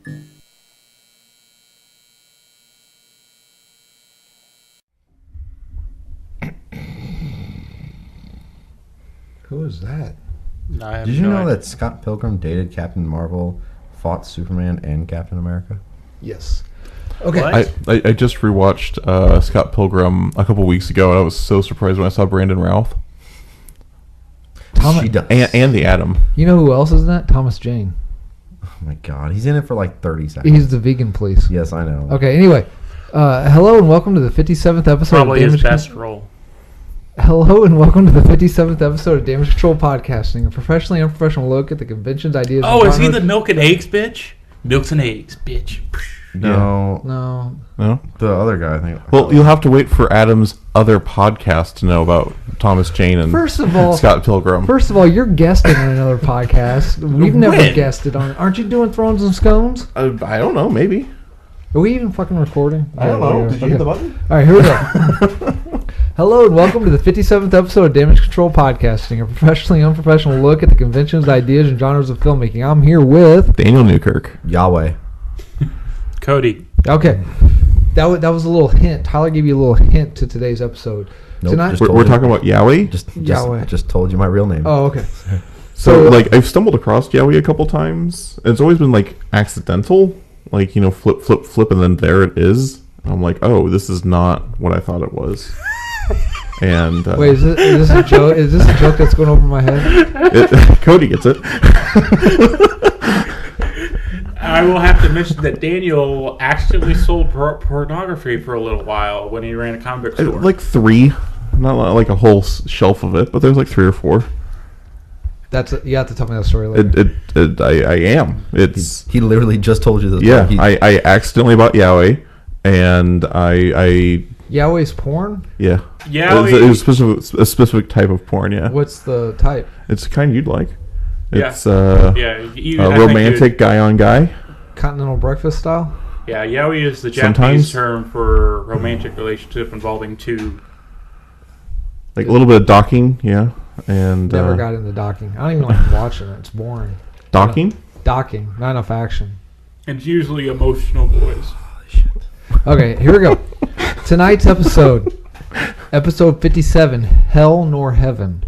Who is that? Did you know that Scott Pilgrim dated Captain Marvel, fought Superman and Captain America? Yes. Okay. I just rewatched Scott Pilgrim a couple weeks ago, and I was so surprised when I saw Brandon Routh. She does. And the Atom. You know who else is in that? Thomas Jane. Oh my God, he's in it for like 30 seconds. He's the vegan police. Yes, I know. Okay, anyway. Hello and welcome to the 57th episode Probably of his best role. Hello and welcome to the 57th episode of Damage Control Podcasting, a professionally unprofessional look at the conventions, ideas, Oh, is he the milk and eggs bitch? Milks and eggs, bitch. No. No? The other guy, I think. Well, you'll have to wait for Adam's other podcast to know about Thomas Jane and Scott Pilgrim. First of all, you're guesting on another podcast. We've never guested on it. Aren't you doing Thrones and Scones? I don't know, maybe. Are we even fucking recording? I don't know. Did you hit the button? All right, here we go. Hello and welcome to the 57th episode of Damage Control Podcasting, a professionally unprofessional look at the conventions, ideas, and genres of filmmaking. I'm here with Daniel Newkirk. Yahweh. Cody. Okay. That was a little hint. Tyler gave you a little hint to today's episode. Nope, Tonight, we're talking about Yahweh? Yahweh. Just told you my real name. Oh, okay. So, like, I've stumbled across Yahweh a couple times. It's always been, like, accidental. Like, you know, flip, and then there it is. I'm like, oh, this is not what I thought it was. And wait, is this a joke? Is this a joke that's going over my head? Cody gets it. I will have to mention that Daniel accidentally sold pornography for a little while when he ran a comic book store. Like 3. Not like a whole shelf of it, but there's like 3 or 4. You have to tell me that story later. I am. It's he literally just told you this. Yeah, I accidentally bought Yahweh, and I Yahweh's porn? Yeah. Yahweh. It's a specific type of porn, yeah. What's the type? It's the kind you'd like. It's a romantic guy on guy. Continental breakfast style? Yeah, Yahweh is the Japanese term for romantic relationship involving two. Like a little bit of docking, yeah. And never got into docking. I don't even like watching it. It's boring. Docking? Docking. Not enough action. It's usually emotional boys. Holy shit. Okay, here we go. Tonight's episode 57, Hell Nor Heaven.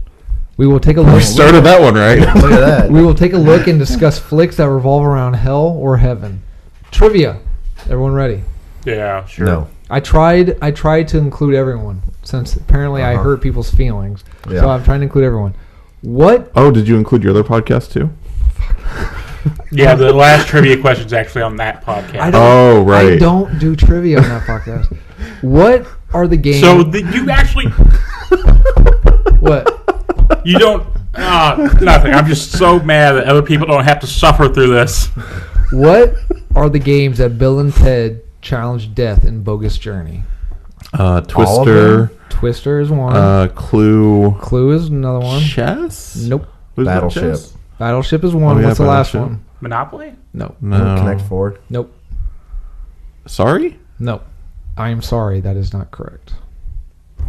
We will take a look. We started that one right. Look at that. We will take a look and discuss flicks that revolve around hell or heaven. Trivia. Everyone ready? Yeah, sure. No. I tried to include everyone since apparently I hurt people's feelings. Yeah. So I'm trying to include everyone. What? Oh, did you include your other podcast too? Yeah, the last trivia question's actually on that podcast. I don't do trivia on that podcast. What are the games? So you actually... What? You don't... nothing. I'm just so mad that other people don't have to suffer through this. What are the games that Bill and Ted challenge death in Bogus Journey? Twister. Twister is one. Clue. Clue is another one. Chess? Nope. Battleship. Battleship is one. What's the last one? Monopoly? No. Connect Four? Nope. Sorry? Nope. I am sorry. That is not correct.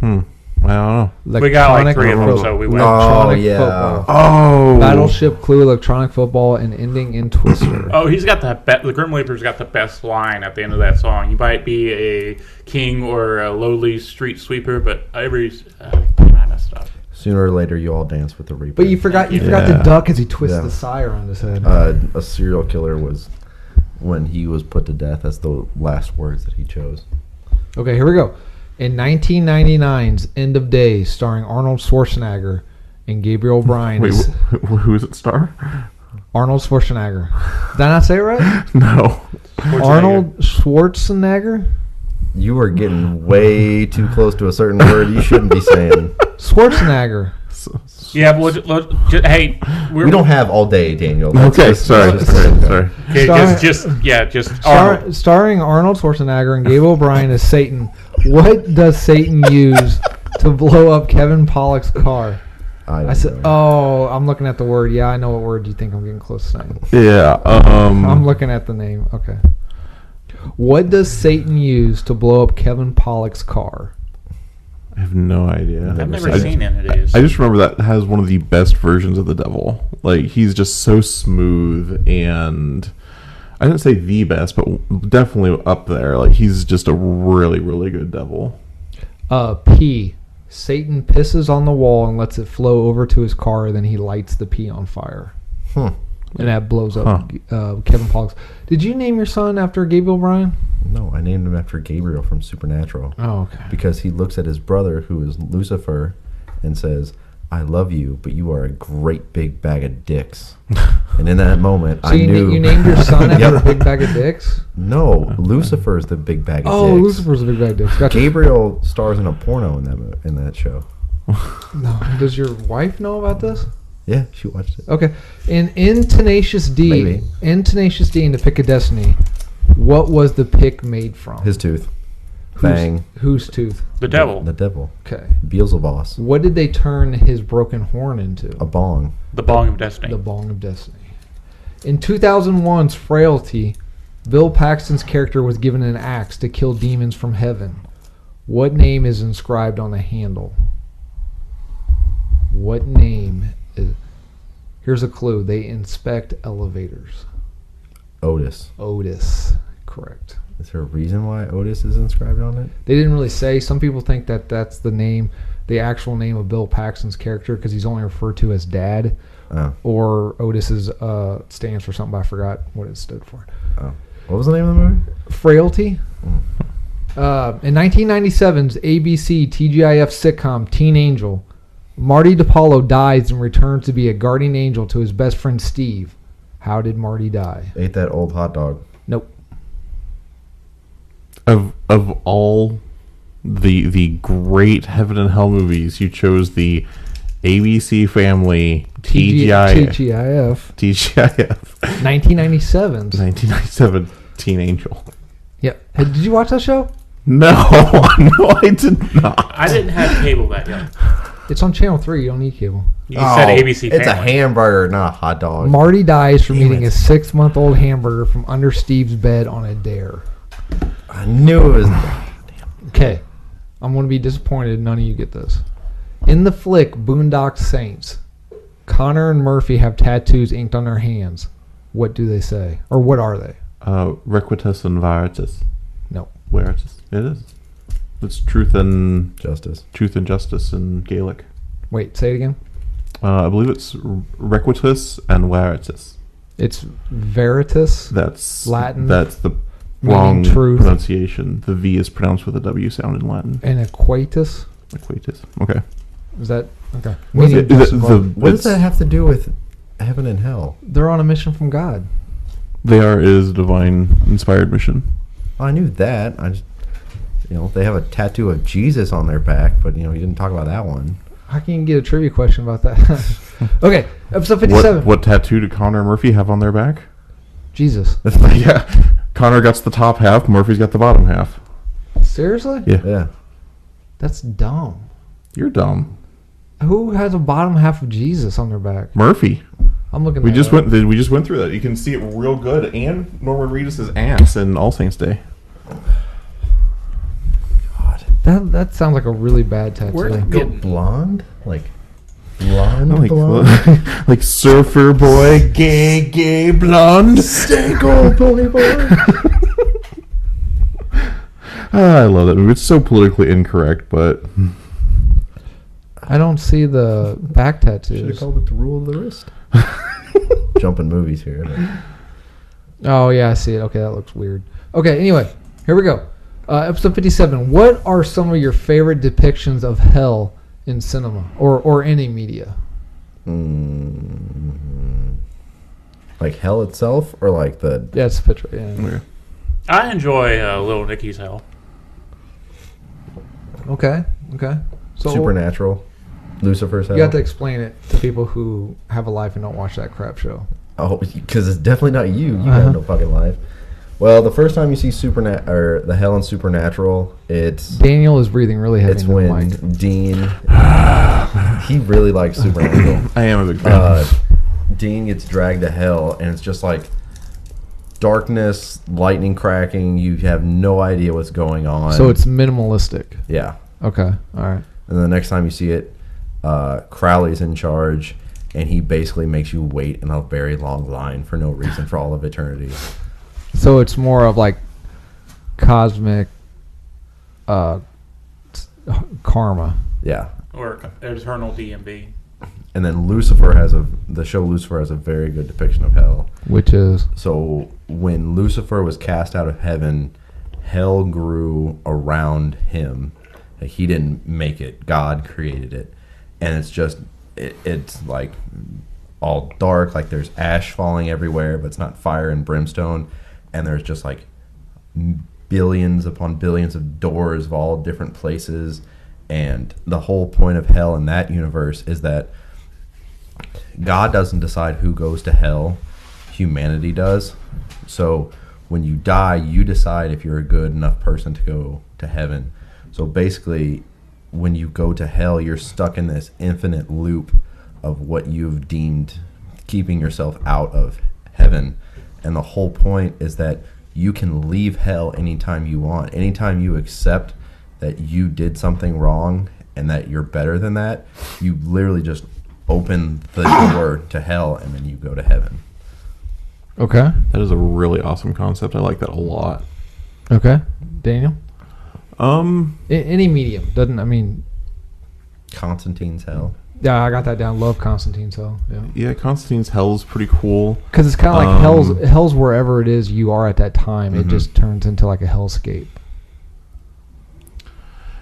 I don't know. We got like 3 of them, so we went. Electronic football. Oh. Battleship, Clue, electronic football, and ending in Twister. Oh, he's got the Grim Reaper's got the best line at the end of that song. You might be a king or a lowly street sweeper, but every kind of stuff. Sooner or later, you all dance with the Reaper. But you forgot the duck as he twists the sigh around his head. A serial killer was when he was put to death. That's the last words that he chose. Okay, here we go. In 1999's End of Days, starring Arnold Schwarzenegger and Gabriel Bryan. Wait, who is it star? Arnold Schwarzenegger. Did I not say it right? No. Arnold Schwarzenegger? You are getting way too close to a certain word you shouldn't be saying. Schwarzenegger. Yeah, but hey, we don't have all day, Daniel. Okay, sorry. Okay, starring Arnold Schwarzenegger and Gabriel Bryan as Satan. What does Satan use to blow up Kevin Pollak's car? I said, I'm looking at the word. Yeah, I know what word you think I'm getting close to saying. Yeah. I'm looking at the name. Okay. What does Satan use to blow up Kevin Pollak's car? I have no idea. I've never seen any of these. I just remember that has one of the best versions of the devil. Like, he's just so smooth, and I didn't say the best, but definitely up there. Like, he's just a really, really good devil. Pee. Satan pisses on the wall and lets it flow over to his car, then he lights the pee on fire. And that blows up Kevin Pollak's. Did you name your son after Gabriel Bryan? No, I named him after Gabriel from Supernatural. Oh, okay. Because he looks at his brother, who is Lucifer, and says, I love you, but you are a great big bag of dicks. And in that moment, So I knew... you named your son after a big bag of dicks? No, Lucifer's the big bag of dicks. Oh, Lucifer's a big bag of dicks. Gotcha. Gabriel stars in a porno in that show. No. Does your wife know about this? Yeah, she watched it. Okay. In Tenacious D, Maybe. in The Pick of Destiny, what was the pick made from? His tooth. Fang. Whose tooth? The devil. The devil. Okay. Beelzebub. What did they turn his broken horn into? A bong. The Bong of Destiny. The Bong of Destiny. In 2001's Frailty, Bill Paxton's character was given an axe to kill demons from heaven. What name is inscribed on the handle? What name is... Here's a clue. They inspect elevators. Otis. Otis. Correct. Is there a reason why Otis is inscribed on it? They didn't really say. Some people think that that's the name, the actual name of Bill Paxton's character, because he's only referred to as Dad. Oh. Or Otis's stands for something, but I forgot what it stood for. Oh. What was the name of the movie? Frailty. In 1997's ABC TGIF sitcom Teen Angel, Marty DiPaolo dies and returns to be a guardian angel to his best friend Steve. How did Marty die? Ate that old hot dog. Nope. Of all the great Heaven and Hell movies, you chose the ABC Family TGIF 1997's 1997 Teen Angel. Yep. Hey, did you watch that show? No, no, I did not. I didn't have cable that young. It's on Channel 3. You don't need cable. You said ABC It's a Family. hamburger, not a hot dog. Marty dies from Damn eating it. a 6-month-old hamburger from under Steve's bed on a dare. I knew it was... Okay. I'm going to be disappointed none of you get this. In the flick Boondock Saints, Connor and Murphy have tattoos inked on their hands. What do they say? Or what are they? Requitus and Veritas. No. Veritas. It is. It's truth and Justice. justice in Gaelic. Wait, say it again. I believe it's Requitus and Veritas. It's Veritas. That's Latin. That's the meaning wrong truth. pronunciation. The V is pronounced with a W sound in Latin. And Equatus. Equitus. Okay. Is that okay? What Meaning is it? justice of- What does that have to do with heaven and hell? They're on a mission from God. They are is divine inspired mission. I knew that. I just... they have a tattoo of Jesus on their back, but, you didn't talk about that one. How can you get a trivia question about that? Okay, episode 57. What tattoo did Connor and Murphy have on their back? Jesus. Yeah. Connor got the top half, Murphy's got the bottom half. Seriously? Yeah. Yeah. That's dumb. You're dumb. Who has a bottom half of Jesus on their back? Murphy. I'm looking. We that just up. went through that. You can see it real good, and Norman Reedus' ass in All Saints Day. That sounds like a really bad tattoo. Where'd it Go get blonde? Like, blonde Like, blonde? like surfer boy, gay blonde. Stay gold, pony boy. I love that movie. It's so politically incorrect, but I don't see the back Should have tattoos. called it the rule of the wrist. Jumping movies here. Oh yeah, I see it. Okay, that looks weird. Okay, anyway, here we go. Episode 57. What are some of your favorite depictions of hell in cinema or any media? Like hell itself, or like the... Yeah, it's a picture. Yeah. I enjoy Little Nicky's Hell. Okay. So Supernatural. Lucifer's hell. you have to explain it to people who have a life and don't watch that crap show. Oh, because it's definitely not you. You have no fucking life. Well, the first time you see the hell in Supernatural, it's Daniel is breathing really heavy. it's into the when mic. Dean he really likes Supernatural. I am a big fan. Dean gets dragged to hell, and it's just like darkness, lightning cracking. You have no idea what's going on. So it's minimalistic. yeah. Okay. All right. And then the next time you see it, Crowley's in charge, and he basically makes you wait in a very long line for no reason for all of eternity. So it's more of like cosmic karma. Yeah. Or eternal DMV. And then the show Lucifer has a very good depiction of hell. Which is? So when Lucifer was cast out of heaven, hell grew around him. He didn't make it. God created it. And it's just, it's like all dark, like there's ash falling everywhere, but it's not fire and brimstone. And there's just like billions upon billions of doors of all different places. And the whole point of hell in that universe is that God doesn't decide who goes to hell. Humanity does. So when you die, you decide if you're a good enough person to go to heaven. So basically, when you go to hell, you're stuck in this infinite loop of what you've deemed keeping yourself out of heaven. And the whole point is that you can leave hell anytime you want. Anytime you accept that you did something wrong and that you're better than that, you literally just open the door to hell and then you go to heaven. Okay. That is a really awesome concept. I like that a lot. Okay. Daniel? Any medium. Constantine's hell. Yeah, I got that down. Love Constantine's hell. Yeah, Constantine's hell is pretty cool. Because it's kind of like hell's wherever it is you are at that time. It just turns into like a hellscape.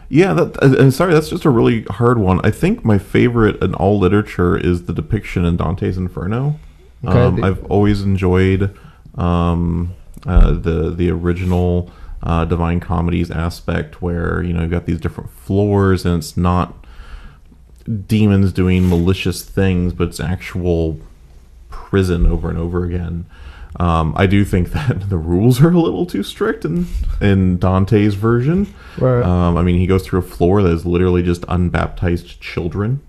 Yeah, that's just a really hard one. I think my favorite in all literature is the depiction in Dante's Inferno. Okay, I've always enjoyed the original Divine Comedies aspect, where you've got these different floors, and it's not demons doing malicious things, but it's actual prison over and over again. I do think that the rules are a little too strict in Dante's version. Right. He goes through a floor that is literally just unbaptized children.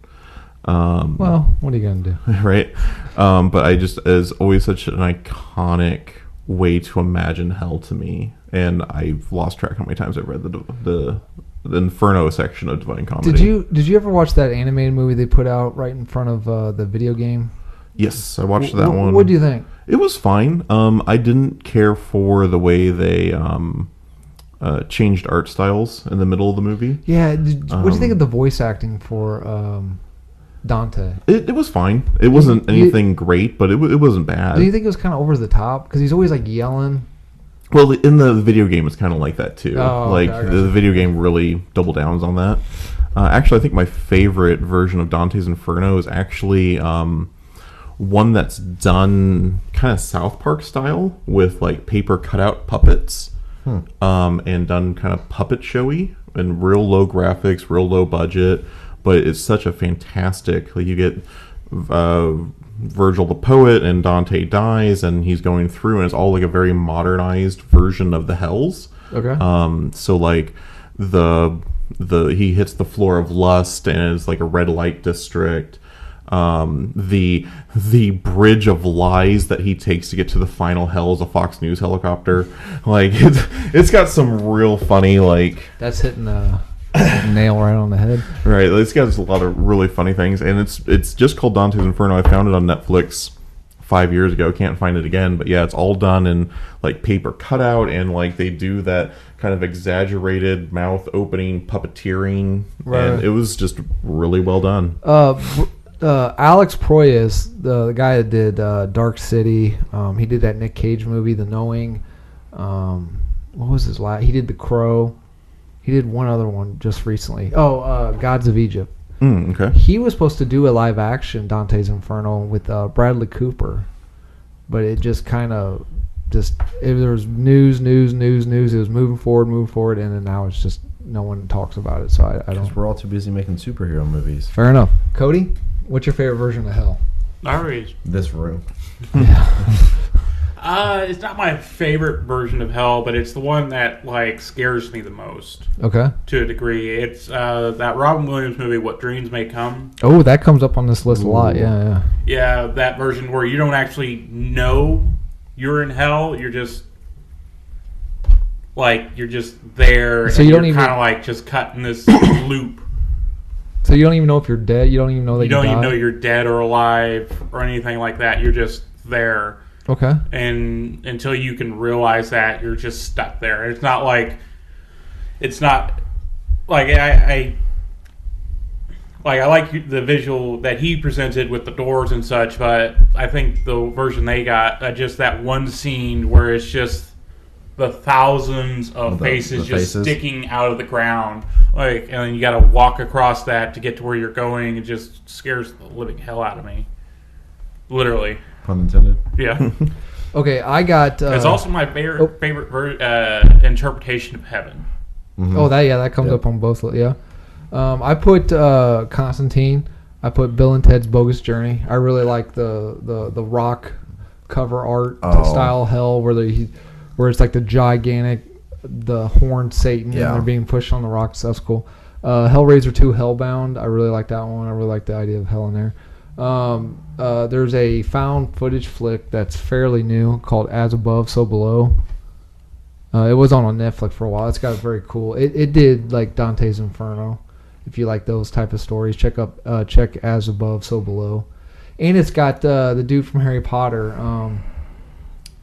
Well, what are you going to do? Right. But it's always such an iconic way to imagine hell to me. And I've lost track how many times I've read the Inferno section of Divine Comedy. Did you ever watch that animated movie they put out right in front of the video game? Yes, I watched that one. What do you think? It was fine. I didn't care for the way they changed art styles in the middle of the movie. Yeah. What do you think of the voice acting for Dante? It was fine. It wasn't anything great, but it wasn't bad. Do you think it was kind of over the top? Because he's always like yelling. Well, in the video game, it's kind of like that too. Oh, like okay, the video game really double downs on that. Actually, I think my favorite version of Dante's Inferno is actually one that's done kind of South Park style with like paper cutout puppets, and done kind of puppet showy and real low graphics, real low budget. But it's such a fantastic. Like you get Virgil the poet, and Dante dies, and he's going through, and it's all like a very modernized version of the hells. Okay. So like he hits the floor of lust, and it's like a red light district. The bridge of lies that he takes to get to the final hell is a Fox News helicopter. Like it's got some real funny, like that's hitting a nail right on the head. Right, it's got a lot of really funny things, and it's just called Dante's Inferno. I found it on Netflix 5 years ago. Can't find it again, but yeah, it's all done in like paper cutout, and like they do that kind of exaggerated mouth opening puppeteering, right. And it was just really well done. Alex Proyas, the guy that did Dark City, he did that Nick Cage movie, The Knowing. What was his last? He did The Crow. He did one other one just recently. Gods of Egypt. Okay. He was supposed to do a live action Dante's Inferno with Bradley Cooper, but it just kind of there was news. It was moving forward, and then now it's just no one talks about it. So I don't. Because we're all too busy making superhero movies. Fair enough. Cody, what's your favorite version of hell? This room. It's not my favorite version of hell, but it's the one that like scares me the most. Okay. To a degree, it's that Robin Williams movie, What Dreams May Come. Oh, that comes up on this list a lot. Yeah. Yeah, that version where you don't actually know you're in hell. You're just there. So you don't even kind of like just cut in this loop. So you don't even know if you're dead. You don't even know that you don't even know you're dead or alive or anything like that. You're just there. Okay. And until you can realize that, you're just stuck there. It's not like I like the visual that he presented with the doors and such, but I think the version they got, just that one scene where it's just the thousands of faces sticking out of the ground, and then you got to walk across that to get to where you're going. It just scares the living hell out of me, literally. Pun intended. Yeah. Okay, I got. It's also my favorite interpretation of heaven. Mm-hmm. Oh, that comes up on both. Yeah. I put Constantine. I put Bill and Ted's Bogus Journey. I really like the rock cover art style hell where it's like the gigantic, the horned Satan and they're being pushed on the rocks. That's cool. Hellraiser 2 Hellbound. I really like that one. I really like the idea of hell in there. There's a found footage flick that's fairly new called As Above, So Below. It was on Netflix for a while. It's got a very cool. It did like Dante's Inferno. If you like those type of stories, check As Above, So Below. And it's got the dude from Harry Potter,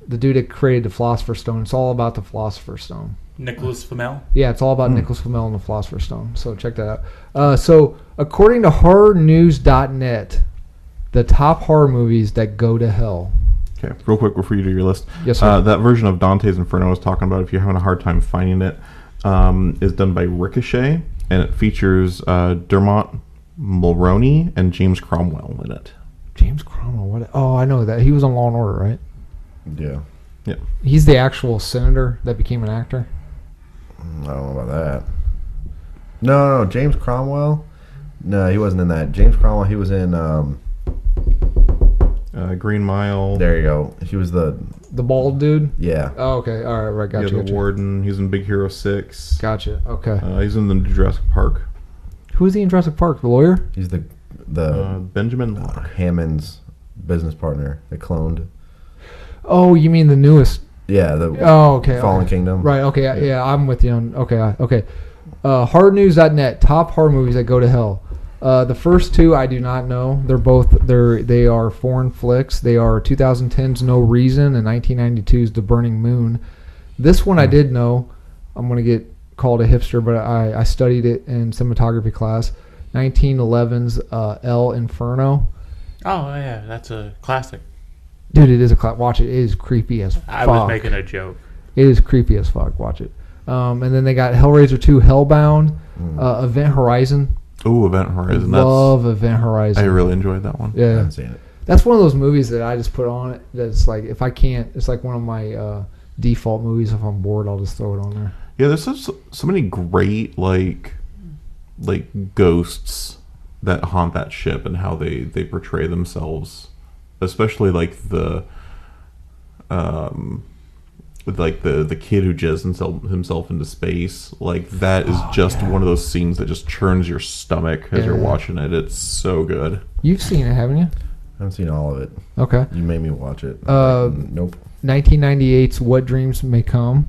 the dude that created the Philosopher's Stone. It's all about the Philosopher's Stone. Nicholas Flamel? Yeah, it's all about Nicholas Flamel and the Philosopher's Stone. So check that out. So according to horrornews.net, the top horror movies that go to hell. Okay, real quick before you do your list. Yes, sir. That version of Dante's Inferno I was talking about, if you're having a hard time finding it, is done by Ricochet, and it features Dermot Mulroney and James Cromwell in it. James Cromwell? What? Oh, I know that. He was on Law and Order, right? Yeah. Yeah. He's the actual senator that became an actor? I don't know about that. No, James Cromwell? No, he wasn't in that. James Cromwell, he was in... Green Mile. There you go. He was the bald dude? Yeah. Oh, okay. All right. Gotcha. The warden. He's in Big Hero 6. Gotcha. Okay. He's in the Jurassic Park. Who is he in Jurassic Park? The lawyer? He's the Benjamin Locke. Hammond's business partner. They cloned. Oh, you mean the newest? Yeah. Okay. Fallen Kingdom. Right. Okay. Yeah, I'm with you on. Okay. Horrornews.net. Top horror movies that go to hell. The first two I do not know. They are foreign flicks. They are 2010's No Reason and 1992's The Burning Moon. This one I did know. I'm going to get called a hipster, but I studied it in cinematography class. 1911's El Inferno. Oh, yeah. That's a classic. Dude, it is a classic. Watch it. It is creepy as fuck. I was making a joke. It is creepy as fuck. Watch it. And then they got Hellraiser 2 Hellbound, Event Horizon. Oh, Event Horizon. Love Event Horizon. I really enjoyed that one. Yeah. I haven't seen it. That's one of those movies that I just put on it. That's like, if I can't, it's like one of my default movies. If I'm bored, I'll just throw it on there. Yeah, there's so many great like ghosts that haunt that ship and how they portray themselves, especially like with like the kid who jizzed himself into space. Like that is just one of those scenes that just churns your stomach as you're watching it. It's so good. You've seen it, haven't you? I haven't seen all of it. Okay. You made me watch it. Nope. 1998's What Dreams May Come.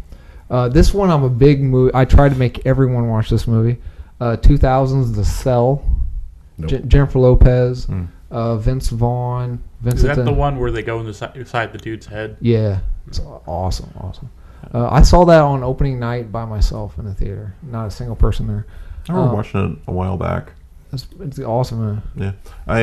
This one I'm a big movie. I try to make everyone watch this movie. 2000's The Cell. Nope. Jennifer Lopez. Vince Vaughn. Is that the one where they go inside the dude's head? Yeah. It's awesome. I saw that on opening night by myself in the theater. Not a single person there. I remember watching it a while back. It's awesome. Yeah. I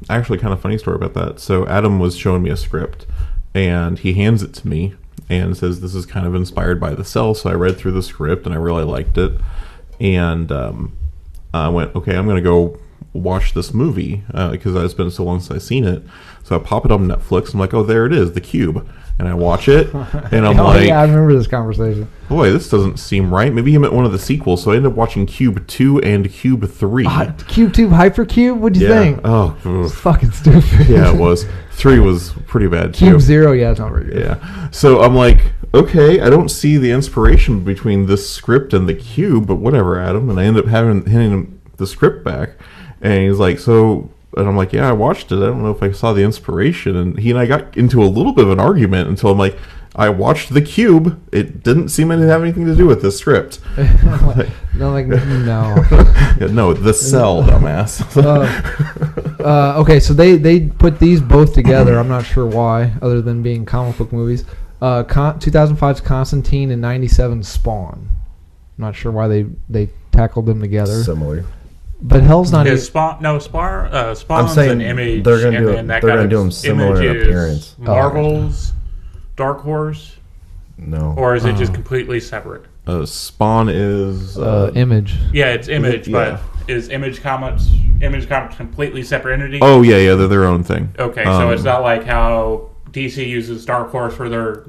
actually kind of funny story about that. So Adam was showing me a script and he hands it to me and says this is kind of inspired by The Cell. So I read through the script and I really liked it. And I went, okay, I'm going to go watch this movie because it's been so long since I've seen it. So I pop it on Netflix. I'm like, oh, there it is, The Cube. And I watch it, and I'm like... yeah, I remember this conversation. Boy, this doesn't seem right. Maybe he meant one of the sequels. So I ended up watching Cube 2 and Cube 3. Cube 2, Hypercube? What'd you think? Oh, it's fucking stupid. Yeah, it was. 3 was pretty bad, too. Cube 0, yeah, it's not very good. Yeah. So I'm like, okay, I don't see the inspiration between this script and The Cube, but whatever, Adam. And I ended up handing him the script back. And he's like, so... And I'm like, yeah, I watched it. I don't know if I saw the inspiration. And he and I got into a little bit of an argument until I'm like, I watched The Cube. It didn't seem to have anything to do with this script. No. Yeah, no, The Cell, dumbass. Okay, so they put these both together. I'm not sure why, other than being comic book movies. 2005's Constantine and 97's Spawn. I'm not sure why they tackled them together. Similar. But Hell's not... Spawn's I'm saying an Image. They're going to do them similar in appearance. Marvel's Dark Horse? No. Or is it just completely separate? Spawn is... Image. Yeah, it's Image, but is Image Comics completely separate entity? Oh, yeah, they're their own thing. Okay, so it's not like how DC uses Dark Horse for their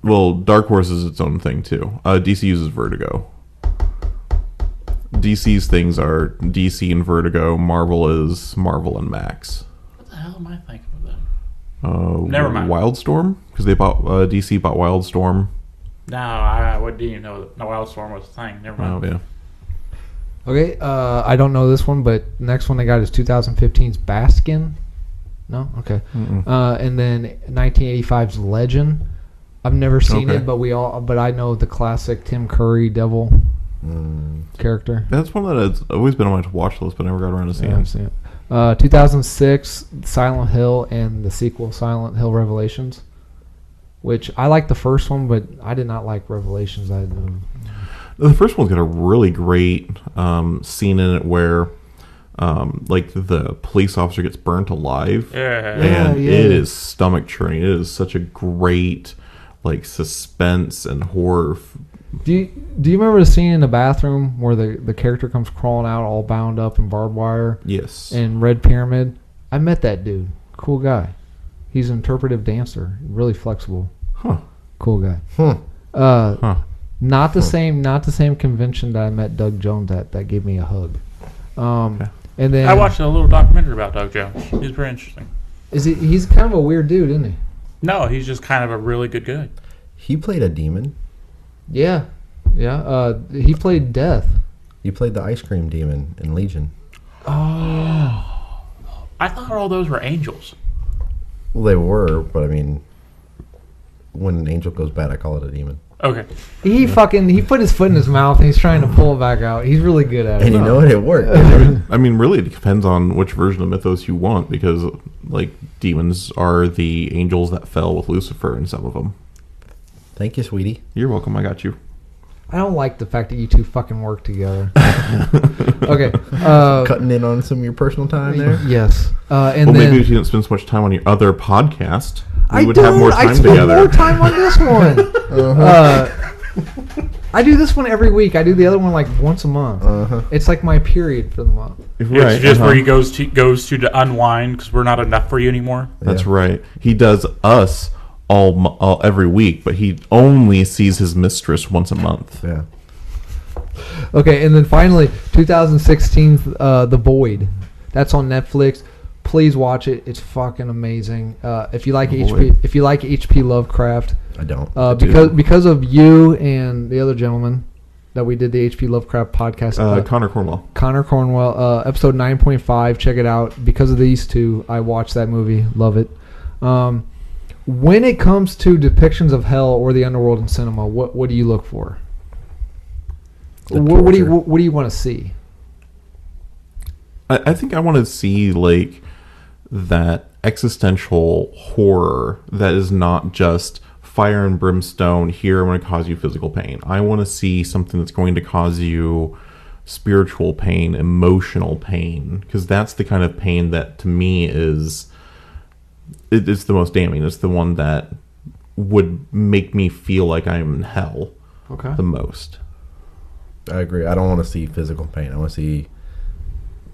well, Dark Horse is its own thing, too. DC uses Vertigo. DC's things are DC and Vertigo. Marvel is Marvel and Max. What the hell am I thinking of them? Never mind. Wildstorm? Because they bought DC bought Wildstorm. No, I didn't even know that Wildstorm was a thing. Never mind. Oh, yeah. Okay, I don't know this one, but the next one they got is 2015's Baskin. No? Okay. And then 1985's Legend. I've never seen it, but I know the classic Tim Curry Devil character. That's one that has always been on my watch list, but never got around to seeing it. 2006, Silent Hill and the sequel, Silent Hill Revelations, which I like the first one, but I did not like Revelations. The first one's got a really great scene in it where like the police officer gets burnt alive. And it is stomach churning. It is such a great like suspense and horror. Do you remember the scene in the bathroom where the character comes crawling out all bound up in barbed wire? Yes. And Red Pyramid? I met that dude. Cool guy. He's an interpretive dancer. Really flexible. Huh. Cool guy. Not the same convention that I met Doug Jones at that gave me a hug. And then I watched a little documentary about Doug Jones. He's very interesting. He's kind of a weird dude, isn't he? No, he's just kind of a really good guy. He played a demon. Yeah. He played Death. He played the ice cream demon in Legion. Oh. I thought all those were angels. Well, they were, but I mean, when an angel goes bad, I call it a demon. Okay. He put his foot in his mouth and he's trying to pull it back out. He's really good at it. And you know what? It worked. I mean, really, it depends on which version of Mythos you want, because like demons are the angels that fell with Lucifer in some of them. Thank you, sweetie. You're welcome. I got you. I don't like the fact that you two fucking work together. Okay. Cutting in on some of your personal time there? Yes. Maybe if you didn't spend so much time on your other podcast, we would have more time I together. spend more time on this one. I do this one every week. I do the other one like once a month. It's like my period for the month. Right. It's just where he goes to unwind because we're not enough for you anymore. That's right. He does us all every week, but he only sees his mistress once a month. Yeah. Okay, and then finally, 2016's The Void. That's on Netflix. Please watch it. It's fucking amazing. If you like H.P. Lovecraft, I don't. Because of you and the other gentleman that we did the H.P. Lovecraft podcast. Connor Cornwell. Episode 9.5. Check it out. Because of these two, I watched that movie. Love it. When it comes to depictions of hell or the underworld in cinema, what do you look for? What do you want to see? I think I want to see like that existential horror that is not just fire and brimstone. Here, I'm going to cause you physical pain. I want to see something that's going to cause you spiritual pain, emotional pain, because that's the kind of pain that to me is it's the most damning. It's the one that would make me feel like I'm in hell the most. I agree. I don't want to see physical pain. I want to see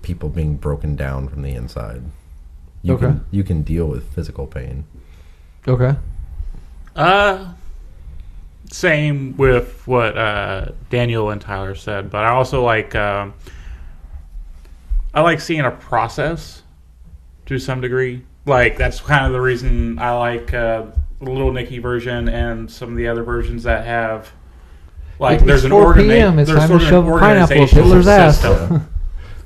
people being broken down from the inside. You can deal with physical pain. Okay. Same with what Daniel and Tyler said, but I also like I like seeing a process to some degree. Like that's kind of the reason I like the Little Nicky version and some of the other versions that have like there's an organization system.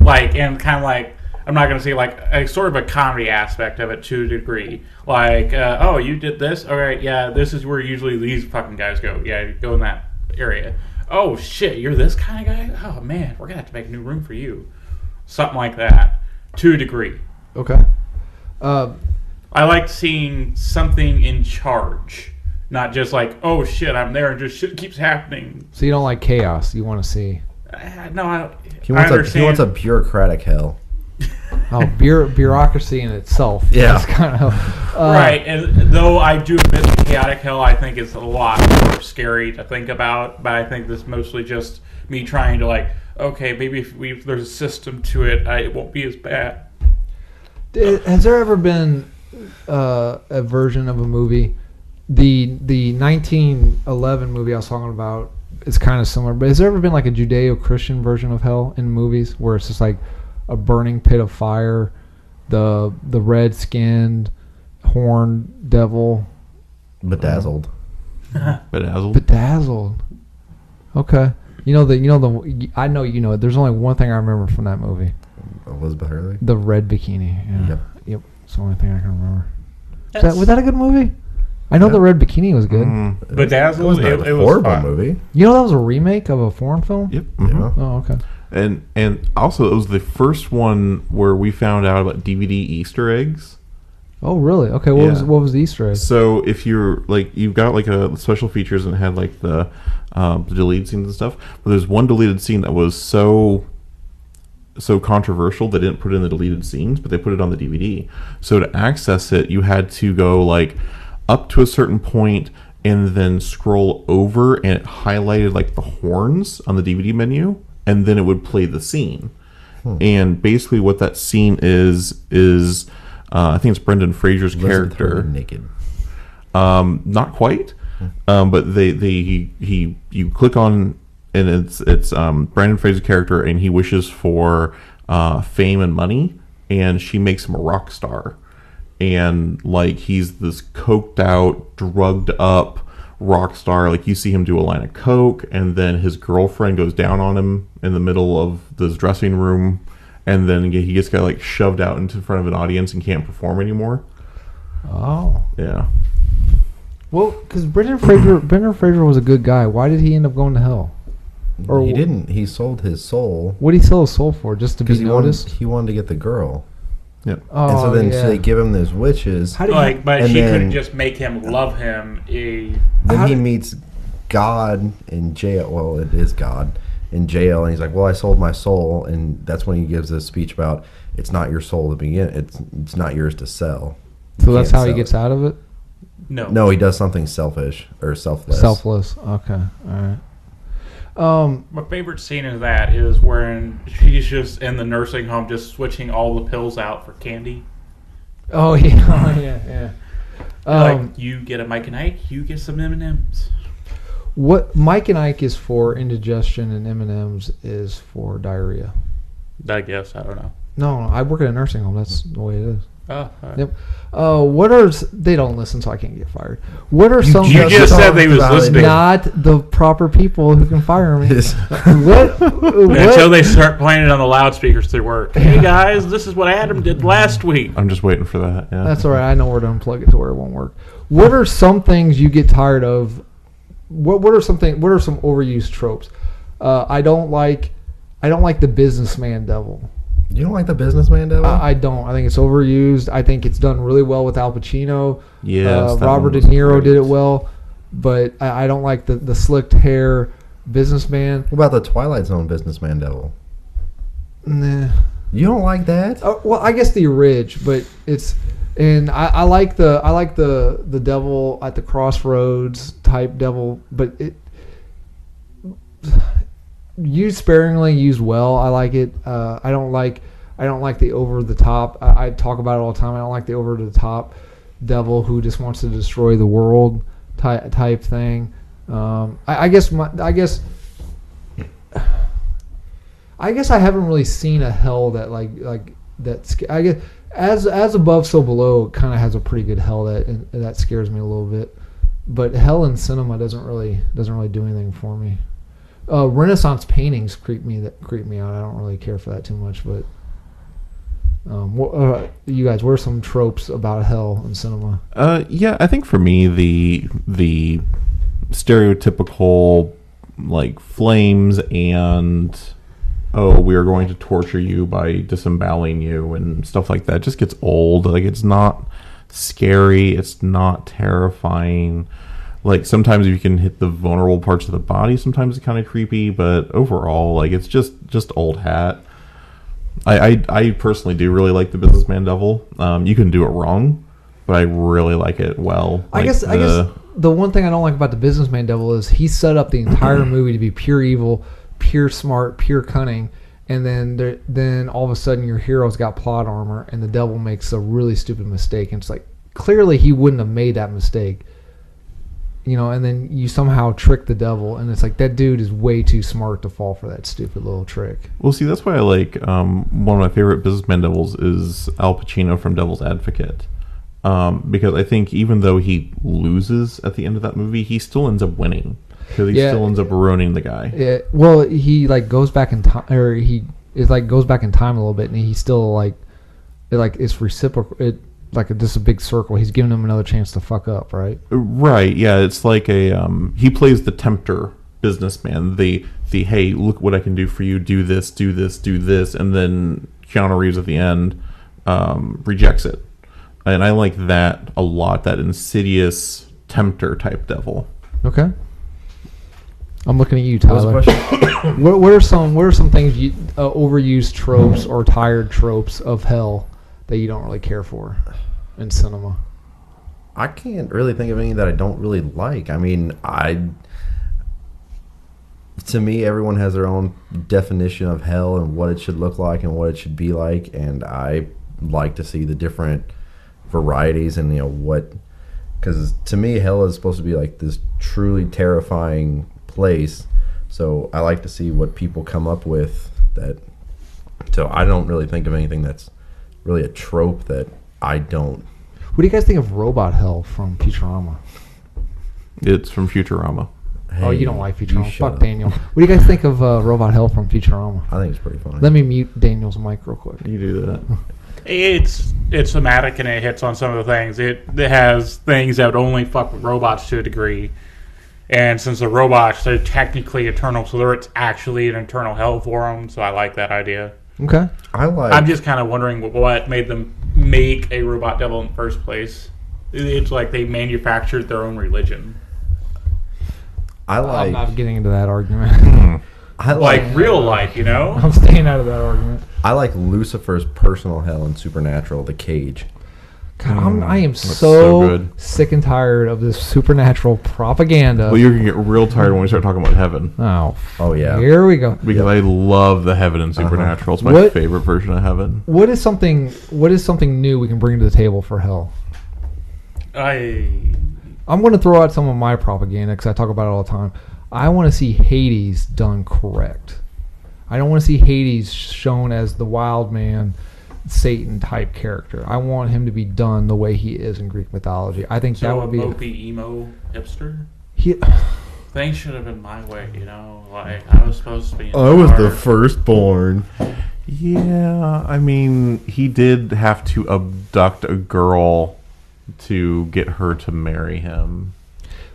Like and kind of like I'm not going to say like a sort of a comedy aspect of it to a degree. Like oh you did this, all right, yeah, this is where usually these fucking guys go. Yeah, go in that area. Oh shit, you're this kind of guy. Oh man, we're gonna have to make a new room for you. Something like that. to a degree. Okay. I like seeing something in charge, not just like, oh shit, I'm there and just shit keeps happening. So you don't like chaos. You want to see. No, I understand. He wants a bureaucratic hell. Oh, bureaucracy in itself. Yeah. That's kind of right. And though I do admit the chaotic hell, I think is a lot more scary to think about. But I think this is mostly just me trying to like, okay, maybe if there's a system to it, it won't be as bad. Has there ever been a version of a movie? The 1911 movie I was talking about is kind of similar, but has there ever been like a Judeo-Christian version of hell in movies where it's just like a burning pit of fire, the red-skinned horned devil, bedazzled. Bedazzled. Okay, I know you know it. There's only one thing I remember from that movie. Elizabeth Hurley. The red bikini. Yeah. Yep. It's the only thing I can remember. Was that a good movie? I know the red bikini was good. Bedazzled. It was a horrible movie. You know that was a remake of a foreign film? Yep. Mm-hmm. Yeah. Oh, okay. And also it was the first one where we found out about DVD Easter eggs. Oh, really? Okay. What was the Easter egg? So if you're like, you've got like a special features and it had like the deleted scenes and stuff, but there's one deleted scene that was so controversial they didn't put it in the deleted scenes, but they put it on the DVD. So to access it, you had to go like up to a certain point and then scroll over, and it highlighted like the horns on the DVD menu, and then it would play the scene. And basically what that scene is I think it's Brendan Fraser's character naked. Not quite, but you click on, and it's Brendan Fraser's character, and he wishes for fame and money, and she makes him a rock star, and like he's this coked out, drugged up rock star. Like you see him do a line of coke, and then his girlfriend goes down on him in the middle of this dressing room, and then he gets got like shoved out into front of an audience and can't perform anymore. Oh, yeah. Well, because Brendan Fraser was a good guy. Why did he end up going to hell? Or he didn't. He sold his soul. What did he sell his soul for? Just to be noticed? He wanted to get the girl. Yep. Oh, and so then so they give him those wishes. But she couldn't just make him love him. Then he meets God in jail. Well, it is God in jail, and he's like, "Well, I sold my soul," and that's when he gives this speech about it's not your soul to begin. It's not yours to sell. So that's how he gets out of it. No, he does something selfish or selfless. Selfless. Okay. All right. My favorite scene of that is when she's just in the nursing home, just switching all the pills out for candy. Oh yeah. Like you get a Mike and Ike, you get some M&Ms. What Mike and Ike is for indigestion, and M&Ms is for diarrhea. I guess I don't know. No, I work at a nursing home. That's the way it is. Oh, right. Yep. They don't listen, so I can't get fired. What are some? You just said they was listening. Not the proper people who can fire me. what? Until they start playing it on the loudspeakers through work. Hey guys, this is what Adam did last week. I'm just waiting for that. Yeah. That's all right. I know where to unplug it to where it won't work. What are some things you get tired of? What are some overused tropes? I don't like the businessman devil. You don't like the businessman devil? I don't. I think it's overused. I think it's done really well with Al Pacino. Yes, Robert De Niro did it well, but I don't like the slicked hair businessman. What about the Twilight Zone businessman devil? Nah. You don't like that? Well, I guess the Ridge, but it's and I like the devil at the crossroads type devil, but it used sparingly, used well. I like it. I don't like the over the top. I talk about it all the time. I don't like the over the top devil who just wants to destroy the world type thing. I guess I haven't really seen a hell that like that. I guess as above so below kind of has a pretty good hell that scares me a little bit. But hell in cinema doesn't really do anything for me. Renaissance paintings creep me out. I don't really care for that too much. But you guys, what are some tropes about hell in cinema? Yeah, I think for me the stereotypical like flames and oh, we are going to torture you by disemboweling you and stuff like that. It just gets old. Like, it's not scary. It's not terrifying. Like, sometimes you can hit the vulnerable parts of the body. Sometimes it's kind of creepy, but overall, like, it's just old hat. I personally do really like the Businessman Devil. You can do it wrong, but I really like it well. I guess the one thing I don't like about the Businessman Devil is he set up the entire movie to be pure evil, pure smart, pure cunning, and then all of a sudden your hero's got plot armor, and the devil makes a really stupid mistake, and it's like clearly he wouldn't have made that mistake, and then you somehow trick the devil, and it's like that dude is way too smart to fall for that stupid little trick. Well, see, that's why I like one of my favorite Businessman Devils is Al Pacino from Devil's Advocate. Because I think even though he loses at the end of that movie, he still ends up winning because he still ends up ruining the guy. Yeah, well, he goes back in time, or goes back in time a little bit, and he still it's reciprocal. Just a big circle. He's giving him another chance to fuck up, right? Right. Yeah, it's like he plays the tempter businessman. The hey, look what I can do for you. Do this, do this, do this, and then Keanu Reeves at the end rejects it. And I like that a lot, that insidious tempter type devil. Okay. I'm looking at you, Tyler. What was the question? what are some things overused tropes or tired tropes of hell that you don't really care for in cinema? I can't really think of any that I don't really like. I mean, to me, everyone has their own definition of hell and what it should look like and what it should be like, and I like to see the different varieties and because to me hell is supposed to be like this truly terrifying place, so I like to see what people come up with that. So I don't really think of anything that's really a trope that I don't. What do you guys think of Robot Hell from Futurama? It's from Futurama. Hey, you don't like Futurama. Fuck Daniel. What do you guys think of Robot Hell from Futurama? I think it's pretty funny. Let me mute Daniel's mic real quick. You do that. It's thematic and it hits on some of the things. It has things that would only fuck with robots to a degree. And since the robots, they're technically eternal, so there's actually an eternal hell for them. So I like that idea. Okay. I'm just kind of wondering what made them make a robot devil in the first place. It's like they manufactured their own religion. I'm not getting into that argument. I like real life, I'm staying out of that argument. I like Lucifer's personal hell in Supernatural, The Cage. God, I am so sick and tired of this supernatural propaganda. Well, you're going to get real tired when we start talking about heaven. Oh yeah. Here we go. Because I love the heaven in Supernatural. It's my favorite version of heaven. What is something new we can bring to the table for hell? I'm going to throw out some of my propaganda because I talk about it all the time. I want to see Hades done correct. I don't want to see Hades shown as the wild man, Satan type character. I want him to be done the way he is in Greek mythology. I think that would be mopey emo hipster. Things should have been my way, Like I was supposed to be. I was the firstborn. Yeah, I mean, he did have to abduct a girl to get her to marry him.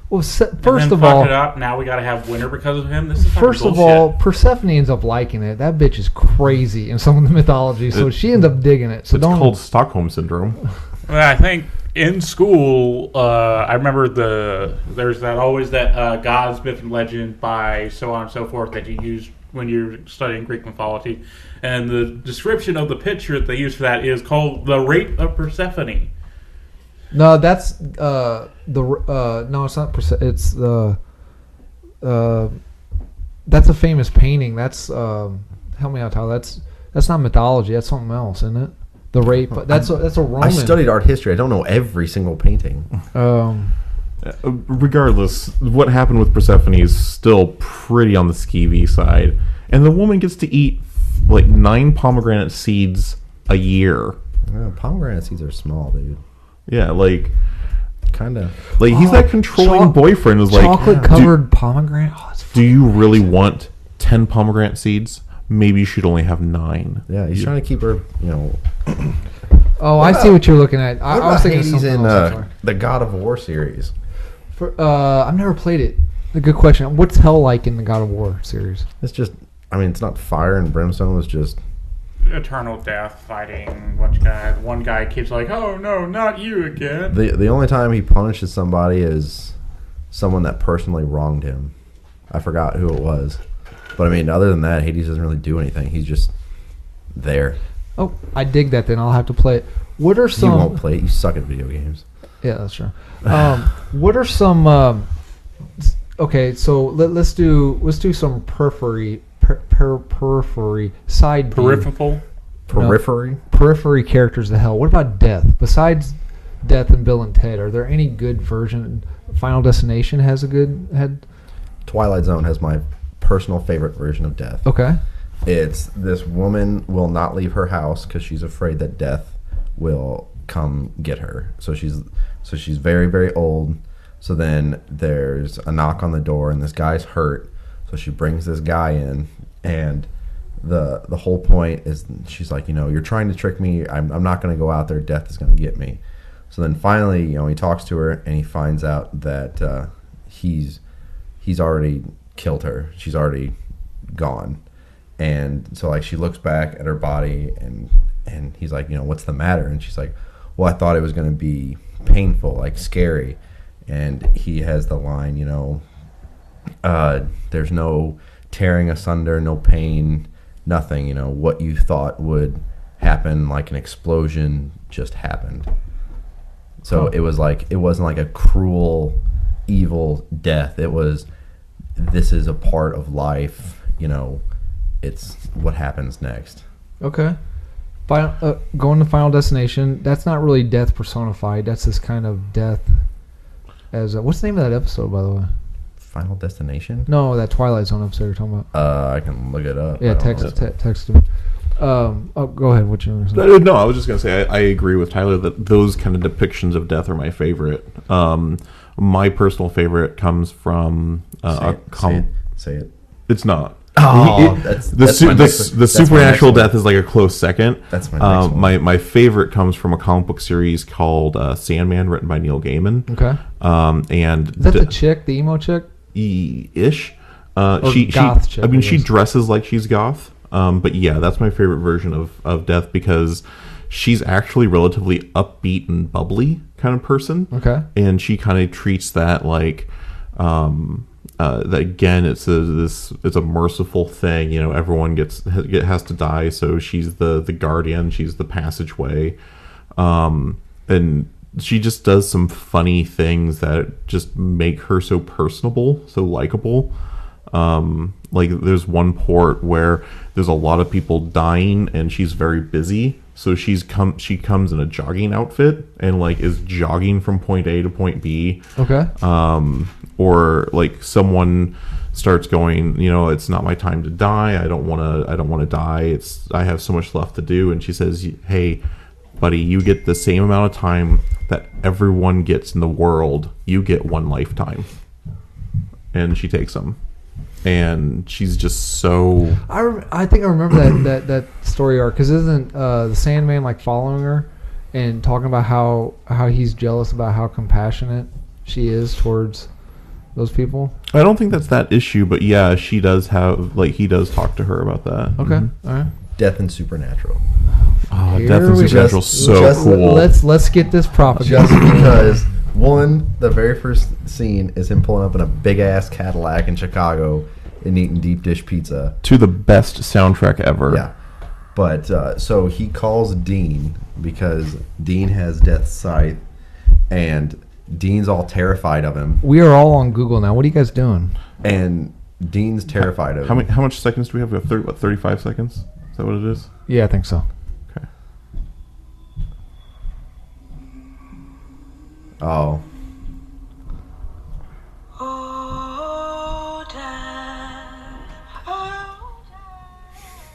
Well, first of all, fuck it up. Now we got to have winter because of him. This is first of all, Persephone ends up liking it. That bitch is crazy in some of the mythology, so she ends up digging it. So it's called Stockholm syndrome. Well, I think in school, I remember there's always that God's myth and legend by so on and so forth that you use when you're studying Greek mythology, and the description of the picture that they use for that is called the Rape of Persephone. No, that's no, it's not. It's the that's a famous painting. That's help me out, Tyler. That's not mythology. That's something else, isn't it? The rape. That's a Roman. I studied art history. I don't know every single painting. Regardless, what happened with Persephone is still pretty on the skeevy side, and the woman gets to eat like 9 pomegranate seeds a year. Yeah, pomegranate seeds are small, dude. Yeah, like kind of like he's that controlling boyfriend who's like chocolate covered pomegranate. Do you really want 10 pomegranate seeds? Maybe you should only have 9. Yeah, he's trying to keep her, Oh, I see what you're looking at. I was thinking Hades in the God of War series. I've never played it. A good question. What's hell like in the God of War series? It's just I mean, it's not fire and brimstone. It was just eternal death fighting one guy keeps like, oh no, not you again. The only time he punishes somebody is someone that personally wronged him. I forgot who it was, but I mean, other than that, Hades doesn't really do anything. He's just there. Oh, I dig that. Then I'll have to play it. What are some? You won't play it. You suck at video games. Yeah, that's true. What are some? Okay, so let's do some periphery side peripheral. Periphery characters to hell. What about Death? Besides Death and Bill and Ted, are there any good version? Final Destination has a good head. Twilight Zone has my personal favorite version of Death. Okay. It's this woman will not leave her house because she's afraid that death will come get her. So she's very, very old. So then there's a knock on the door and this guy's hurt. So she brings this guy in, and the whole point is she's like, you're trying to trick me. I'm not going to go out there. Death is going to get me. So then finally, he talks to her and he finds out that he's already killed her. She's already gone. And so like she looks back at her body and he's like, what's the matter? And she's like, well, I thought it was going to be painful, like scary. And he has the line, there's no tearing asunder, no pain, nothing. What you thought would happen, like an explosion, just happened. So it wasn't like a cruel, evil death. It was, this is a part of life, it's what happens next. Okay. Going to Final Destination, that's not really death personified. That's this kind of death as what's the name of that episode, by the way? Final Destination? No, that Twilight Zone episode you're talking about. I can look it up. Yeah, text me. Go ahead. What you were saying? No, I was just going to say I agree with Tyler that those kind of depictions of death are my favorite. My personal favorite comes from Say it. It's not. Oh, the supernatural death is like a close second. That's my next one. My favorite comes from a comic book series called Sandman, written by Neil Gaiman. Okay. And is that the chick, the emo chick? Ish. Goth chick. I mean, she dresses like she's goth. But yeah, that's my favorite version of death because she's actually relatively upbeat and bubbly kind of person. Okay. And she kind of treats that like. That again, it's a merciful thing. Everyone has to die, so she's the guardian. She's the passageway, and she just does some funny things that just make her so personable, so likable. Like there's one port where there's a lot of people dying, and she's very busy. So she comes in a jogging outfit and like is jogging from point A to point B. Okay. Or like someone starts going, it's not my time to die. I don't want to die. I have so much left to do. And she says, hey, buddy, you get the same amount of time that everyone gets in the world. You get one lifetime. And she takes them. And she's just so. I think I remember that story arc because isn't the Sandman like following her and talking about how he's jealous about how compassionate she is towards those people? I don't think that's that issue, but yeah, she does have he does talk to her about that. Okay, all right. Death and Supernatural. Oh, Death and Supernatural, so cool. Let's get this proper. Just because the very first scene is him pulling up in a big ass Cadillac in Chicago and eating deep dish pizza to the best soundtrack ever. Yeah, but so he calls Dean because Dean has Death's scythe, and Dean's all terrified of him. We are all on Google now. What are you guys doing? And Dean's terrified of him. How much seconds do we have? We have 35 seconds. Is that what it is? Yeah, I think so. Okay. Oh.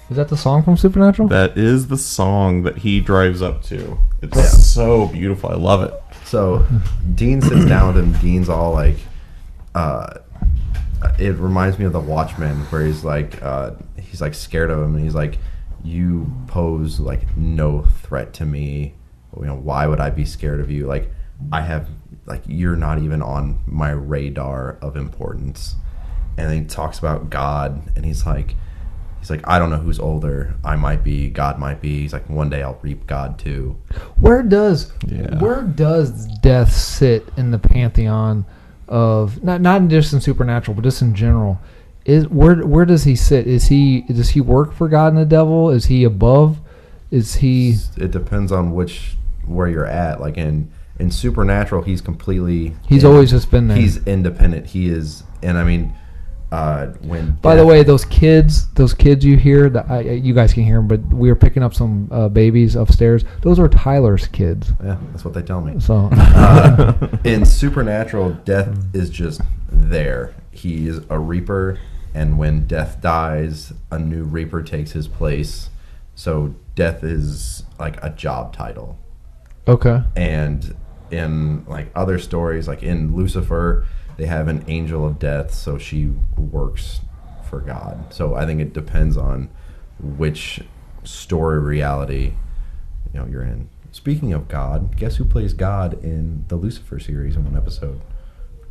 Is that the song from Supernatural? That is the song that he drives up to. It's so beautiful. I love it. So Dean sits down with him. Dean's all like, it reminds me of The Watchmen, where he's like scared of him, and he's like, you pose like no threat to me. Why would I be scared of you? Like, I have, like, you're not even on my radar of importance. And then he talks about God, and he's like, he's like, I don't know who's older. I might be. God might be. He's like, one day I'll reap God too. Where does death sit in the pantheon of not just in supernatural, but just in general? Where does he sit? Does he work for God and the devil? Is he above? Is he? It depends on where you're at. Like in supernatural, he's completely. He's always just been there. He's independent. He is, and I mean, when. By the way, those kids you hear that you guys can hear them, but we were picking up some babies upstairs. Those are Tyler's kids. Yeah, that's what they tell me. So, in supernatural, death is just there. He is a reaper, and when death dies, a new reaper takes his place. So death is like a job title. Okay. And in like other stories, like in Lucifer, they have an angel of death, so she works for God. So I think it depends on which story reality you're in. Speaking of God, guess who plays God in the Lucifer series in one episode,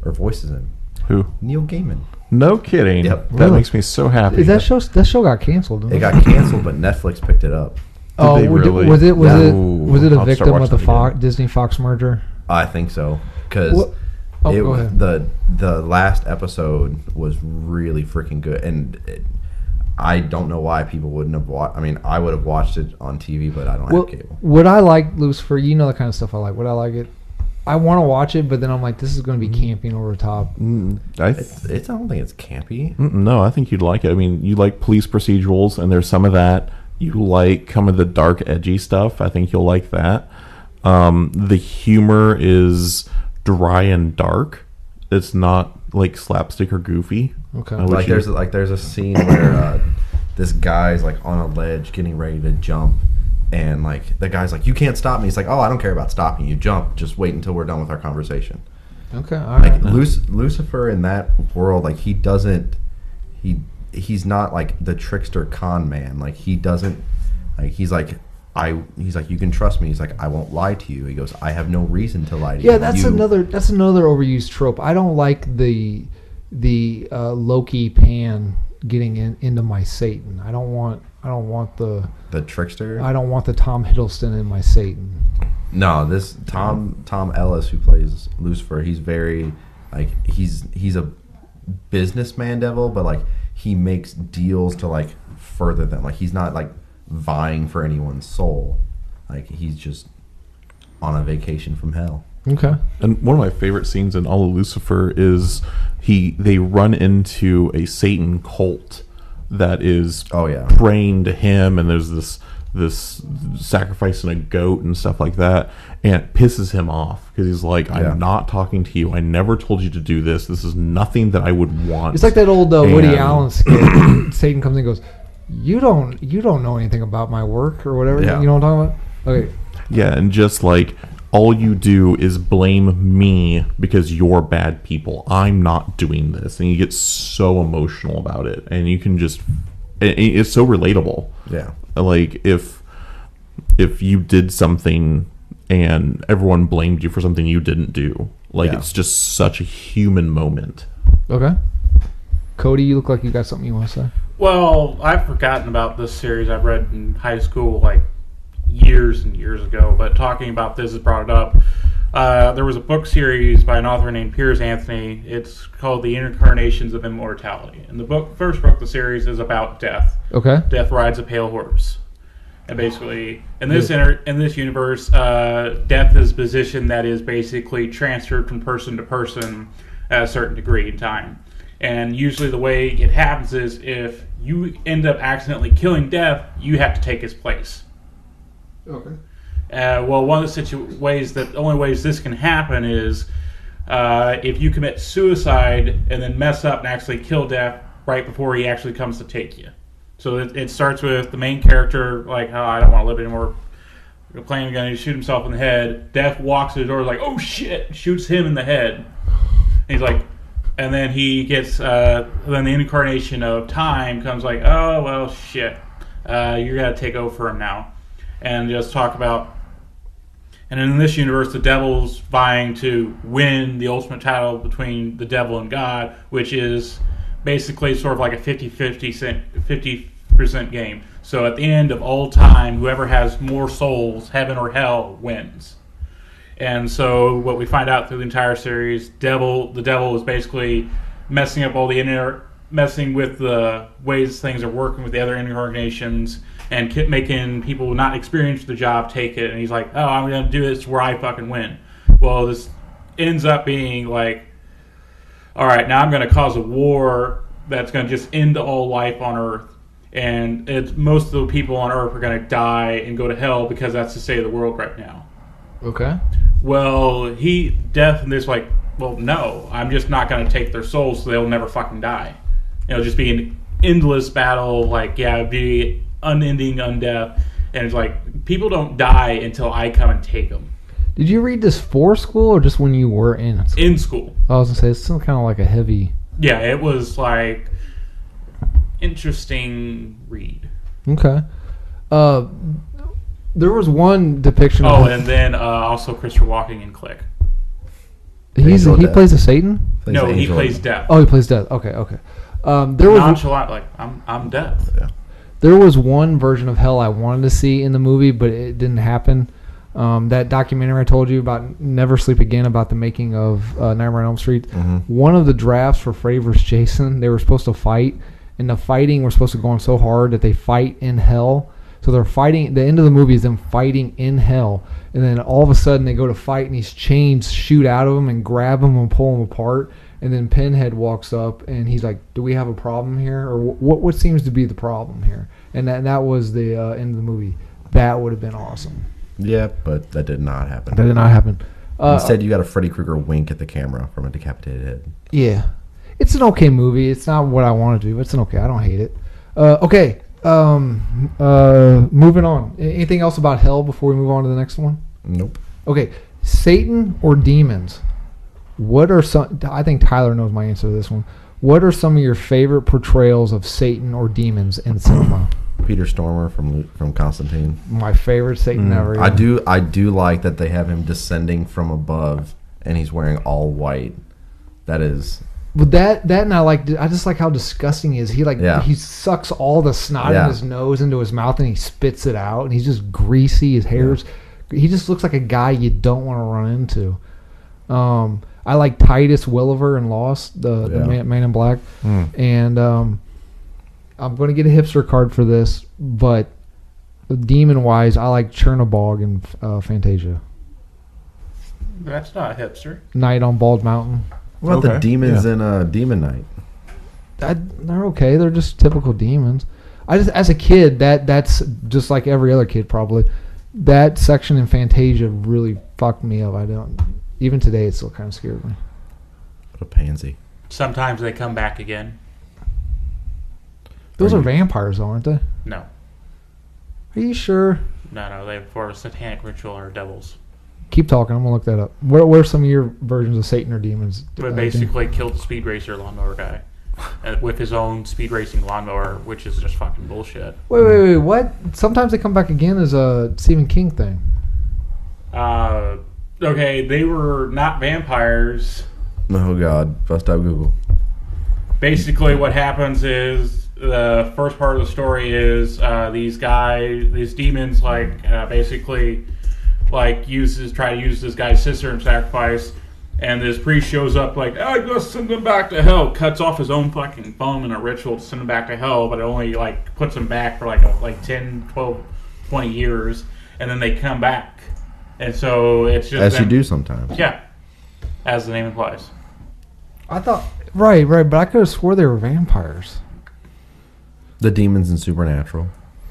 or voices him? Who? Neil Gaiman. No kidding. Yep. That makes me so happy. Is that show got canceled? It got canceled, but Netflix picked it up. Did they really? Was it a I'll victim start of the watching Disney Fox merger? I think so, because go ahead. the last episode was really freaking good, and I don't know why people wouldn't have watched. I mean, I would have watched it on TV, but I don't have cable. Would I like Lucifer? You know the kind of stuff I like. Would I like it? I want to watch it, but then I'm like, this is going to be camping over the top. I don't think it's campy. No, I think you'd like it. I mean, you like police procedurals, and there's some of that. You like some of the dark, edgy stuff. I think you'll like that. The humor is dry and dark. It's not like slapstick or goofy. Okay. Like there's a scene where this guy's like on a ledge getting ready to jump, and like the guy's like, you can't stop me. He's like, oh, I don't care about stopping you. Jump. Just wait until we're done with our conversation. Okay. All right. Like Lucifer in that world, like he's not like the trickster con man. Like he doesn't, like he's like you can trust me. He's like, I won't lie to you. He goes, I have no reason to lie to you. Yeah, that's another overused trope. I don't like the Loki Pan getting into my Satan. I don't want the trickster. I don't want the Tom Hiddleston in my Satan. No, this Tom Ellis, who plays Lucifer, he's very like he's a businessman devil, but like he makes deals to like further them. Like he's not like vying for anyone's soul. Like he's just on a vacation from hell. Okay. And one of my favorite scenes in all of Lucifer is they run into a Satan cult that is praying to him, and there's this sacrificing a goat and stuff like that, and it pisses him off because he's like, I'm not talking to you. I never told you to do this. This is nothing that I would want. It's like that old Woody Allen skit. Satan comes in and goes, you don't know anything about my work or whatever. Yeah. You know what I'm talking about? Okay. Yeah, and just like all you do is blame me because you're bad people. I'm not doing this. And you get so emotional about it. And you can just... It's so relatable. Yeah. Like, if you did something and everyone blamed you for something you didn't do. Like, it's just such a human moment. Okay. Cody, you look like you got something you want to say. Well, I've forgotten about this series I've read in high school, like, years and years ago, but talking about this has brought it up. There was a book series by an author named Piers Anthony. It's called The Incarnations of Immortality. And the first book of the series is about death. Okay. Death rides a pale horse. And basically, in this universe, death is a position that is basically transferred from person to person at a certain degree in time. And usually the way it happens is if you end up accidentally killing death, you have to take his place. Okay. Well, one of the only ways this can happen is if you commit suicide and then mess up and actually kill death right before he actually comes to take you. So it starts with the main character, like, oh, I don't want to live anymore. Playing a gun, he shoot himself in the head. Death walks to the door, like, oh shit, shoots him in the head. And he's like, and then he gets, then the incarnation of time comes like, oh, well, shit. You got to take over for him now. And just talk about, and in this universe, the devil's vying to win the ultimate title between the devil and God, which is basically sort of like a 50-50 50% game. So at the end of all time, whoever has more souls, heaven or hell, wins. And so what we find out through the entire series, the devil is basically messing up all the messing with the ways things are working with the other incarnations and making people not experience the job take it. And he's like, oh, I'm going to do this where I fucking win. Well, this ends up being like, all right, now I'm going to cause a war that's going to just end all life on Earth. And most of the people on Earth are going to die and go to hell because that's the state of the world right now. Okay. Well, Death and this like, well, no, I'm just not going to take their souls so they'll never fucking die. It'll just be an endless battle, like, it'd be unending undeath. And it's like, people don't die until I come and take them. Did you read this for school or just when you were in school? In school. I was going to say, it's still kind of like a heavy... Yeah, it was like interesting read. Okay. There was one depiction of... and then also Christopher Walken in Click. He plays a Satan? No, he plays Death. Oh, he plays Death. Okay. There was nonchalant, like, I'm Death. Yeah. There was one version of hell I wanted to see in the movie, but it didn't happen. That documentary I told you about, Never Sleep Again, about the making of Nightmare on Elm Street. Mm-hmm. One of the drafts for Freddy vs. Jason, they were supposed to fight, and the fighting was supposed to go on so hard that they fight in hell. So they're fighting. The end of the movie is them fighting in hell, and then all of a sudden they go to fight, and these chains shoot out of them and grab them and pull them apart. And then Pinhead walks up, and he's like, "Do we have a problem here, or what seems to be the problem here?" And that was the end of the movie. That would have been awesome. Yeah, but that did not happen. That did not happen. Instead, you got a Freddy Krueger wink at the camera from a decapitated head. Yeah, it's an okay movie. It's not what I want to do, but it's an okay. I don't hate it. Okay. Moving on. Anything else about hell before we move on to the next one? Nope. Okay, Satan or demons? What are some? I think Tyler knows my answer to this one. What are some of your favorite portrayals of Satan or demons in cinema? Peter Stormer from Constantine. My favorite Satan ever. Yeah. I do like that they have him descending from above and he's wearing all white. That is. But that and I just like how disgusting he is. He sucks all the snot in his nose into his mouth and he spits it out, and he's just greasy. His hair's he just looks like a guy you don't want to run into. I like Titus Welliver in Lost, the man in black, and I'm going to get a hipster card for this, but demon wise, I like Chernobog in Fantasia. That's not hipster. Night on Bald Mountain. What about the demons in Demon Knight? They're okay. They're just typical demons. As a kid, that's just like every other kid probably. That section in Fantasia really fucked me up. Even today, it still kind of scared me. What a pansy. Sometimes they come back again. Those are vampires, though, aren't they? No. Are you sure? No. They're for a satanic ritual or devils. Keep talking. I'm going to look that up. What are some of your versions of Satan or demons? But basically killed the speed racer lawnmower guy with his own speed racing lawnmower, which is just fucking bullshit. Wait. What? Sometimes they come back again as a Stephen King thing. Okay, they were not vampires. Oh, God. Bust out Google. Basically, what happens is the first part of the story is these demons, basically, try to use this guy's sister in sacrifice, and this priest shows up I gotta send him back to hell, cuts off his own fucking thumb in a ritual to send him back to hell, but it only puts him back for 10, 12, 20 years, and then they come back. And so it's just... As you do sometimes. Yeah. As the name implies. I thought... Right, but I could have swore they were vampires. The demons in Supernatural.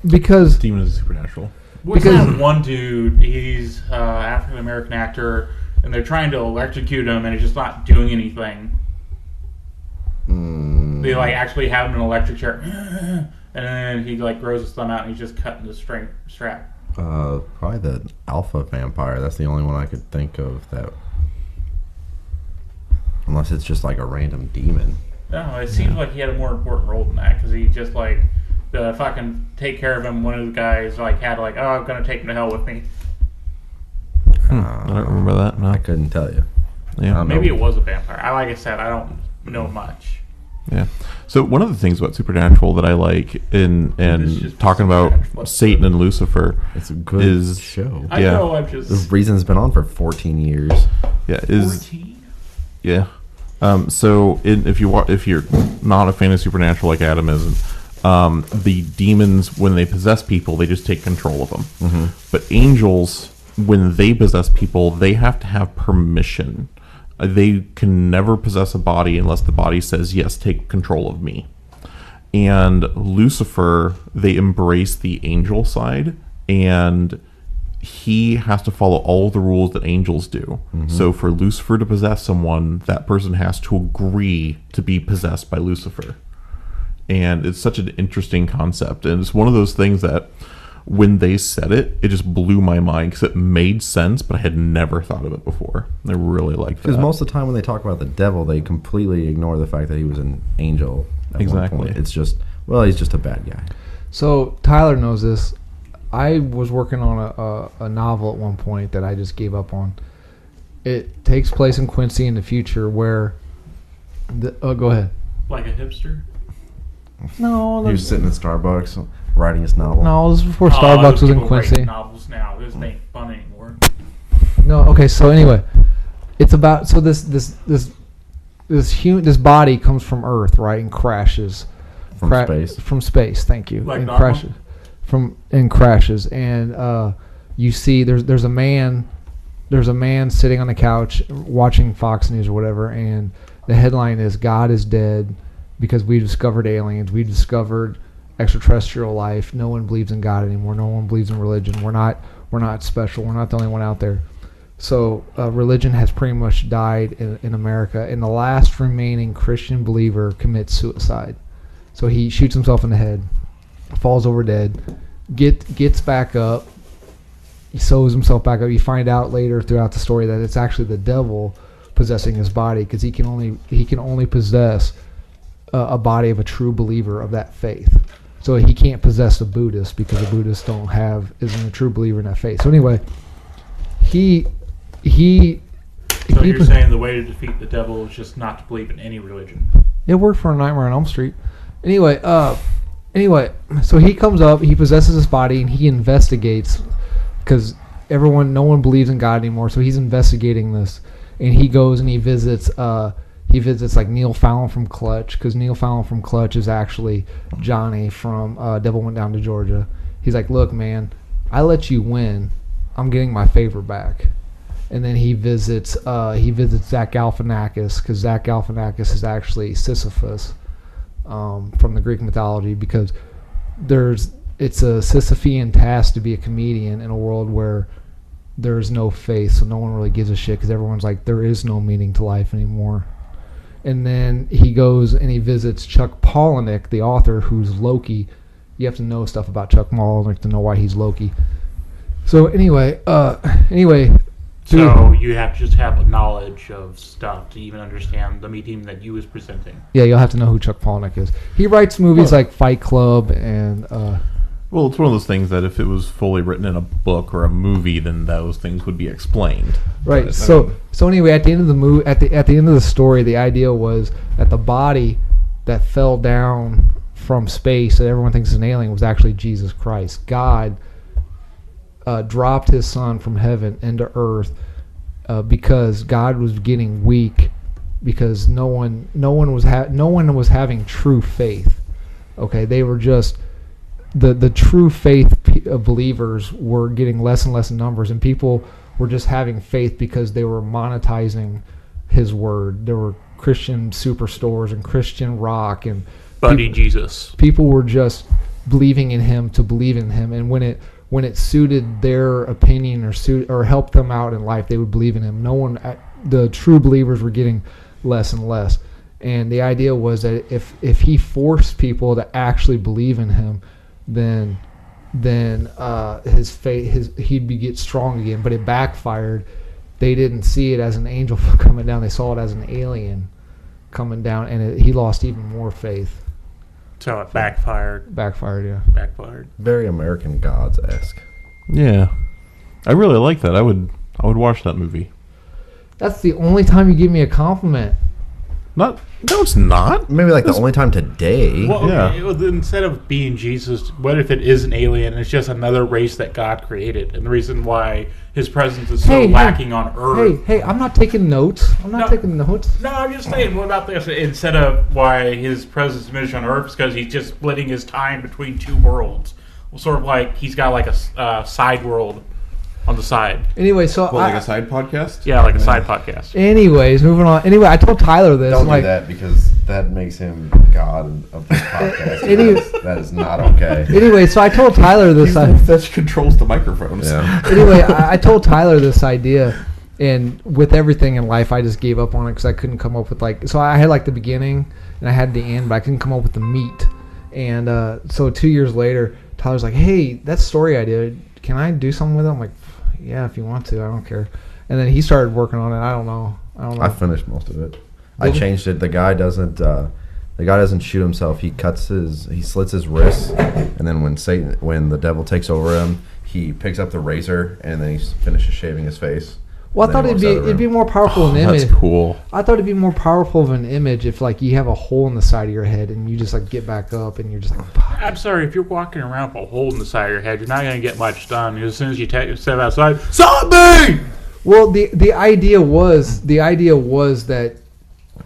Because... Demons in Supernatural. Because one dude, he's an African-American actor, and they're trying to electrocute him, and he's just not doing anything. They actually have him in an electric chair, and then he grows his thumb out, and he's just cutting the strap. Probably the alpha vampire. That's the only one I could think of that. Unless it's just a random demon. No, it seems like he had a more important role than that, because he just the fucking take care of him. One of the guys had I'm gonna take him to hell with me. I don't remember that. No, I couldn't tell you. Yeah, maybe it was a vampire. Like I said, I don't know much. Yeah. So one of the things about Supernatural that I like in talking about Satan and Lucifer, it's a good show. Yeah, I know. I'm just the reason it's been on for 14 years. Yeah, 14. Yeah. So if you're not a fan of Supernatural like Adam isn't, the demons, when they possess people, they just take control of them. Mm-hmm. But angels, when they possess people, they have to have permission. They can never possess a body unless the body says, yes, take control of me. And Lucifer, they embrace the angel side, and he has to follow all the rules that angels do. Mm-hmm. So for Lucifer to possess someone, that person has to agree to be possessed by Lucifer. And it's such an interesting concept. And it's one of those things that when they said it, it just blew my mind because it made sense, but I had never thought of it before. I really liked that. Because most of the time when they talk about the devil, they completely ignore the fact that he was an angel at one point. It's just, well, he's just a bad guy. So Tyler knows this. I was working on a novel at one point that I just gave up on. It takes place in Quincy in the future where... go ahead. Like a hipster? No. He was sitting in Starbucks writing his novel. No, this was before Starbucks was in Quincy. Novels now. This ain't fun anymore. No, okay. So anyway, it's about this body comes from Earth, right, and crashes from space. From space, thank you. Like and crashes, and you see there's a man sitting on the couch watching Fox News or whatever, and the headline is "God is dead because we discovered aliens. We discovered extraterrestrial life. No one believes in God anymore. No one believes in religion. We're not special. We're not the only one out there." So religion has pretty much died in America, and the last remaining Christian believer commits suicide. So he shoots himself in the head, falls over dead, gets back up, he sews himself back up. You find out later throughout the story that it's actually the devil possessing his body, because he can only possess a body of a true believer of that faith. So he can't possess a Buddhist because the Buddhists isn't a true believer in that faith. So anyway, So you're saying the way to defeat the devil is just not to believe in any religion? It worked for A Nightmare on Elm Street. Anyway, so he comes up, he possesses his body, and he investigates, because no one believes in God anymore. So he's investigating this, and he goes and he visits like Neil Fallon from Clutch, because Neil Fallon from Clutch is actually Johnny from Devil Went Down to Georgia. He's like, "Look, man, I let you win. I'm getting my favor back." And then he visits Zach Galifianakis, because Zach Galifianakis is actually Sisyphus from the Greek mythology, because it's a Sisyphean task to be a comedian in a world where there's no faith, so no one really gives a shit, because everyone's like, there is no meaning to life anymore. And then he goes and he visits Chuck Palahniuk, the author, who's Loki. You have to know stuff about Chuck Palahniuk to know why he's Loki. So anyway. So you have to just have a knowledge of stuff to even understand the medium that you was presenting. Yeah, you'll have to know who Chuck Palahniuk is. He writes movies like Fight Club and... Well, it's one of those things that if it was fully written in a book or a movie, then those things would be explained. Right. But, so anyway, at the end of the movie, at the end of the story, the idea was that the body that fell down from space that everyone thinks is an alien was actually Jesus Christ. God dropped his son from heaven into earth because God was getting weak, because no one was having true faith. Okay, they were just the true faith believers were getting less and less in numbers, and people were just having faith because they were monetizing his word. There were Christian superstores and Christian rock and Jesus. People were just believing in him to believe in him, and when it suited their opinion or helped them out in life, they would believe in him. The true believers were getting less and less, and the idea was that if he forced people to actually believe in him, then his faith he'd get strong again. But it backfired. They didn't see it as an angel coming down; they saw it as an alien coming down, and he lost even more faith. So it backfired. Yeah. Backfired. Very American Gods-esque. Yeah, I really like that. I would watch that movie. That's the only time you give me a compliment. No, it's not. Maybe like the only time today. Well, Yeah. okay, well, instead of being Jesus, what if it is an alien and it's just another race that God created? And the reason why his presence is so lacking on Earth. Hey, I'm not taking notes. taking notes. No, I'm just saying, what about this? Instead of why his presence is diminished on Earth, is because he's just splitting his time between two worlds. Well, sort of like he's got like a side world on the side. Anyway, so like a side podcast? Yeah, like a side podcast. Anyways, moving on. Anyway, I told Tyler this. Don't do that because that makes him God of this podcast. That is not okay. Anyway, so I told Tyler this. That controls the microphones. Yeah. Anyway, I told Tyler this idea, and with everything in life, I just gave up on it because I couldn't come up with So I had like the beginning and I had the end, but I couldn't come up with the meat. And so 2 years later, Tyler's like, "Hey, that story idea, can I do something with it?" I'm like, "Yeah, if you want to, I don't care." And then he started working on it. I don't know. I finished most of it. I changed it. The guy doesn't shoot himself. He slits his wrists, and then when the devil takes over him, he picks up the razor and then he finishes shaving his face. Well, I thought it'd be more powerful of an image. That's cool. I thought it'd be more powerful of an image if like you have a hole in the side of your head and you just like get back up and you're just like. Fuck. I'm sorry, if you're walking around with a hole in the side of your head, you're not going to get much done. As soon as you step outside, zombie! Well, the idea was that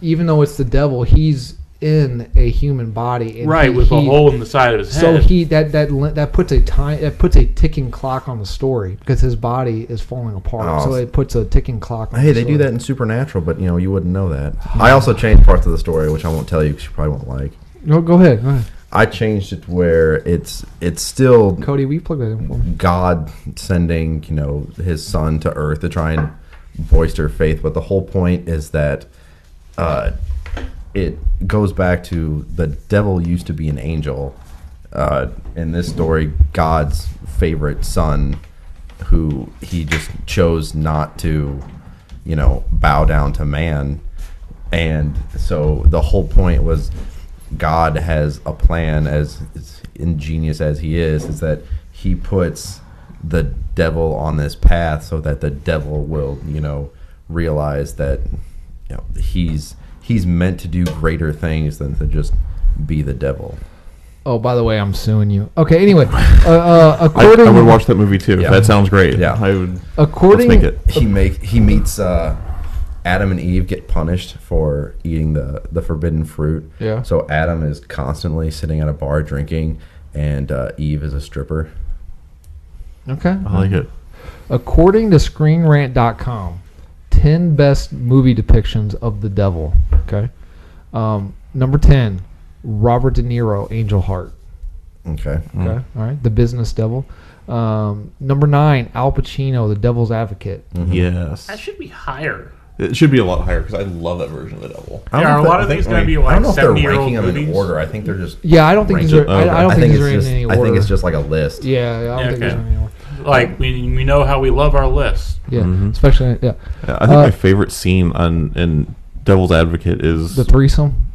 even though it's the devil, he's in a human body, and with a hole in the side of his so head. So that puts a ticking clock on the story because his body is falling apart. Oh. So it puts a ticking clock on Hey, the they story. do that in Supernatural, but you wouldn't know that. I also changed parts of the story, which I won't tell you because you probably won't like. No, go ahead. I changed it where it's still Cody, we plug that in for me. God sending his son to Earth to try and bolster faith, but the whole point is that it goes back to the devil used to be an angel. In this story, God's favorite son, who he just chose not to, bow down to man. And so the whole point was God has a plan, as ingenious as he is that he puts the devil on this path so that the devil will, realize that he's meant to do greater things than to just be the devil. Oh, by the way, I'm suing you. Okay, anyway, according I would watch that movie too. Yeah. That sounds great. Yeah. I would. According, let's make it. He meets Adam and Eve get punished for eating the forbidden fruit. Yeah. So Adam is constantly sitting at a bar drinking, and Eve is a stripper. Okay. I like it. According to ScreenRant.com, 10 best movie depictions of the devil. Okay. Number 10, Robert De Niro, Angel Heart. Okay. Okay. All right. The Business Devil. Number 9, Al Pacino, The Devil's Advocate. Mm-hmm. Yes. That should be higher. It should be a lot higher because I love that version of the devil. Yeah, are a lot of these going to be I don't like know if they're 70-year-old ranking them in movies? order. I think they're just. Yeah, I don't think these are. I don't think these are in any order. I think it's just like a list. Yeah, I don't think these are in any order. Like we know how we love our list. Yeah, especially Yeah, I think my favorite scene in Devil's Advocate is the threesome.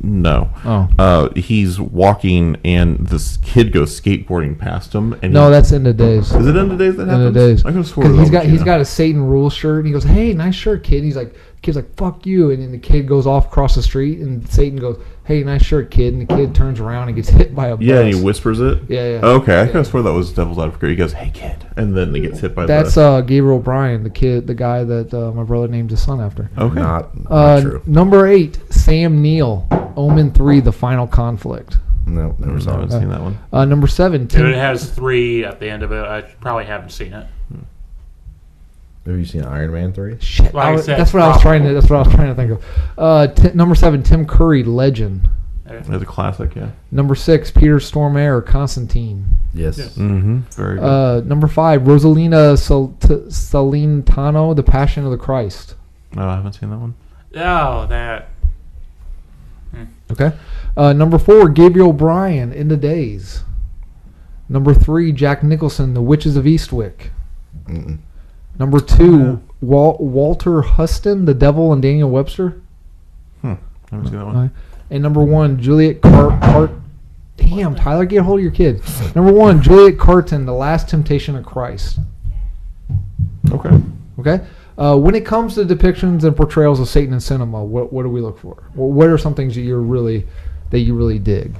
No. Oh. He's walking and this kid goes skateboarding past him. And No, that's End of Days. Is it End of Days that happens? End of Days. I could have sworn Because he's got a Satan Rule shirt, and he goes, "Hey, nice shirt, kid." And he's like, kid's like, "Fuck you," and then the kid goes off across the street, and Satan goes, "Hey, nice shirt, kid," and the kid turns around and gets hit by a bus. Yeah, and he whispers it. Yeah. Okay, I could have sworn that was Devil's Advocate. He goes, "Hey, kid," and then he gets hit by. That's Gabriel Bryan, the guy that my brother named his son after. Okay. Not true. Number 8, Sam Neill, Omen 3, The Final Conflict. No, never I saw haven't it. seen that one. Number 7, If it has 3 at the end of it, I probably haven't seen it. Have you seen Iron Man 3? Shit, Like I said, that's what I was trying to think of. Number 7, Tim Curry, Legend. It's a classic, yeah. Number 6, Peter Stormare, Constantine. Yes. Mm-hmm. Very good. Number 5, Rosalina Salentano, The Passion of the Christ. No, I haven't seen that one. Oh, that. Okay. Number 4, Gabriel Bryan, In the Days. Number 3, Jack Nicholson, The Witches of Eastwick. Mm-mm. Number 2, Walter Huston, The Devil and Daniel Webster. I haven't seen that one. And number 1, Juliet Damn, Tyler, get a hold of your kid. Number 1, Juliet Carton, The Last Temptation of Christ. Okay. Okay. When it comes to depictions and portrayals of Satan in cinema, what do we look for? What are some things that you really dig,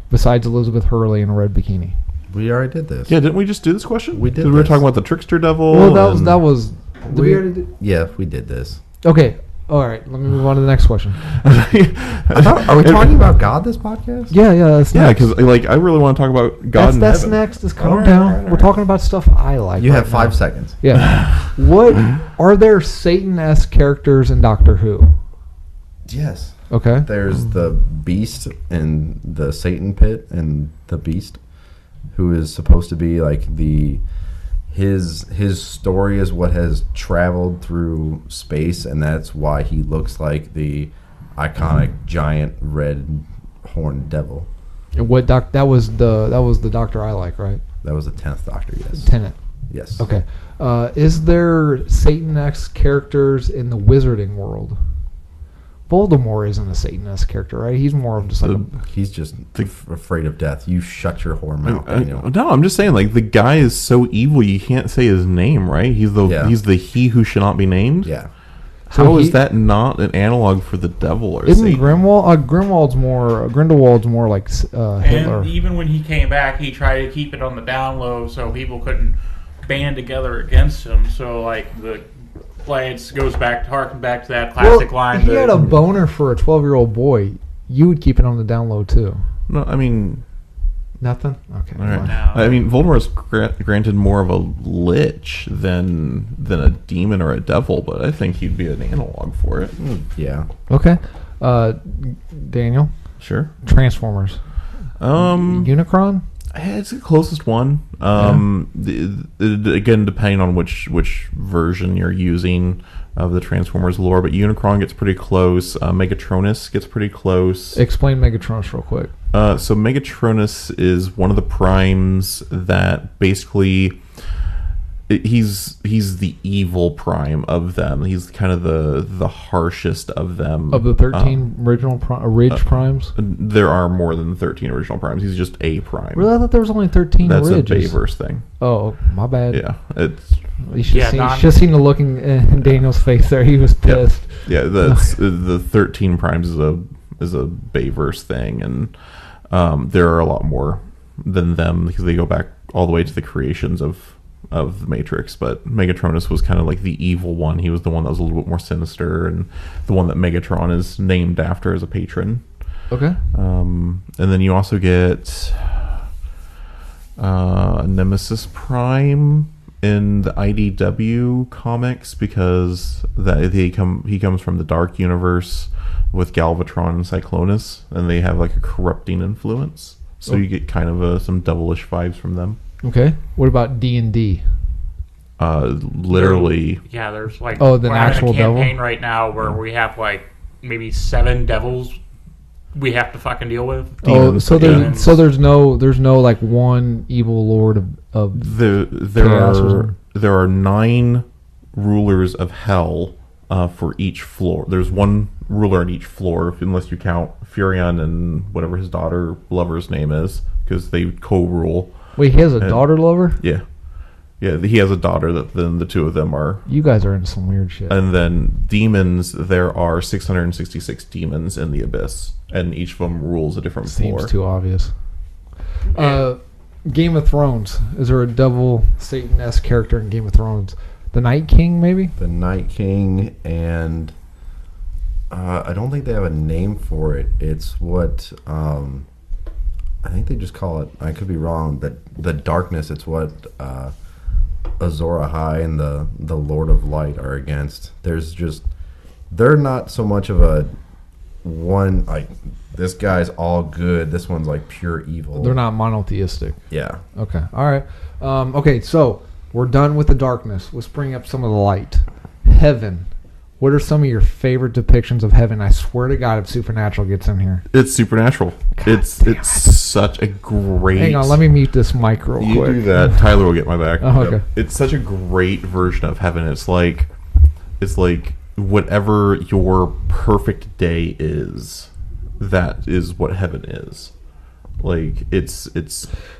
besides Elizabeth Hurley in a red bikini? We already did this. Yeah, didn't we just do this question? We did. We were talking about the trickster devil. Well, that was. Did we already do? Yeah, we did this. Okay. All right. Let me move on to the next question. Are we talking about God this podcast? Yeah. That's next. because I really want to talk about God. That's in heaven. next. Just calm down. All right. We're talking about stuff I like. You right have 5 now. seconds. Yeah. What are there Satan-esque characters in Doctor Who? Yes. Okay. There's the Beast in the Satan pit, and the Beast, who is supposed to be like his story is what has traveled through space, and that's why he looks like the iconic giant red horned devil. And that was the Doctor I like, right? That was the 10th Doctor. Yes. Tennant. Yes. Okay. Is there Satan-esque characters in the wizarding world? Voldemort isn't a Satan-esque character, right? He's more of just like He's just afraid of death. You shut your whore mouth. Daniel. No, I'm just saying, the guy is so evil you can't say his name, right? He's the he who should not be named. Yeah. How is that not an analog for the devil or isn't Satan? Grindelwald's more like Hitler. And even when he came back, he tried to keep it on the down low so people couldn't band together against him. So the harken back to that classic line. He had a boner for a 12-year-old boy. You would keep it on the down low too. No, I mean... Nothing? Okay. All right. No. I mean, Voldemort's granted more of a lich than a demon or a devil, but I think he'd be an analog for it. Yeah. Okay. Daniel? Sure. Transformers. Unicron? It's the closest one. Again, depending on which version you're using of the Transformers lore, but Unicron gets pretty close. Megatronus gets pretty close. Explain Megatronus real quick. So Megatronus is one of the primes that basically he's the evil prime of them. He's kind of the harshest of them. Of the 13 original Ridge primes? There are more than 13 original primes. He's just a prime. Really? I thought there was only 13 That's Ridges. a Bayverse thing. Oh, my bad. Yeah, it's You should have seen the look in Daniel's face there. He was pissed. Yeah, that's the 13 primes is a Bayverse thing, and there are a lot more than them because they go back all the way to the creations of the Matrix. But Megatronus was kind of like the evil one. He was the one that was a little bit more sinister, and the one that Megatron is named after as a patron. Okay. And then you also get Nemesis Prime in the IDW comics because he comes from the Dark Universe with Galvatron and Cyclonus, and they have like a corrupting influence. So you get kind of some devilish vibes from them. Okay. What about D&D? Literally. Yeah, there's the we're actual having a campaign devil? right now where we have maybe 7 devils we have to fucking deal with. Demons. So there's no like one evil lord of there are 9 rulers of hell for each floor. There's one ruler on each floor, unless you count Furion and whatever his lover's name is, because they co-rule. Wait, he has a daughter lover? Yeah, he has a daughter that then the two of them are. You guys are into some weird shit. And then demons, there are 666 demons in the abyss, and each of them rules a different floor. Seems too obvious. Game of Thrones. Is there a devil Satan-esque character in Game of Thrones? The Night King, maybe? The Night King, and I don't think they have a name for it. It's what I think they just call it. I could be wrong. The darkness. It's what Azor Ahai and the Lord of Light are against. They're not so much of a one like this guy's all good. This one's like pure evil. They're not monotheistic. Yeah. Okay. All right. Okay. So we're done with the darkness. Let's bring up some of the light. Heaven. What are some of your favorite depictions of heaven? I swear to God, if Supernatural gets in here. It's Supernatural. It's such a great... Hang on, let me mute this mic real quick. You do that. Tyler will get my back. Oh, okay. It's such a great version of heaven. It's like whatever your perfect day is, that is what heaven is. Like it's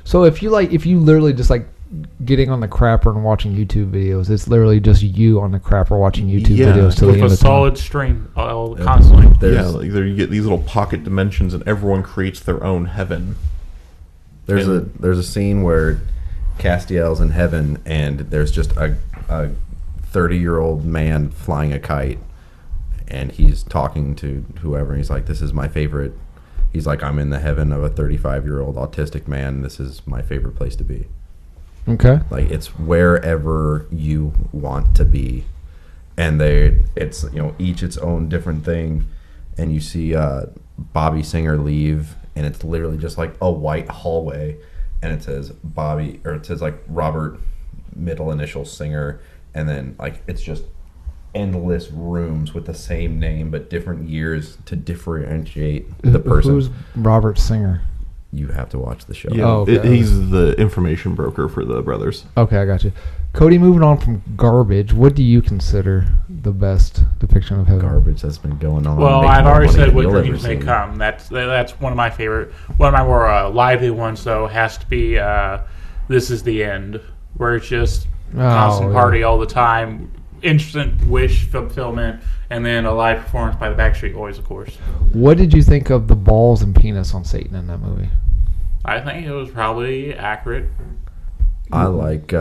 So if you literally just like getting on the crapper and watching YouTube videos. It's literally just you on the crapper watching YouTube videos till the end with of a time. solid stream constantly. Like you get these little pocket dimensions, and everyone creates their own heaven. There's a scene where Castiel's in heaven, and there's just a 30-year-old man flying a kite, and he's talking to whoever, and he's like, "This is my favorite." He's like, "I'm in the heaven of a 35-year-old autistic man. This is my favorite place to be." Okay. Like, it's wherever you want to be, and it's each its own different thing. And you see Bobby Singer leave, and it's literally just like a white hallway, and it says Bobby, or it says like Robert middle initial Singer, and then like it's just endless rooms with the same name but different years to differentiate the person. Who's Robert Singer? You have to watch the show. Yeah, okay. He's the information broker for the brothers. Okay, I got you. Cody, moving on from garbage, what do you consider the best depiction of heaven? Garbage that's been going on. Well, making I've more already money said than What you'll Dreams ever May see. Come. That's one of my favorite. One of my more lively ones, though, has to be This Is the End, where it's just constant party all the time, instant wish fulfillment, and then a live performance by the Backstreet Boys, of course. What did you think of the balls and penis on Satan in that movie? I think it was probably accurate. I like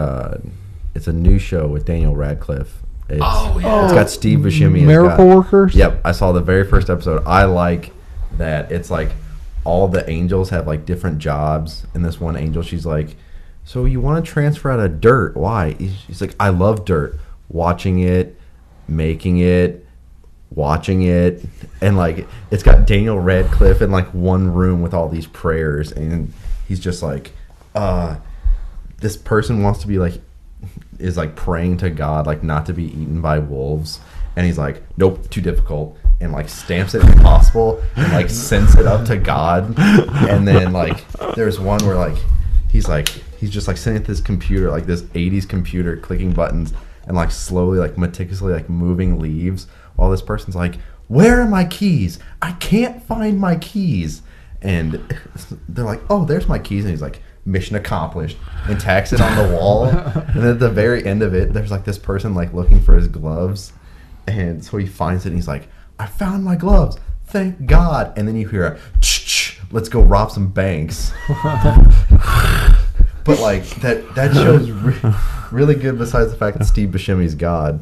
it's a new show with Daniel Radcliffe. It's yeah. It's got Steve Buscemi. Miracle Workers? Yep, I saw the very first episode. I like that it's like all the angels have like different jobs, and this one angel, she's like, "So you want to transfer out of dirt? Why?" She's like, "I love dirt. Watching it, making it, watching it." And like it's got Daniel Radcliffe in like one room with all these prayers, and he's just like, this person wants to be like, is like praying to God like not to be eaten by wolves, and he's like, "Nope, too difficult," and like stamps it impossible and like sends it up to God. And then like there's one where like he's just like sitting at this computer, like this 80s computer, clicking buttons and like slowly, like meticulously, like moving leaves while this person's like, "Where are my keys? I can't find my keys." And they're like, "Oh, there's my keys." And he's like, "Mission accomplished," and tacks it on the wall. And then at the very end of it, there's like this person like looking for his gloves. And so he finds it and he's like, "I found my gloves. Thank God." And then you hear a ch-ch, "Let's go rob some banks." But like that show's really good, besides the fact that Steve Buscemi's God.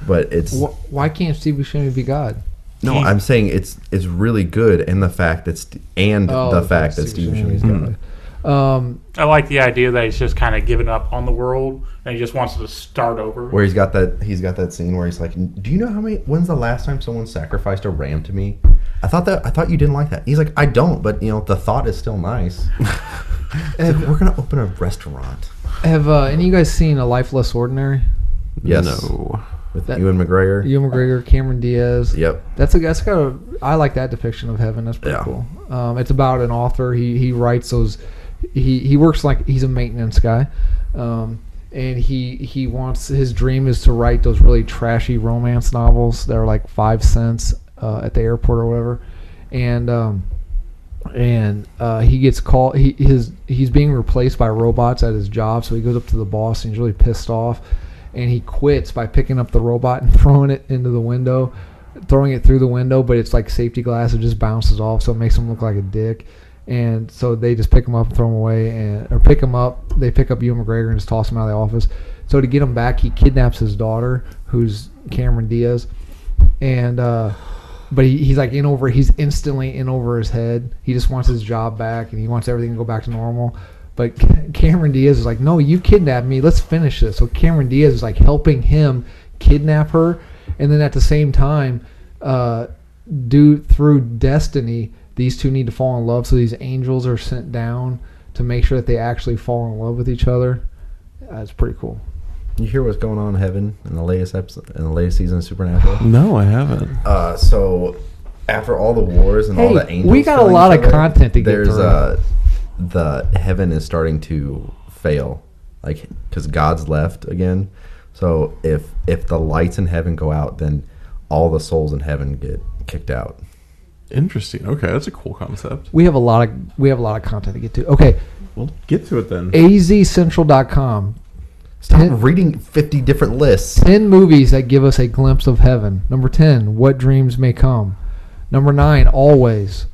But it's why can't Steve Buscemi be God? no, I'm saying it's really good, and the fact that Steve Buscemi's God. I like the idea that he's just kind of given up on the world and he just wants to start over. Where he's got that scene where he's like, "Do you know when's the last time someone sacrificed a ram to me? I thought you didn't like that." He's like, "I don't, but the thought is still nice." It's like, we're gonna open a restaurant. Have any of you guys seen A Life Less Ordinary? Yes. No. With Ewan McGregor. Ewan McGregor, Cameron Diaz. Yep. I like that depiction of heaven. That's pretty cool. It's about an author. He writes those. He works like he's a maintenance guy, and he wants, his dream is to write those really trashy romance novels that are like 5 cents at the airport or whatever, and he gets called. He's being replaced by robots at his job, so he goes up to the boss and he's really pissed off, and he quits by picking up the robot and throwing it into the window, throwing it through the window, but it's like safety glass. It just bounces off, so it makes him look like a dick. And so they just pick him up and throw him away, they pick up Ewan McGregor and just toss him out of the office. So to get him back, he kidnaps his daughter, who's Cameron Diaz, and but he's like he's instantly in over his head. He just wants his job back and he wants everything to go back to normal. But Cameron Diaz is like, "No, you kidnapped me. Let's finish this." So Cameron Diaz is like helping him kidnap her, and then at the same time, through destiny, these two need to fall in love. So these angels are sent down to make sure that they actually fall in love with each other. That's pretty cool. You hear what's going on in heaven in the latest episode, in the latest season of Supernatural? No, I haven't. So after all the wars and all the angels, we got a lot of content to get through. The heaven is starting to fail, like because God's left again. So if the lights in heaven go out, then all the souls in heaven get kicked out. Interesting. Okay, that's a cool concept. We have a lot of content to get to. Okay, Well, get to it then. azcentral.com. Stop reading 50 different lists. 10 movies that give us a glimpse of heaven. Number 10, What Dreams May Come. Number 9, Always.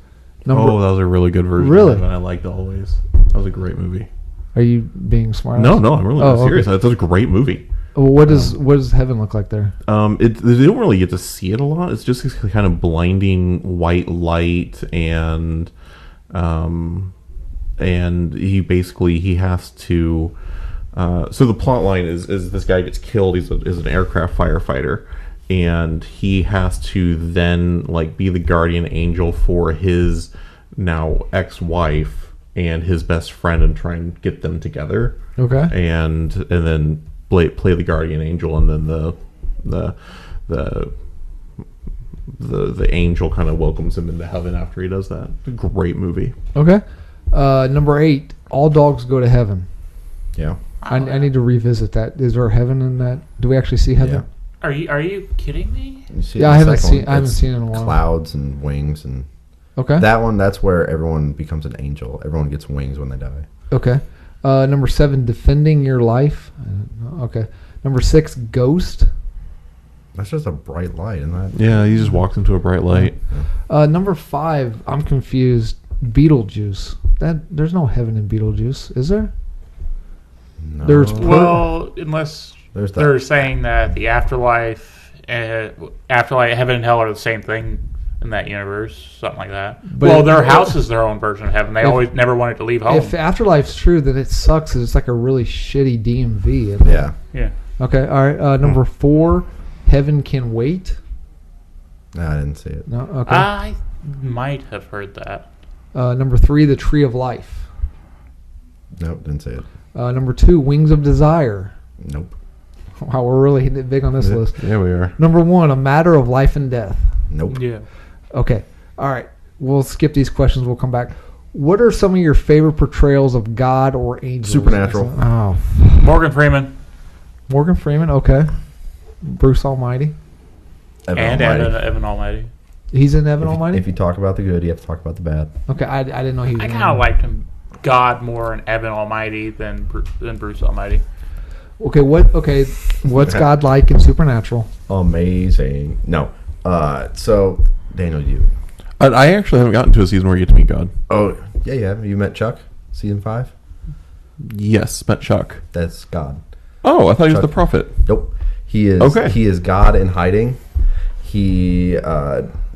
That was a really good version. Really? Of it. I liked Always. That was a great movie. Are you being smart? No, I'm really serious. Okay. That's a great movie. Well, what does heaven look like there? They don't really get to see it a lot. It's just this kind of blinding white light, and he has to. So the plot line is this guy gets killed. He's an aircraft firefighter, and he has to then be the guardian angel for his now ex-wife and his best friend, and try and get them together. Okay. And then play the guardian angel, and then the angel kind of welcomes him into heaven after he does that. It's a great movie. Okay. Number 8, All Dogs Go to Heaven. Yeah. I need to revisit that. Is there heaven in that? Do we actually see heaven? Yeah. Are you kidding me? I haven't seen it in a while. Clouds and wings and Okay. that's where everyone becomes an angel. Everyone gets wings when they die. Okay. Number 7, Defending Your Life. Okay. Number 6, Ghost. That's just a bright light, isn't that? Yeah, he just walks into a bright light. Number 5, I'm confused. Beetlejuice. There's no heaven in Beetlejuice, is there? No. Unless There's that. they're saying that the afterlife, heaven and hell are the same thing in that universe, something like that. But their house is their own version of heaven. They always never wanted to leave home. If afterlife's true, then it sucks. It's like a really shitty DMV. Isn't it? Yeah. Yeah. Okay. All right. Number 4, Heaven Can Wait. No, I didn't see it. No. Okay. I might have heard that. Number 3, The Tree of Life. Nope, didn't see it. Number 2, Wings of Desire. Nope. Wow, we're really hitting it big on this list. Yeah, we are. Number 1, A Matter of Life and Death. Nope. Yeah. Okay. All right. We'll skip these questions. We'll come back. What are some of your favorite portrayals of God or angels? Supernatural. Oh. Morgan Freeman. Morgan Freeman. Okay. Bruce Almighty. Evan Almighty. He's in Evan Almighty? If you talk about the good, you have to talk about the bad. Okay. I didn't know he was I in kind of liked him, God, more in Evan Almighty than Bruce Almighty. Okay. What's God like in Supernatural? Amazing. No. So, Daniel, you. I actually haven't gotten to a season where you get to meet God. Oh, yeah. You met Chuck? Season 5? Yes, met Chuck. That's God. Oh, I thought he was Chuck. the prophet. Nope. He is. Okay. He is God in hiding.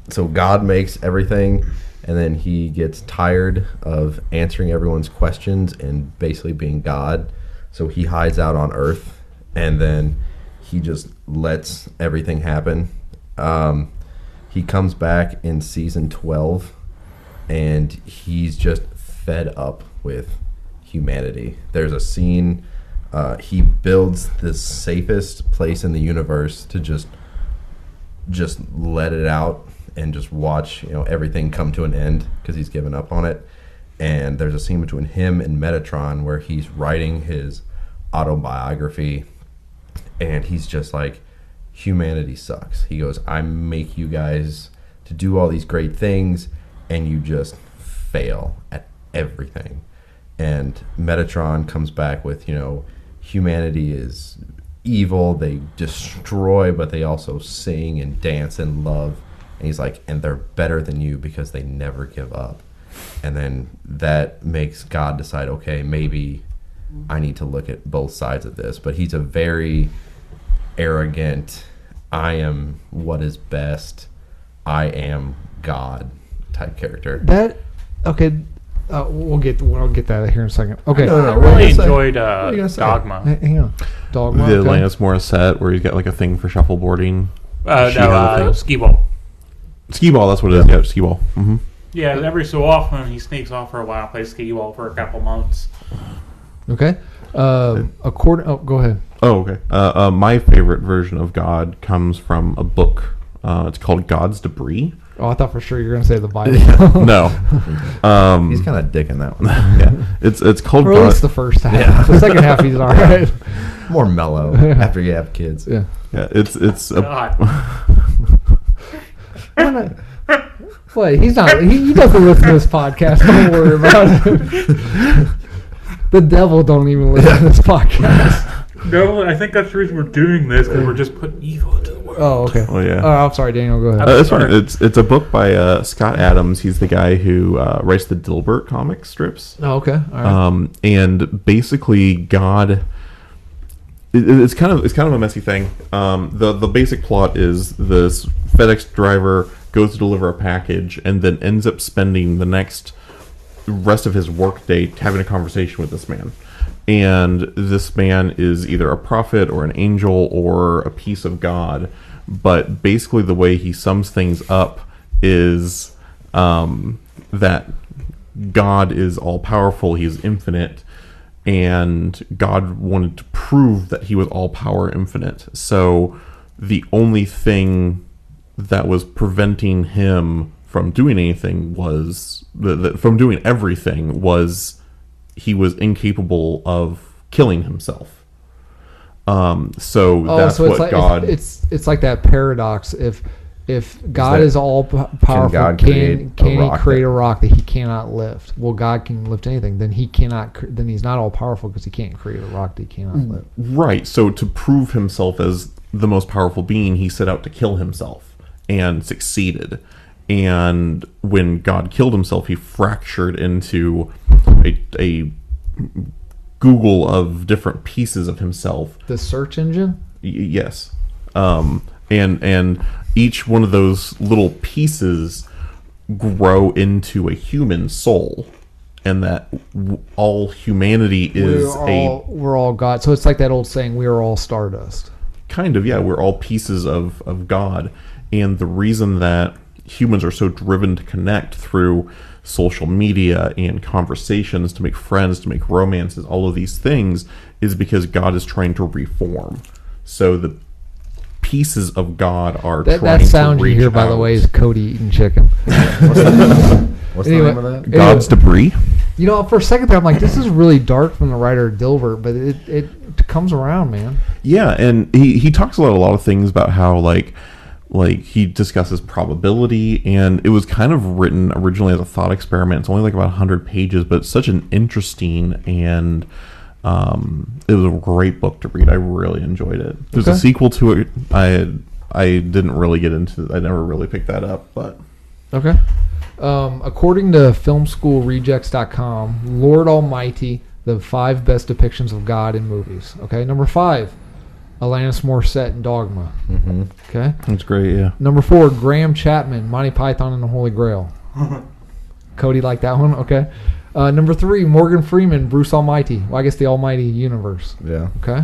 So God makes everything, and then he gets tired of answering everyone's questions and basically being God. So he hides out on Earth, and then he just lets everything happen. He comes back in season 12, and he's just fed up with humanity. There's a scene. He builds the safest place in the universe to just let it out and just watch everything come to an end because he's given up on it. And there's a scene between him and Metatron where he's writing his autobiography, and he's just like, humanity sucks. He goes, I make you guys to do all these great things, and you just fail at everything. And Metatron comes back with, humanity is evil, they destroy, but they also sing and dance and love. And he's like, and they're better than you because they never give up. And then that makes God decide, okay, maybe I need to look at both sides of this. But he's a very arrogant, I am what is best, I am God type character. We'll get that here in a second. Okay. I really enjoyed Dogma. Hang on. Dogma. The Alanis Morissette, where he's got like a thing for shuffleboarding. Skee Ball. Skee Ball, that's what it is. Yeah, Skee Ball. Mm-hmm. Yeah, every so often he sneaks off for a while, plays Skee Ball for a couple months. Okay. Go ahead. Oh, okay. My favorite version of God comes from a book. It's called God's Debris. Oh, I thought for sure you were going to say the Bible. No. He's kind of dicking that one. Yeah. It's called or at least the first half. Yeah. The second half he's all right. More mellow after you have kids. Yeah. Yeah, it's God. What? He's not. He doesn't listen to this podcast. Don't worry about it. The devil don't even listen to this podcast. No, I think that's the reason we're doing this, because we're just putting evil into the world. Oh, okay. Oh, yeah. Oh, I'm sorry, Daniel. Go ahead. That's fine. It's a book by Scott Adams. He's the guy who writes the Dilbert comic strips. Oh, okay. All right. And basically, God. It's kind of a messy thing. The basic plot is this FedEx driver goes to deliver a package and then ends up spending the rest of his workday having a conversation with this man. And this man is either a prophet or an angel or a piece of God. But basically the way he sums things up is that God is all-powerful, he is infinite, and God wanted to prove that he was all-power infinite. So the only thing that was preventing him from doing anything was... from doing everything was... he was incapable of killing himself. So that's so it's what like, God... It's like that paradox. If God is all powerful, God can he create that- a rock that he cannot lift? Well, God can lift anything. Then he cannot. Then he's not all powerful because he can't create a rock that he cannot lift. Right. So to prove himself as the most powerful being, he set out to kill himself and succeeded. And when God killed himself, he fractured into a Google of different pieces of himself. The search engine. Yes. And each one of those little pieces grow into a human soul, and that all humanity is we're all God. So it's like that old saying, "We are all stardust." Kind of, yeah. We're all pieces of God, and the reason that humans are so driven to connect through social media and conversations, to make friends, to make romances, all of these things, is because God is trying to reform. So the pieces of God are trying to reach out. That sound you hear, by the way, is Cody eating chicken. What's the name of that? God's debris. You know, for a second there, I'm like, this is really dark from the writer Dilbert, but it comes around, man. Yeah, and he talks about a lot of things about how like he discusses probability, and it was kind of written originally as a thought experiment. It's only like about 100 pages, but it's such an interesting and it was a great book to read. I really enjoyed it. There's a sequel to it. I didn't really get into it. I never really picked that up, but okay. According to filmschoolrejects.com, Lord Almighty, the 5 best depictions of God in movies. Okay, number 5, Alanis Morissette in Dogma. Mm-hmm. Okay, that's great. Yeah. Number 4, Graham Chapman, Monty Python and the Holy Grail. Cody liked that one. Okay. Number 3, Morgan Freeman, Bruce Almighty. Well, I guess the Almighty Universe. Yeah. Okay.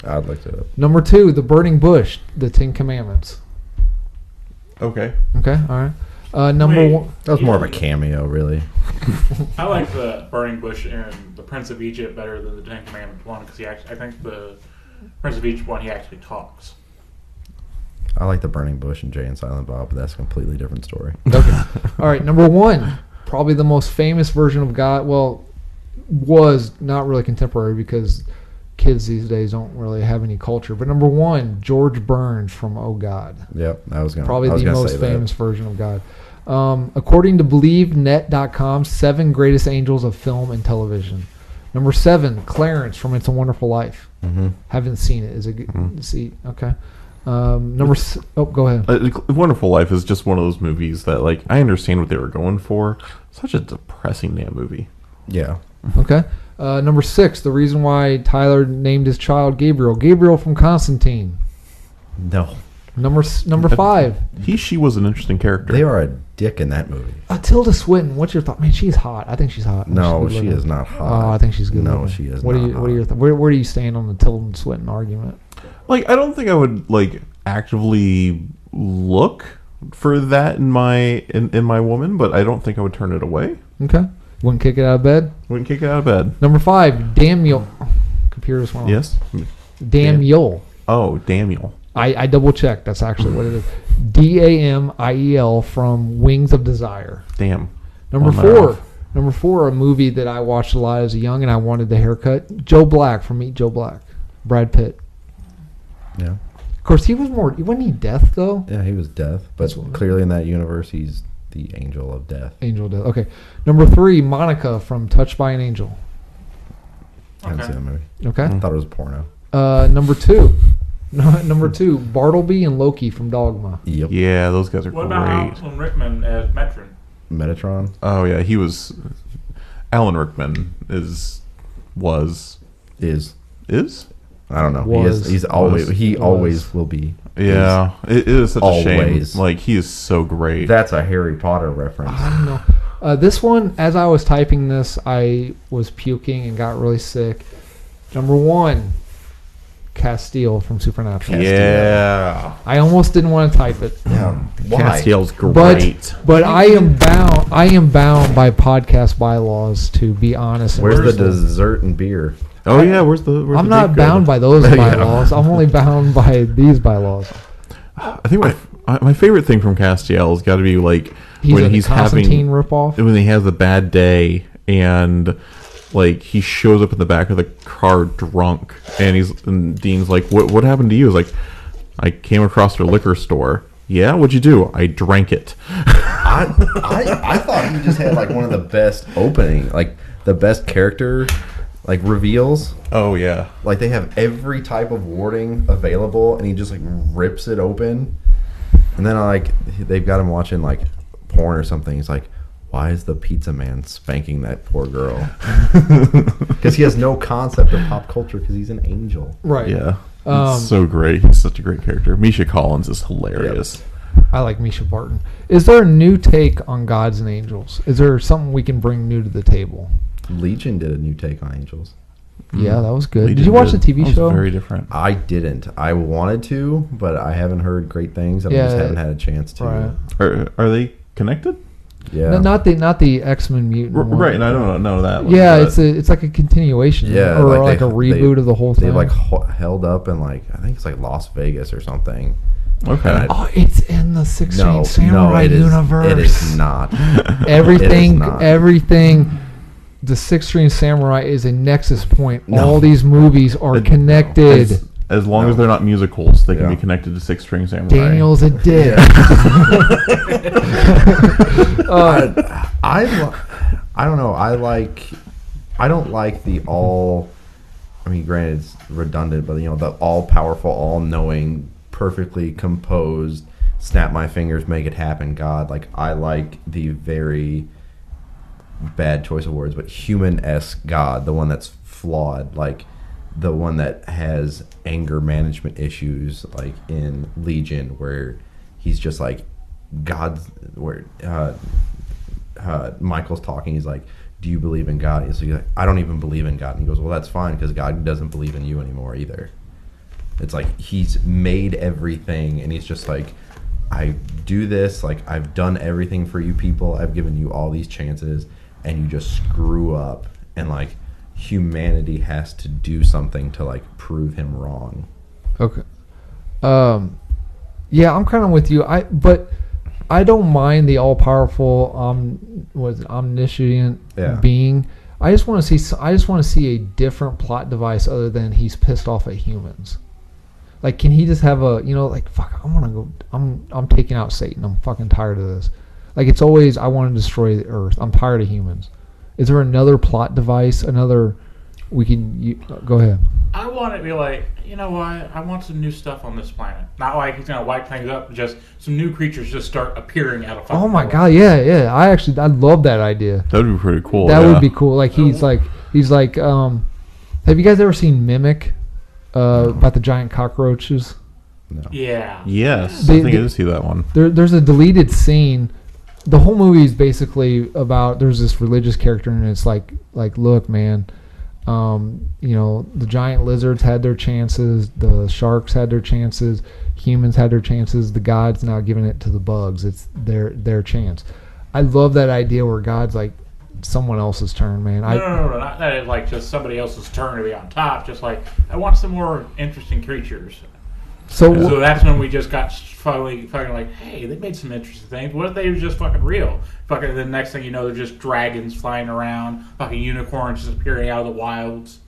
I'd look it up. Number 2, The Burning Bush, The 10 Commandments. Okay. Okay. All right. Number 1. That was more of a cameo, really. I like the Burning Bush and the Prince of Egypt better than the Ten Commandments one, because I think the Prince of Egypt one, he actually talks. I like the Burning Bush and Jay and Silent Bob, but that's a completely different story. Okay. All right. Number 1, probably the most famous version of God. Well, was not really contemporary because kids these days don't really have any culture. But number 1, George Burns from Oh God. Yep, I was gonna probably the most famous that. version of God. According to BelieveNet.com, 7 greatest angels of film and television. Number 7, Clarence from It's a Wonderful Life. Mm-hmm. Haven't seen it. Is it good? See, okay. Go ahead. Wonderful Life is just one of those movies that, like, I understand what they were going for. Such a depressing damn movie. Yeah. Okay. Number 6, the reason why Tyler named his child Gabriel. Gabriel from Constantine. No. Number 5. She was an interesting character. They are a dick in that movie. Tilda Swinton. What's your thought? Man, she's hot. I think she's hot. No, she is not hot. Oh, I think she's good. No, looking. she is what not. What are your where do you stand on the Tilda Swinton argument? Like, I don't think I would like actively look for that in my woman, but I don't think I would turn it away. Okay. Wouldn't kick it out of bed? Wouldn't kick it out of bed. Number 5, Daniel. Computer just went off. Yes. Daniel. Oh, Daniel. I double checked. That's actually what it is. Damiel from Wings of Desire. Damn. Number 4, a movie that I watched a lot as a young and I wanted the haircut. Joe Black from Meet Joe Black. Brad Pitt. Yeah. Of course, wasn't he deaf though? Yeah, he was deaf, but clearly in that universe, he's the angel of death. Angel of death. Okay. Number 3, Monica from Touched by an Angel. I haven't seen that movie. Okay. I thought it was a porno. Number 2. Number 2, Bartleby and Loki from Dogma. Yep. Yeah, those guys are What great. about Alan Rickman as Metron? Metatron. Oh yeah, he was. Alan Rickman is. I don't know. Was. He's always. He always will be. Yeah, it is such a shame. Always. Like, he is so great. That's a Harry Potter reference. I don't know. This one, as I was typing this, I was puking and got really sick. Number 1, Castile from Supernatural. Yeah. I almost didn't want to type it. Yeah. Why? Castiel's great. But I am bound by podcast bylaws to be honest. Where's the dessert and beer? Oh yeah, where's the? I'm not bound by those Yeah. bylaws. I'm only bound by these bylaws. I think my favorite thing from Castiel's got to be like when he's Constantine having ripoff. when he has a bad day and like he shows up in the back of the car drunk and Dean's like, what happened to you? He's like, I came across your liquor store. Yeah, what'd you do? I drank it. I thought he just had like one of the best opening, like the best character like reveals. Oh yeah. Like they have every type of warding available, and he just like rips it open. And then they've got him watching like porn or something. He's like, why is the pizza man spanking that poor girl? Because he has no concept of pop culture because he's an angel. Right. Yeah. It's so great. He's such a great character. Misha Collins is hilarious. Yep. I like Misha Barton. Is there a new take on gods and angels? Is there something we can bring new to the table? Legion did a new take on angels. Yeah, that was good. Legion Did you watch the TV That show? was very different. I didn't. I wanted to, but I haven't heard great things, and I just haven't had a chance to. Right. Are they connected? Yeah. No, not the X-Men mutant one. Right, and I don't know that one. Yeah, but it's like a continuation. Yeah, or like a reboot of the whole thing. They like held up in like I think it's like Las Vegas or something. Okay. Oh, it's in the Six String Samurai it universe. It is not. Everything, It is not. everything. The Six String Samurai is a nexus point. No. All these movies are connected. As long as they're not musicals, they can be connected to Six String Samurai. Daniel's a dick. I don't know. I don't like the all. I mean, granted, it's redundant, but the all powerful, all knowing, perfectly composed, snap my fingers, make it happen, God. Like I like the very bad choice of words, but human-esque God, the one that's flawed, like the one that has anger management issues, like in Legion, where he's just like God's. Where Michael's talking, he's like, "Do you believe in God?" He's like, "I don't even believe in God." And he goes, "Well, that's fine because God doesn't believe in you anymore either." It's like he's made everything, and he's just like, "I do this. Like I've done everything for you people. I've given you all these chances, and you just screw up." And like humanity has to do something to like prove him wrong. Okay. Yeah, I'm kind of with you. But I don't mind the all-powerful, omniscient being. I just want to see a different plot device other than he's pissed off at humans. Like, can he just have fuck, I'm taking out Satan. I'm fucking tired of this. Like, it's always, I want to destroy the earth. I'm tired of humans. Is there another plot device? Go ahead. I want it to be like, you know what? I want some new stuff on this planet. Not like he's going to wipe things up, just some new creatures just start appearing out of fucking Oh my nowhere. god, yeah. I love that idea. That would be pretty cool. That would be cool. Like he's like have you guys ever seen Mimic? About the giant cockroaches? No. Yeah. Yes, I think I did see that one. There's a deleted scene. The whole movie is basically about there's this religious character and it's like look, man, the giant lizards had their chances, the sharks had their chances, humans had their chances, the gods now giving it to the bugs. It's their chance. I love that idea where God's like someone else's turn, man. No, not that it's like just somebody else's turn to be on top. Just like I want some more interesting creatures. So that's when we just got fucking like, hey, they made some interesting things. What if they were just fucking real? Fucking the next thing you know, they're just dragons flying around, fucking unicorns just appearing out of the wilds.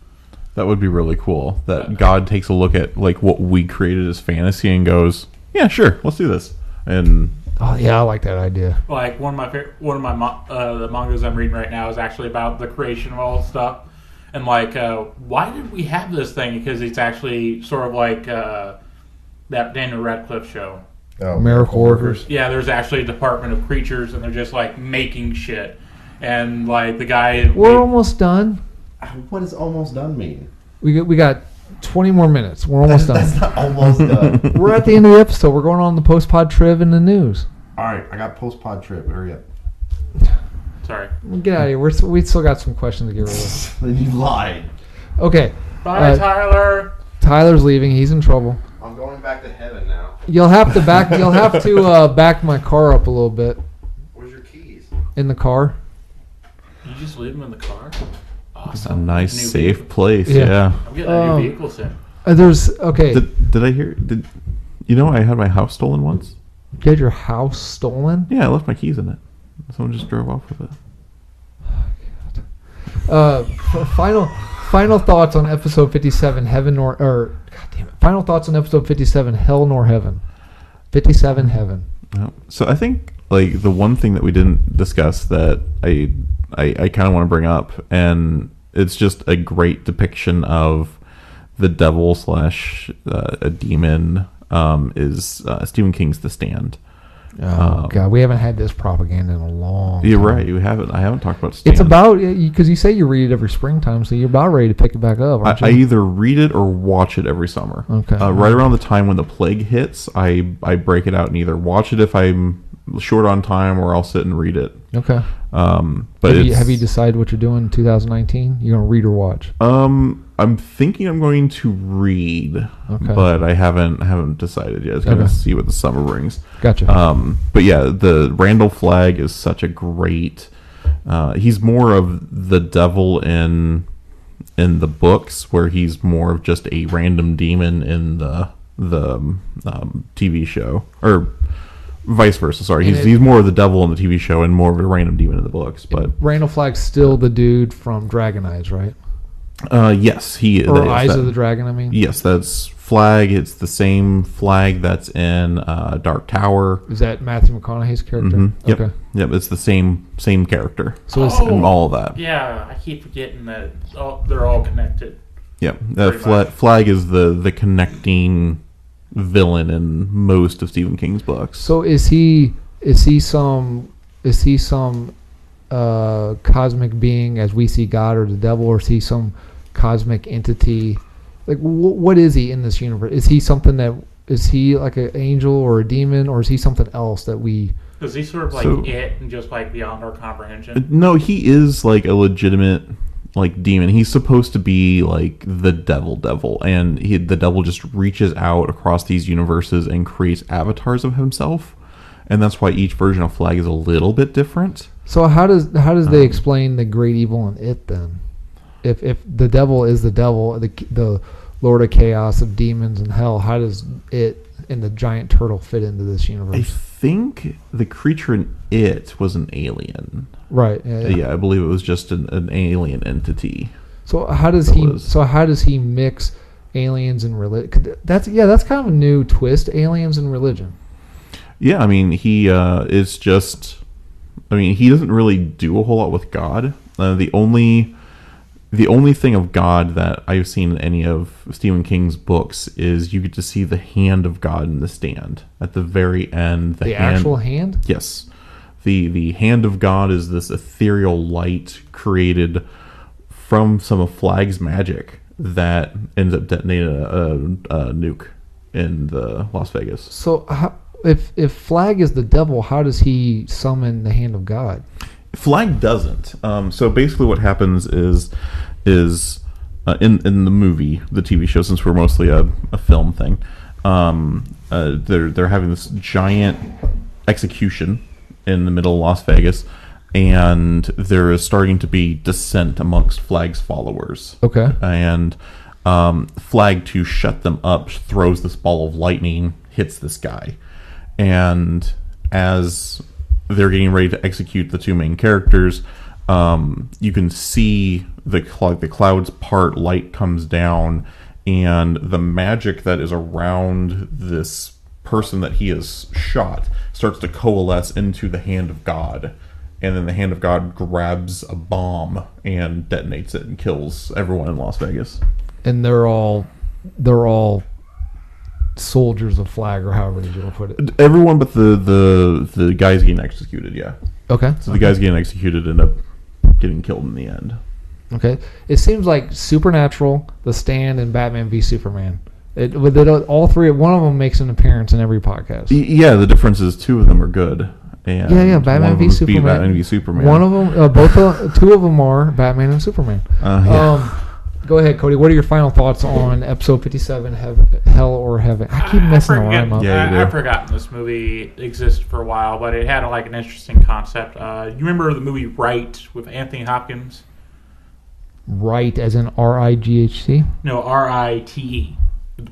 That would be really cool. That God takes a look at like what we created as fantasy and goes, yeah, sure, let's do this. And Oh yeah, I like that idea. Like one of my the mangas I'm reading right now is actually about the creation of all stuff, and like why did we have this thing? Because it's actually sort of like that Daniel Radcliffe show. Oh, Miracle Workers. Yeah, there's actually a department of creatures, and they're just like making shit. And like the guy, We're almost done. What does almost done mean? We got 20 more minutes. We're almost done. That's not almost done. We're at the end of the episode. We're going on the post-pod triv and the news. All right, I got post-pod trip. Hurry up. sorry. Get out of here. We still got some questions to get rid of. Then you lied. Okay. Bye, Tyler. Tyler's leaving. He's in trouble. I'm going back to heaven now. You'll have to back my car up a little bit. Where's your keys? In the car. You just leave him in the car? It's a nice, New safe vehicle. place. Yeah. Yeah. I'm getting a new vehicle soon. There's okay. Did I hear? I had my house stolen once? You had your house stolen? Yeah, I left my keys in it. Someone just drove off with it. Final thoughts on episode 57, final thoughts on episode 57, Hell Nor Heaven. 57, Heaven. Yeah. So I think like the one thing that we didn't discuss that I kind of want to bring up, and it's just a great depiction of the devil / a demon, is Stephen King's The Stand. Oh God, we haven't had this propaganda in a long time. You're right. You haven't. I haven't talked about Stand. It's about because you say you read it every springtime, so you're about ready to pick it back up. Aren't you? I either read it or watch it every summer. Okay. Right around the time when the plague hits, I break it out and either watch it if I'm short on time, or I'll sit and read it. Okay. But have you decided what you're doing in 2019? You're gonna read or watch? I'm thinking I'm going to read, Okay. but I haven't decided yet. It's gonna see what the summer brings. Gotcha. But yeah, the Randall Flagg is such a great. He's more of the devil in the books, where he's more of just a random demon in the TV show, or vice versa. Sorry, he's more of the devil in the TV show and more of a random demon in the books. But Randall Flagg's still the dude from Dragon Eyes, right? Yes, he is. Or Eyes of the Dragon, I mean. Yes, that's Flagg. It's the same Flagg that's in Dark Tower. Is that Matthew McConaughey's character? Mm-hmm. Yep. Okay. Yep, it's the same character. So and all of that. Yeah, I keep forgetting that they're all connected. Yep. Pretty much. Flagg is the connecting villain in most of Stephen King's books. So is he some cosmic being as we see God or the devil, or is he some cosmic entity? Like what is he in this universe? Is he like an angel or a demon, or is he something else that we? Is he sort of like it and just like beyond our comprehension? No, he is like a legitimate like demon. He's supposed to be like the devil, and the devil just reaches out across these universes and creates avatars of himself, and that's why each version of Flagg is a little bit different. So how does they explain the great evil in it then? If the devil is the devil, the Lord of Chaos of demons and hell, how does it and the giant turtle fit into this universe? I think the creature in it was an alien. Right. Yeah, I believe it was just an alien entity. So how does he mix aliens and religion? That's kind of a new twist. Aliens and religion. Yeah, I mean he is just. I mean he doesn't really do a whole lot with God. The only thing of God that I've seen in any of Stephen King's books is you get to see the hand of God in The Stand at the very end. The actual hand? Yes. The hand of God is this ethereal light created from some of Flagg's magic that ends up detonating a nuke in the Las Vegas. So if Flagg is the devil, how does he summon the hand of God? Flagg doesn't. So basically, what happens is in the movie, the TV show, since we're mostly a film thing, they're having this giant execution in the middle of Las Vegas, and there is starting to be dissent amongst Flagg's followers. Okay. And Flagg, to shut them up, throws this ball of lightning, hits this guy, and as they're getting ready to execute the two main characters, you can see the clouds part, light comes down, and the magic that is around this person that he has shot starts to coalesce into the hand of God. And then the hand of God grabs a bomb and detonates it and kills everyone in Las Vegas. And they're all soldiers of flag, or however you want to put it. Everyone but the guys getting executed, yeah. Okay. So the guys getting executed end up getting killed in the end. Okay. It seems like Supernatural, The Stand, and Batman v Superman. All three, one of them makes an appearance in every podcast. Yeah, the difference is two of them are good. And yeah, Batman v Superman. Batman v Superman. One of them, two of them are Batman and Superman. Go ahead, Cody. What are your final thoughts on episode 57, Hell or Heaven? I keep messing the rhyme up. Yeah, I've forgotten this movie existed for a while, but it had an interesting concept. You remember the movie Right with Anthony Hopkins? Right, as in R-I-G-H-T? No, R-I-T-E.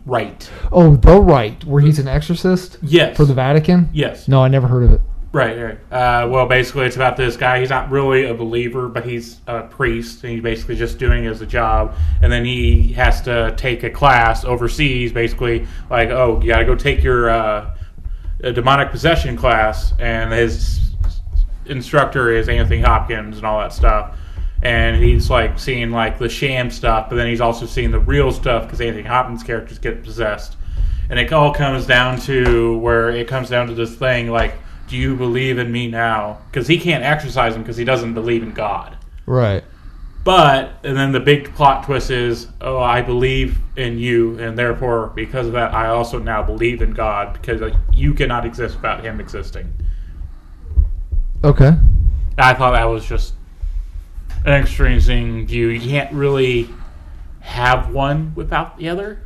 Right. Oh, The Right, where he's an exorcist? Yes. For the Vatican? Yes. No, I never heard of it. Right. Well, basically, it's about this guy. He's not really a believer, but he's a priest, and he's basically just doing it as a job. And then he has to take a class overseas, basically, you got to go take your demonic possession class, and his instructor is Anthony Hopkins and all that stuff. And he's seeing the sham stuff, but then he's also seeing the real stuff because Anthony Hopkins' characters get possessed. And it all comes down to this thing do you believe in me now? Because he can't exorcise him because he doesn't believe in God. Right. And then the big plot twist is, I believe in you, and therefore, because of that, I also now believe in God, because you cannot exist without him existing. Okay. I thought that was just an interesting view. You can't really have one without the other.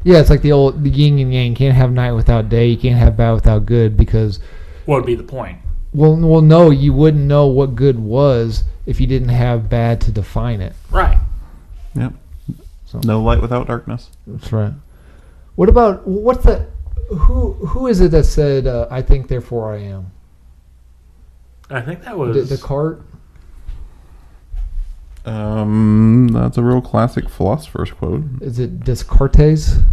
Yeah, it's like the yin and yang. You can't have night without day. You can't have bad without good, because... What would be the point? Well, no, you wouldn't know what good was if you didn't have bad to define it. Right. Yep. So, no light without darkness. That's right. What's the... Who is it that said, I think, therefore I am? I think that was... Descartes? That's a real classic philosopher's quote. Is it Descartes?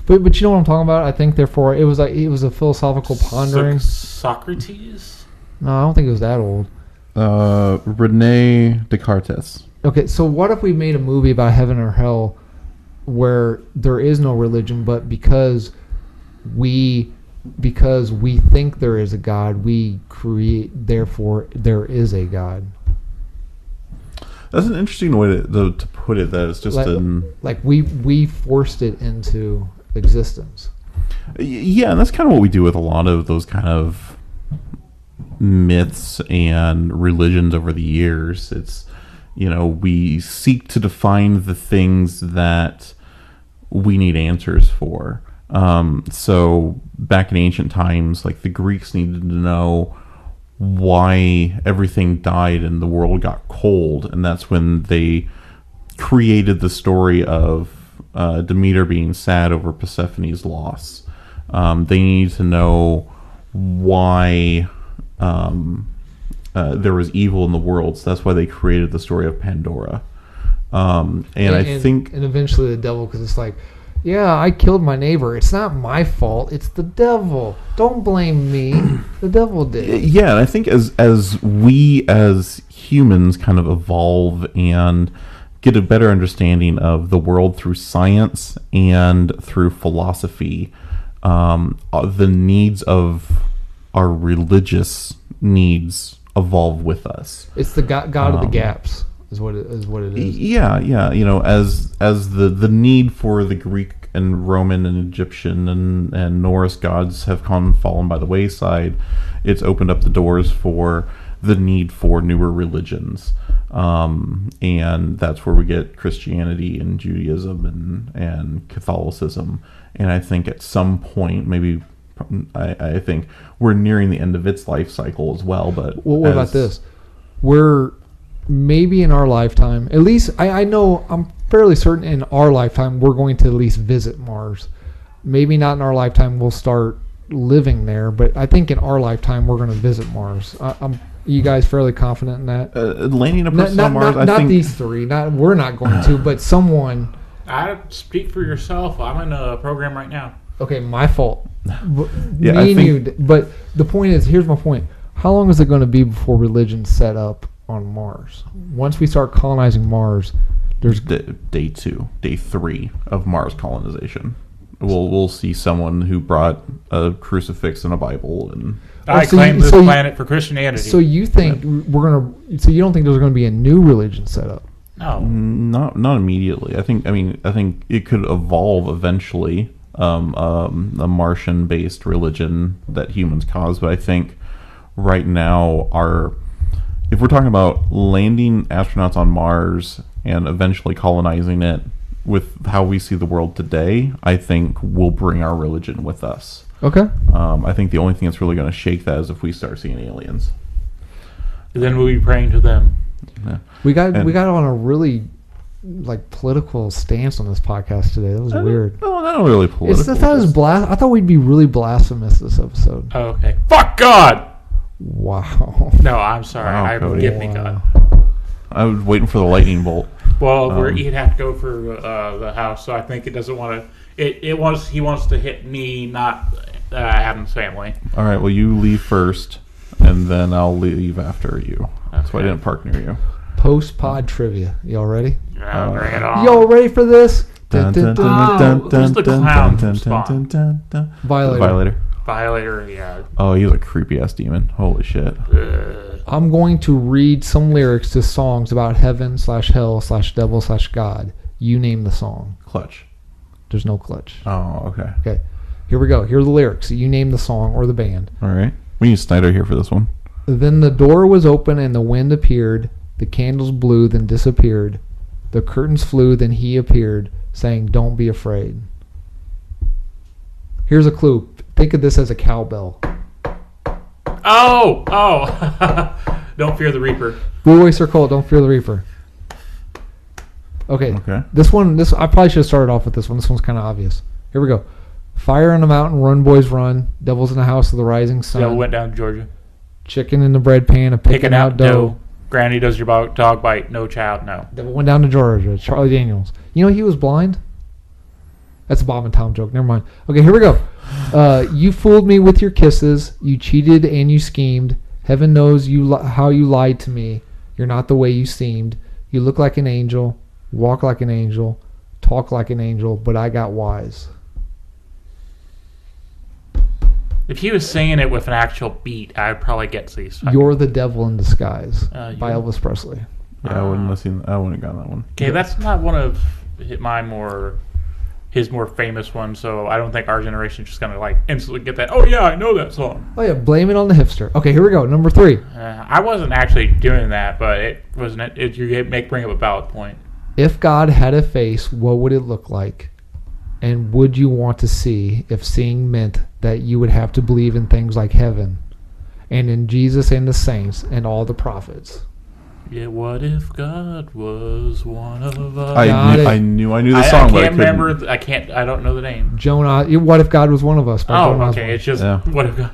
But you know what I'm talking about? I think therefore it was a philosophical pondering. Socrates? No, I don't think it was that old. Rene Descartes. Okay, so what if we made a movie about heaven or hell where there is no religion, but because we think there is a God, we create, therefore there is a God. That's an interesting way to put it. That it's just we forced it into existence. Yeah, and that's kind of what we do with a lot of those kind of myths and religions over the years. It's, we seek to define the things that we need answers for. So back in ancient times, the Greeks needed to know why everything died and the world got cold, and that's when they created the story of Demeter being sad over Persephone's loss. They need to know why there was evil in the world, so that's why they created the story of Pandora. And eventually the devil, because it's yeah, I killed my neighbor. It's not my fault. It's the devil. Don't blame me. The devil did. Yeah, and I think as we as humans kind of evolve and get a better understanding of the world through science and through philosophy, the needs of our religious needs evolve with us. It's the God of the gaps. Is what it is. Yeah. As the need for the Greek and Roman and Egyptian and Norse gods have fallen by the wayside, it's opened up the doors for the need for newer religions, and that's where we get Christianity and Judaism and Catholicism. And I think at some point, maybe I think we're nearing the end of its life cycle as well. But what about this? We're maybe in our lifetime, at least I know, I'm fairly certain in our lifetime we're going to at least visit Mars. Maybe not in our lifetime we'll start living there, but I think in our lifetime we're going to visit Mars. You guys fairly confident in that? Landing a person on Mars? I think these three. We're not going to, but someone. I speak for yourself. I'm in a program right now. Okay, my fault. Yeah, Me and you. But the point is, here's my point. How long is it going to be before religion's set up on Mars? Once we start colonizing Mars, there's day 3 of Mars colonization. We'll see someone who brought a crucifix and a Bible and. I claim this planet for Christianity. So you think we're gonna? So you don't think there's going to be a new religion set up? No, not immediately. I think it could evolve eventually. A Martian-based religion that humans cause, but I think right now if we're talking about landing astronauts on Mars and eventually colonizing it with how we see the world today, I think we'll bring our religion with us. Okay. I think the only thing that's really going to shake that is if we start seeing aliens. Then we'll be praying to them. Yeah. We got on a really political stance on this podcast today. That was weird. No, not really political. I thought we'd be really blasphemous this episode. Oh, okay. Fuck God! Wow. No, I'm sorry. Wow, Cody. Forgive me, God. I was waiting for the lightning bolt. Well, he'd have to go for the house, so I think it doesn't want to. He wants to hit me, not Adam's family. All right. Well, you leave first, and then I'll leave after you. That's why I didn't park near you. Post-pod trivia. Y'all ready? Yeah, bring it on. Y'all ready for this? Who's the clown from Spawn? Violator. Violator, yeah. Oh, he's a creepy-ass demon. Holy shit. I'm going to read some lyrics to songs about heaven/hell/devil/God. You name the song. Clutch. There's no clutch. Oh, okay. Okay. Here we go. Here are the lyrics. You name the song or the band. All right. We need Snyder here for this one. Then the door was open and the wind appeared. The candles blew, then disappeared. The curtains flew, then he appeared, saying, "Don't be afraid." Here's a clue. Think of this as a cowbell. Oh! Don't fear the Reaper. Blue Oyster Cult, Don't Fear the Reaper. Okay. This I probably should have started off with this one. This one's kind of obvious. Here we go. Fire on the mountain, run boys run. Devils in the house of the rising sun. Devil went down to Georgia. Chicken in the bread pan, picking out dough. Granny, does your dog bite? No child, no. Devil went down to Georgia. Charlie Daniels. You know he was blind? That's a Bob and Tom joke. Never mind. Okay, here we go. You fooled me with your kisses. You cheated and you schemed. Heaven knows how you lied to me. You're not the way you seemed. You look like an angel. Walk like an angel. Talk like an angel. But I got wise. If he was singing it with an actual beat, I'd probably get these. You're the Devil in Disguise by Elvis Presley. Yeah, I wouldn't have gotten that one. Okay, that's not one of his more famous ones, so I don't think our generation is just gonna instantly get that. Oh yeah, I know that song. Oh yeah, blame it on the hipster. Okay, here we go. Number 3. I wasn't actually doing that, but it wasn't. You bring up a valid point. If God had a face, what would it look like? And would you want to see if seeing meant that you would have to believe in things like heaven and in Jesus and the saints and all the prophets? Yeah, what if God was one of us? I knew the song, but I can't remember. I don't know the name. Jonah. What if God was one of us? Oh, okay. It's just what if God.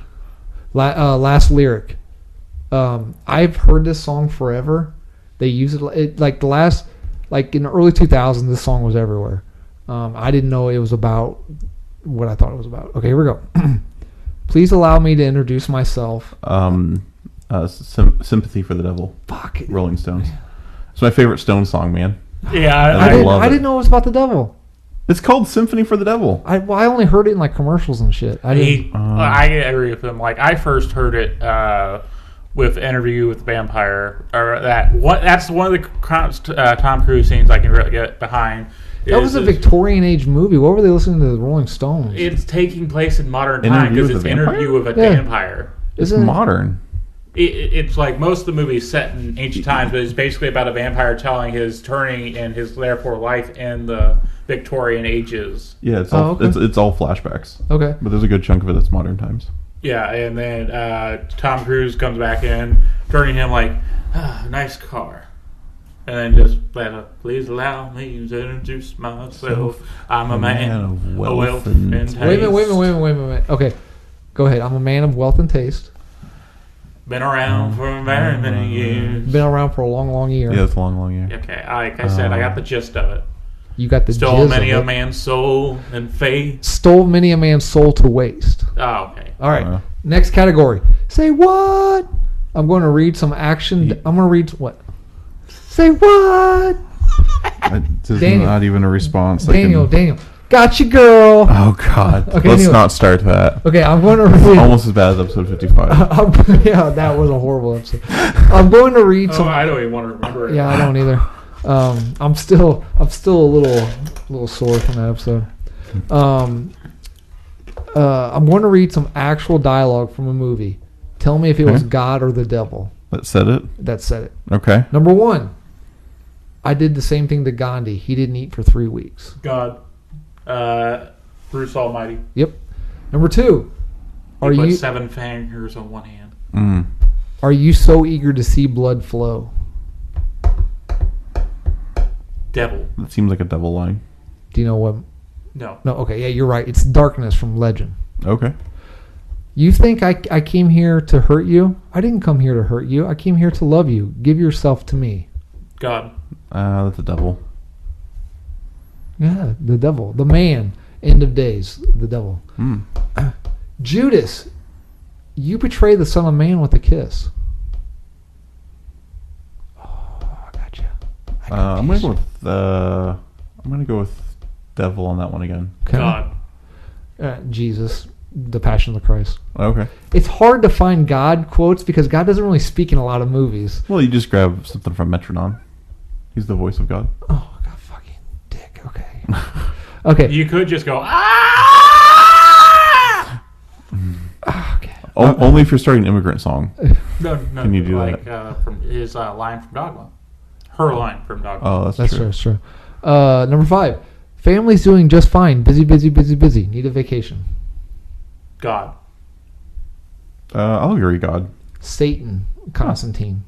Last lyric. I've heard this song forever. They use it in the early 2000s. This song was everywhere. I didn't know it was about what I thought it was about. Okay, here we go. Please allow me to introduce myself. Sympathy for the Devil. Fuck. Rolling Stones. It's my favorite Stones song, man. Yeah, I didn't know it was about the devil. It's called Symphony for the Devil. I only heard it in commercials and shit. I agree with him. I first heard it with Interview with the Vampire, or that's one of the Tom Cruise scenes I can really get behind. That was a Victorian age movie. What were they listening to the Rolling Stones? It's taking place in modern time because it's Interview with a Vampire. It's modern. It's like most of the movies set in ancient times, but it's basically about a vampire telling his turning and his therefore life in the Victorian ages. Yeah, it's all flashbacks. Okay, but there's a good chunk of it that's modern times. Yeah, and then Tom Cruise comes back in, turning him nice car. And then just please allow me to introduce myself. I'm a man of wealth and taste. Wait a minute. Okay, go ahead. I'm a man of wealth and taste. Been around for very many years. Been around for a long, long year. Yeah, it's a long, long year. Okay, like I said, I got the gist of it. You got the Stole jizz many of a it. man's soul and faith. Stole many a man's soul to waste. Oh, okay. All right. Next category. Say what? I'm going to read some action. I'm going to read what? Say what? This is Daniel. not even a response. Daniel. Got you, girl. Oh, God. Okay, Let's anyway. not start that. Okay, I'm going to read. Almost as bad as episode 55. Yeah, that was a horrible episode. I'm going to read some. I don't even want to remember it. Yeah, I don't either. I'm still a little sore from that episode. I'm going to read some actual dialogue from a movie. Tell me if it was God or the devil. That said it? That said it. Okay. Number 1. I did the same thing to Gandhi. He didn't eat for 3 weeks. God. Bruce Almighty. Yep. Number 2. He put 7 fingers on one hand. Are you so eager to see blood flow? Devil. That seems like a devil line. Do you know what? No. No. Okay. Yeah, you're right. It's darkness from Legend. Okay. You think I came here to hurt you? I didn't come here to hurt you. I came here to love you. Give yourself to me. God. That's a devil. Yeah, the devil. The man. End of days. The devil. Judas, you betray the Son of Man with a kiss. Oh, I got you. I'm gonna go with devil on that one again. Okay. God. Jesus, the Passion of the Christ. Okay. It's hard to find God quotes because God doesn't really speak in a lot of movies. Well, you just grab something from Metrodon. He's the voice of God. Oh, God, fucking dick. Okay. Okay. You could just go, Okay. Only if you're starting an immigrant song. No, Can you do like, from his line from Dogma. Her line from Dogma. Oh, That's that's true. true. That's true. Number 5. Family's doing just fine. Busy. Need a vacation. God. I'll agree, God. Satan, Constantine.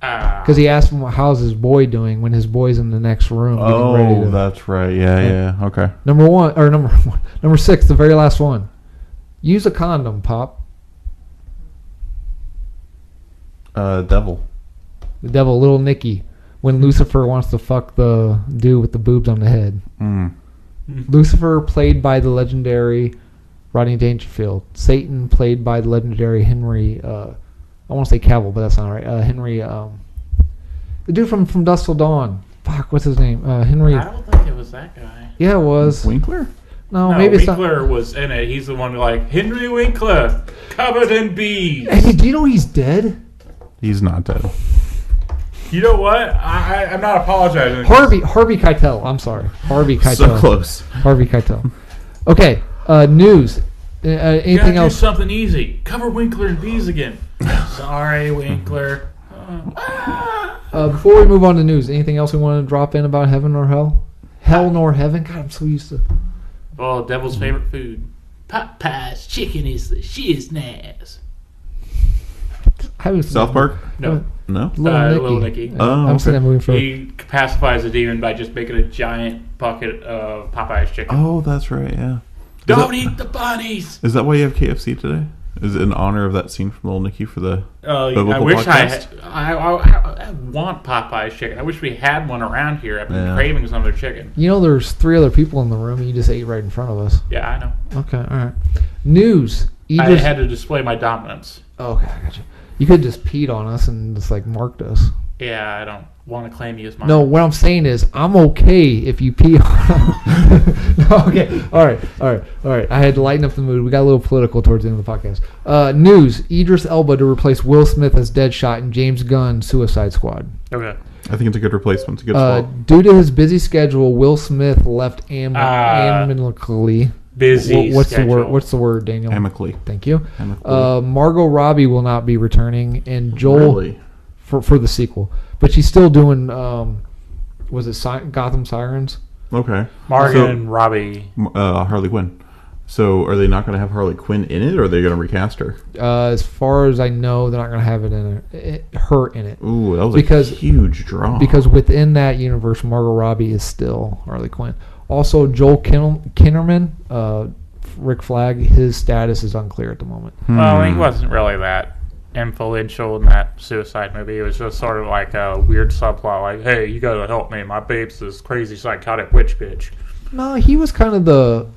Ah. Because he asked him, how's his boy doing when his boy's in the next room getting ready Oh, to... that's right. Yeah. Okay. Number 6, the very last one. Use a condom, Pop. Devil. The devil, little Nicky. When Lucifer wants to fuck the dude with the boobs on the head. Lucifer, played by the legendary Rodney Dangerfield. Satan, played by the legendary Henry... I want to say Cavill, but that's not right. Henry... the dude from Dusk Till Dawn. Fuck, what's his name? Henry... I don't think it was that guy. Yeah, it was. Winkler? No, No, maybe it's not... Winkler was in it. He's the one who Henry Winkler, covered in bees. Hey, do you know he's dead? He's not dead. You know what? I'm not apologizing. Harvey Keitel. I'm sorry. Harvey Keitel. So close. Harvey Keitel. Okay, news. Anything You gotta else? do something easy. Cover Winkler in bees again. Sorry, Winkler. Before we move on to news, anything else we want to drop in about heaven or hell? Hell nor heaven? God, I'm so used to... Oh, devil's favorite food. Popeye's chicken is the shiznaz. South Park? No. No? Little Nicky. Oh, I'm seeing that movie for... He pacifies a demon by just making a giant bucket of Popeye's chicken. Oh, that's right, yeah. Don't eat the bunnies! Is that why you have KFC today? Is it in honor of that scene from Little Nicky for the I biblical wish podcast? I want Popeye's chicken. I wish we had one around here. I've been craving some of their chicken. You know there's 3 other people in the room and you just ate right in front of us. Yeah, I know. Okay, all right. News. I had to display my dominance. Okay, I got you. You could just peed on us and just marked us. Yeah, I don't want to claim you as mine. No, what I'm saying is I'm okay if you pee on No, okay. All right. I had to lighten up the mood. We got a little political towards the end of the podcast. News. Idris Elba to replace Will Smith as Deadshot in James Gunn's Suicide Squad. Okay. I think it's a good replacement. It's a good swap. Due to his busy schedule, Will Smith left amicably. Busy What's schedule. the word? What's the word, Daniel? Amicably. Thank you. Amicably. Margot Robbie will not be returning, and Joel Really? for the sequel, but she's still doing. Was it Gotham Sirens? Okay. Margot and Robbie. Harley Quinn. So are they not going to have Harley Quinn in it, or are they going to recast her? As far as I know, they're not going to have her in it. Ooh, that was Because- a huge draw. Because within that universe, Margot Robbie is still Harley Quinn. Also, Joel Kinnaman, Rick Flag, his status is unclear at the moment. Well, he wasn't really that influential in that suicide movie. It was just sort of like a weird subplot, like, hey, you gotta help me. My babe's this crazy psychotic witch bitch. No, he was kind of the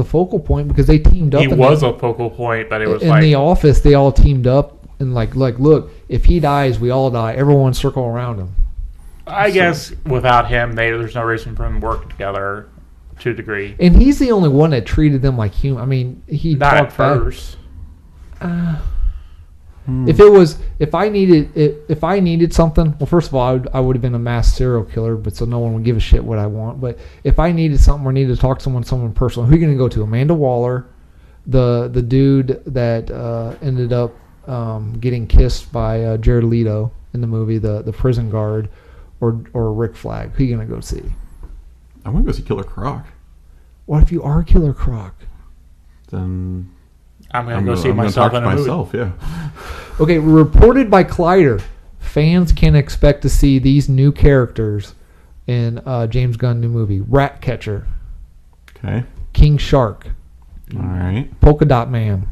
focal point because they teamed up. He was a focal point, but it was in the office. They all teamed up and like, look, if he dies, we all die. Everyone circle around him. I guess without him, there's no reason for them to work together to a degree. And he's the only one that treated them like human. I mean, he not talked at first. If I needed something, well, first of all, I would have been a mass serial killer, but so no one would give a shit what I want. But if I needed something or needed to talk to someone personal, who are you going to go to? Amanda Waller, the dude that ended up getting kissed by Jared Leto in the movie, the prison guard, or Rick Flag? Who are you going to go see? I want to go see Killer Croc. What if you are Killer Croc? Then I'm going to go see myself in a movie. Yeah. Okay, reported by Collider, fans can expect to see these new characters in James Gunn's new movie. Ratcatcher. Okay. King Shark. All right. Polka Dot Man.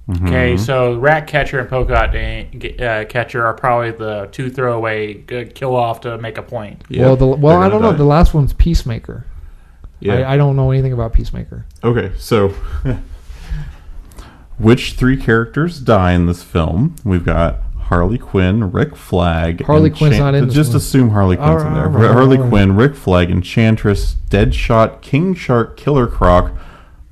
Mm-hmm. Okay, so Ratcatcher and Polka Dot Catcher are probably the two throwaway kill off to make a point. Yeah, well, I don't know. The last one's Peacemaker. Yeah. I don't know anything about Peacemaker. Okay, so which three characters die in this film? We've got Harley Quinn, Rick Flag. Harley Quinn's not in this Just one. assume Harley Quinn's in there. Harley Quinn, Rick Flag, Enchantress, Deadshot, King Shark, Killer Croc,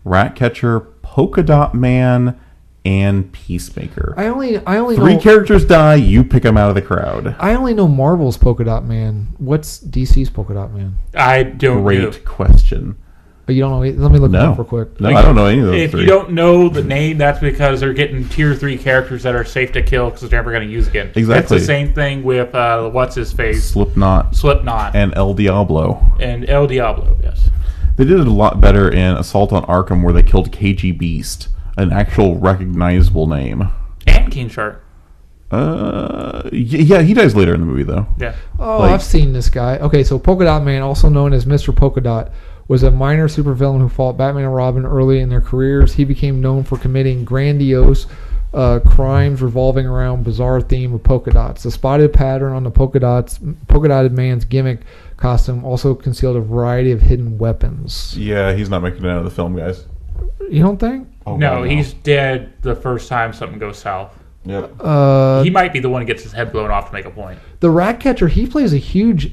Ratcatcher, Polka Dot Man, and Peacemaker. I only three know characters die. You pick them out of the crowd. I only know Marvel's Polka Dot Man. What's DC's Polka Dot Man? I don't know. Great question. But you don't know. Let me look it up real quick. No, I don't know any of those If three. you don't know the name, that's because they're getting tier 3 characters that are safe to kill because they're never going to use again. Exactly. It's the same thing with what's his face, Slipknot, and El Diablo. El Diablo. Yes, they did it a lot better in Assault on Arkham, where they killed KG Beast, an actual recognizable name. and King Shark. Yeah, he dies later in the movie though. Yeah. Oh, I've seen this guy. Okay, so Polka Dot Man, also known as Mr. Polka Dot, was a minor supervillain who fought Batman and Robin early in their careers. He became known for committing grandiose crimes revolving around bizarre theme of polka dots. The spotted pattern on the polka dotted man's gimmick costume also concealed a variety of hidden weapons. Yeah, he's not making it out of the film, guys. You don't think? Oh, No, he's dead the first time something goes south. Yep. He might be the one who gets his head blown off to make a point. The Ratcatcher, he plays a huge.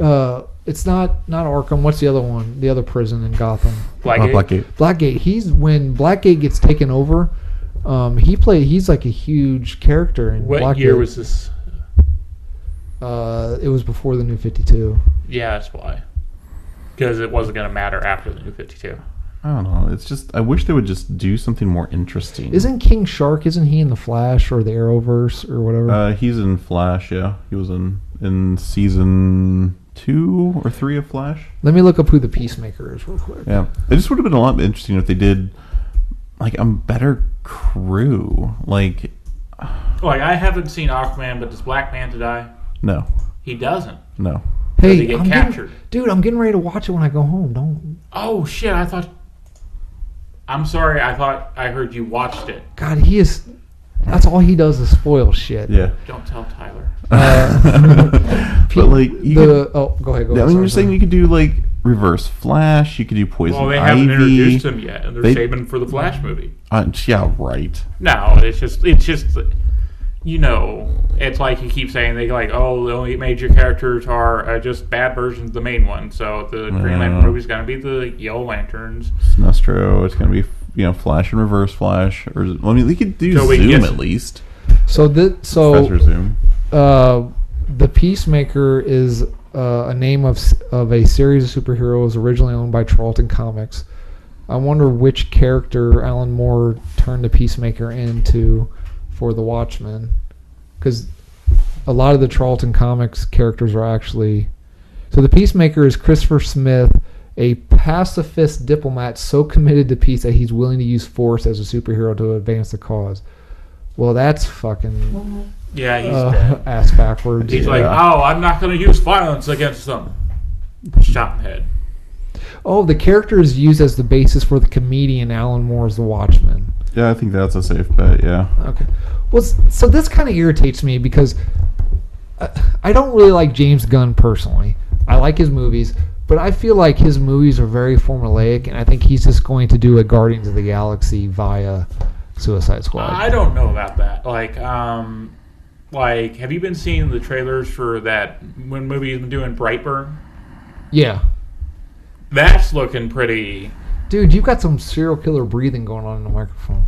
It's not Arkham. What's the other one? The other prison in Gotham. Blackgate. Blackgate. When Blackgate gets taken over, he's like a huge character in What Blackgate. year was this? It was before the New 52. Yeah, that's why. Because it wasn't going to matter after the New 52. I don't know. It's just I wish they would just do something more interesting. Isn't King Shark? Isn't he in the Flash or the Arrowverse or whatever? He's in Flash. Yeah, he was in season 2 or 3 of Flash. Let me look up who the Peacemaker is real quick. Yeah, it just would have been a lot interesting if they did like a better crew. Like I haven't seen Aquaman, but does Black Manta die? no, He doesn't. no. Does he Hey, get captured? I'm getting ready to watch it when I go home. Don't. Oh shit! I'm sorry. I thought I heard you watched it. God, he is. That's all he does is spoil shit. Yeah, Don't tell Tyler. but like Go ahead. I mean, you're saying you could do like Reverse Flash. You could do Poison Well, they Ivy. haven't introduced him yet, and they're saving for the Flash movie. Yeah, right. No, it's just it's like you keep saying the only major characters are just bad versions of the main one. So the Green Lantern movie is going to be the Yellow Lanterns. Sinestro. It's going to be Flash and Reverse Flash, or they could do Zoom at least. Professor Zoom. The Peacemaker is a name of a series of superheroes originally owned by Charlton Comics. I wonder which character Alan Moore turned the Peacemaker into for the Watchmen, because a lot of the Charlton Comics characters are actually. So the Peacemaker is Christopher Smith, a pacifist diplomat so committed to peace that he's willing to use force as a superhero to advance the cause. Well, that's fucking he's dead. ass backwards. He's like, I'm not going to use violence against them. Shot in the head. Oh, the character is used as the basis for the comedian Alan Moore's The Watchmen. Yeah, I think that's a safe bet, yeah. Okay. Well, so this kind of irritates me because I don't really like James Gunn personally. I like his movies, but I feel like his movies are very formulaic, and I think he's just going to do a Guardians of the Galaxy via Suicide Squad. I don't know about that. Like, have you been seeing the trailers for that when movie he's been doing Brightburn? Yeah. That's looking pretty... Dude, you've got some serial killer breathing going on in the microphone.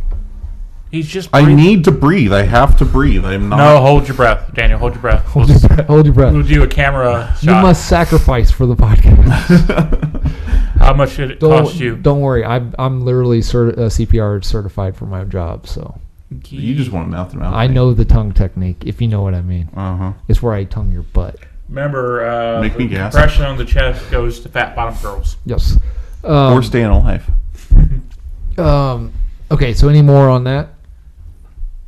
He's just I breathing. need to breathe. I have to breatd. I'm not... No, hold your breath, Daniel. Hold your breath. Hold your breath. We'll do a camera shot. You must sacrifice for the podcast. How much did it cost you? Don't worry. I'm literally CPR certified for my job, so... You just want mouth to mouth. I know the tongue technique, if you know what I mean. Uh-huh. It's where I tongue your butt. Remember, Make me gasp. compression on the chest goes to fat bottom girls. Yes. Or staying alive. Okay, so any more on that?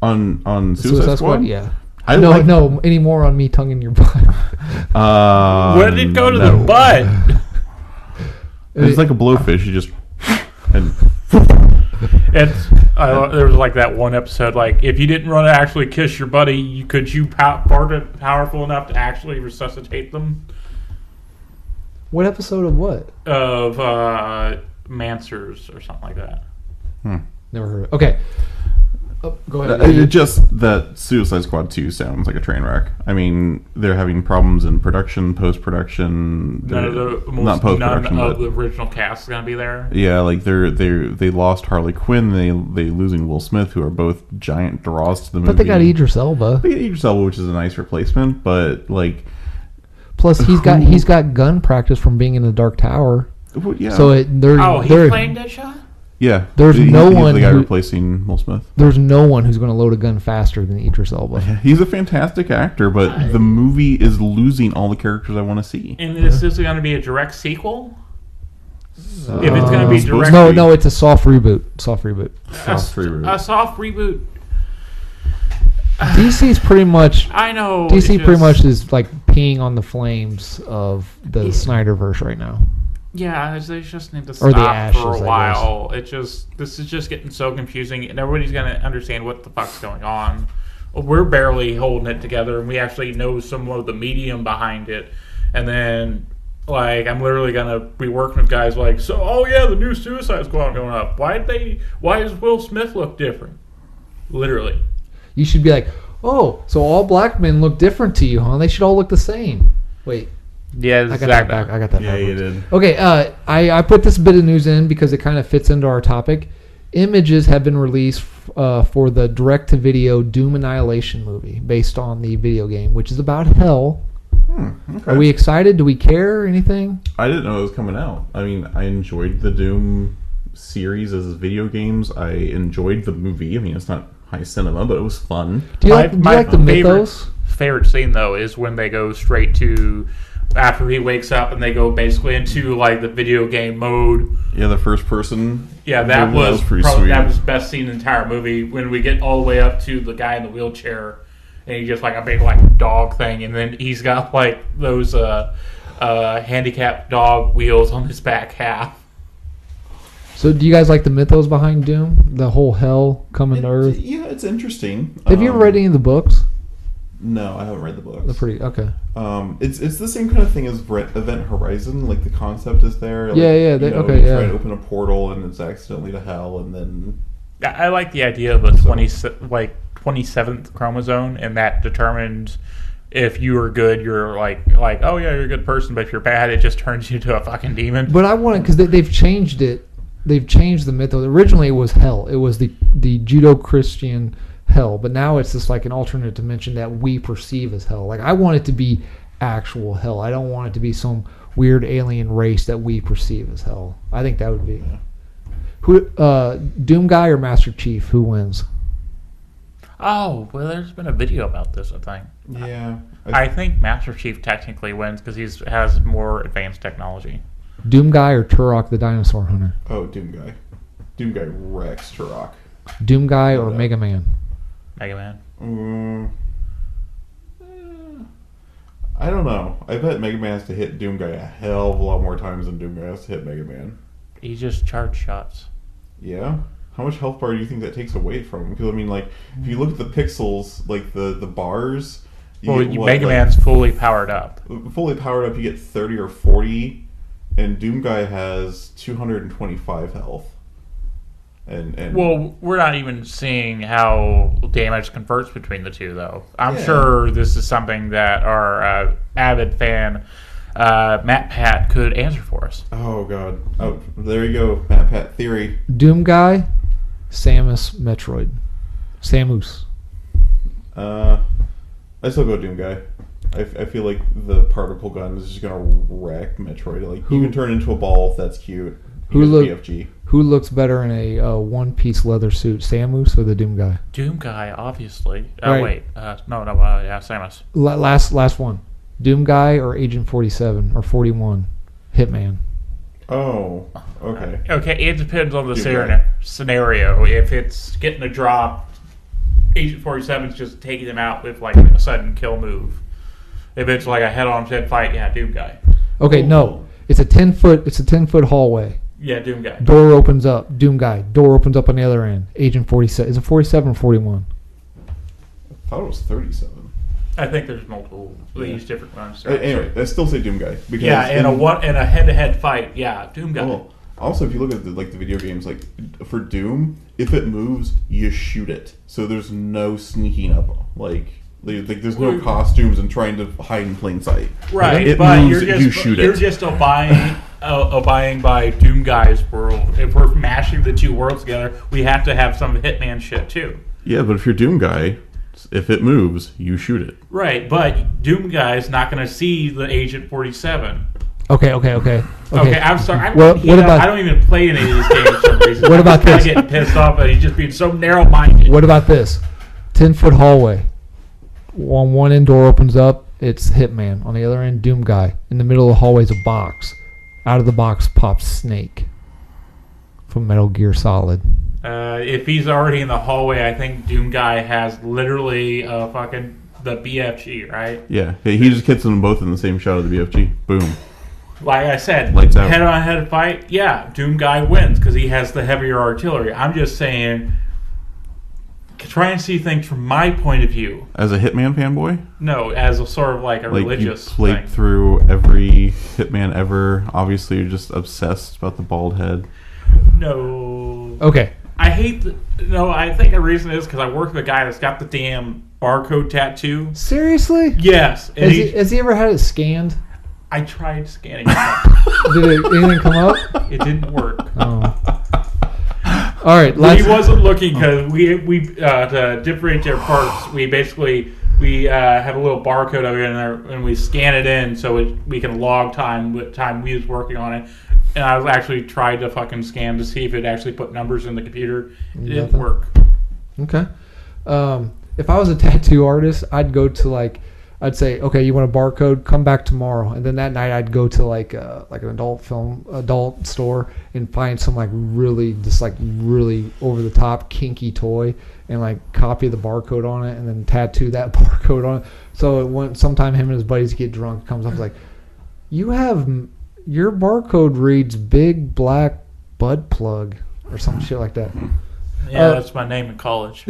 On Suicide Squad? Yeah. No. No, any more on me tonguing your butt? Where did it go to the butt? It's like a blowfish. You just... and there was like that one episode, like, if you didn't want to actually kiss your buddy, could you powerful enough to actually resuscitate them? What episode of what? Of Mancers or something like that. Never heard of it. Okay. Go ahead. It just that Suicide Squad 2 sounds like a train wreck. I mean, they're having problems in production, post-production. None of the original cast is going to be there. Yeah, like they lost Harley Quinn. They losing Will Smith, who are both giant draws to the movie. But they got Idris Elba. They got Idris Elba, which is a nice replacement. But like, plus he's got gun practice from being in the Dark Tower. Well, yeah. So he's playing Deadshot? Yeah, there's no one the guy replacing Will Smith. There's no one who's going to load a gun faster than Idris Elba. He's a fantastic actor, but the movie is losing all the characters I want to see. And this is going to be a direct sequel? If it's going to be direct, no, it's a soft reboot. A soft reboot. DC's pretty much. I know. DC pretty much is like peeing on the flames of the Snyderverse right now. Yeah, they just need to stop for a while. This is just getting so confusing, and everybody's gonna understand what the fuck's going on. We're barely holding it together, and we actually know some of the medium behind it. And then, like, I'm literally gonna be working with guys like, the new Suicide Squad going up. Why does Will Smith look different? Literally, you should be like, so all black men look different to you, huh? They should all look the same. Wait. Yeah, exactly. I got that. Yeah, you did. Okay, I put this bit of news in because it kind of fits into our topic. Images have been released for the direct-to-video Doom Annihilation movie based on the video game, which is about hell. Okay. Are we excited? Do we care or anything? I didn't know it was coming out. I mean, I enjoyed the Doom series as video games. I enjoyed the movie. I mean, it's not high cinema, but it was fun. Do you like the mythos? Favorite scene, though, is when they go straight to... after he wakes up and they go basically into like the video game mode. Yeah, the first person. Yeah, that was pretty sweet. That was the best scene in the entire movie when we get all the way up to the guy in the wheelchair and he's just like a big like dog thing, and then he's got like those handicapped dog wheels on his back half. So do you guys like the mythos behind Doom? The whole hell coming to Earth? Yeah, it's interesting. Have you ever read any of the books? No, I haven't read the books. They're pretty okay. It's the same kind of thing as Event Horizon. Like the concept is there. Like, you try to open a portal and it's accidentally to hell, and then. I like the idea of the 27th chromosome, and that determines if you are good. You're like oh yeah, you're a good person, but if you're bad, it just turns you into a fucking demon. But I want it because they've changed it. They've changed the mythos. Originally, it was hell. It was the Judeo-Christian hell, but now it's just like an alternate dimension that we perceive as hell. Like I want it to be actual hell. I don't want it to be some weird alien race that we perceive as hell. I think that would be who Doom Guy or Master Chief, who wins? Oh, well, there's been a video about this, I think. Yeah. I think Master Chief technically wins because he has more advanced technology. Doom Guy or Turok the Dinosaur Hunter? Oh, Doom Guy. Doom Guy wrecks Turok. Doom Guy or Mega Man? Mega Man. I don't know. I bet Mega Man has to hit Doom Guy a hell of a lot more times than Doom Guy has to hit Mega Man. He just charged shots. Yeah? how much health bar do you think that takes away from him? Because I mean, like, if you look at the pixels, like the bars. Mega Man's fully powered up. Fully powered up, you get 30 or 40, and Doom Guy has 225 health. And well, we're not even seeing how damage converts between the two, though. I'm sure this is something that our avid fan, Matt Pat, could answer for us. Oh, God. Oh, there you go, Matt Pat theory. Doom Guy, Samus Metroid. Samus. I still go Doom Guy. I feel like the particle gun is just going to wreck Metroid. Like, you can turn into a ball if that's cute. BFG. Who looks better in a one-piece leather suit, Samus or the Doom Guy? Doom Guy, obviously. Right. Wait. Yeah, Samus. Last one. Doom Guy or Agent 47 or 41? Hitman. Oh, okay. Okay, it depends on the scenario. If it's getting a drop, Agent 47's just taking them out with like a sudden kill move. If it's like a head-on-head fight, yeah, Doom Guy. Okay, no. It's a 10-foot hallway. Yeah, Doom Guy. Door opens up. Doom Guy. Door opens up on the other end. Agent 47. Is it 47 or 41? I thought it was 37. I think there's multiple these different ones. Anyway, I still say Doom Guy. Because in a head-to-head fight, yeah, Doom Guy. Well, also, if you look at the video games, like for Doom, if it moves, you shoot it. So there's no sneaking up. Like there's no costumes and trying to hide in plain sight. Right, it but moves, you're just obeying by Doom Guy's world. If we're mashing the two worlds together, we have to have some Hitman shit too. Yeah, but if you're Doom Guy, if it moves, you shoot it. Right, but Doom Guy's not going to see the Agent 47. Okay. Okay, I'm sorry. I don't even play any of these games for some reason. What about this? I'm getting pissed off at he's just being so narrow-minded. What about this? 10-foot hallway. On one end, door opens up. It's Hitman. On the other end, Doom Guy. In the middle of the hallway is a box. Out of the box pops Snake from Metal Gear Solid. If he's already in the hallway, I think Doom Guy has literally the BFG, right? Yeah, he just hits them both in the same shot of the BFG. Boom. Like I said, lights out. Head-on-head fight, yeah, Doom Guy wins because he has the heavier artillery. I'm just saying, try and see things from my point of view. As a Hitman fanboy? No, as a sort of like a religious thing. You played through every Hitman ever. Obviously, you're just obsessed about the bald head. No. Okay. I think the reason is because I work with a guy that's got the damn barcode tattoo. Seriously? Yes. Has he ever had it scanned? I tried scanning it. Did anything come up? It didn't work. Oh. All right. He wasn't looking because we to differentiate our parts, we have a little barcode over in there and we scan it in so we can log time what time we was working on it. And I was actually tried to fucking scan to see if it actually put numbers in the computer. It didn't work. Okay. If I was a tattoo artist, I'd go to I'd say, okay, you want a barcode? Come back tomorrow. And then that night I'd go to like an adult store and find some really over the top kinky toy and copy the barcode on it and then tattoo that barcode on it. So sometime him and his buddies get drunk, comes up like, your barcode reads big black bud plug or some shit like that. Yeah, that's my name in college.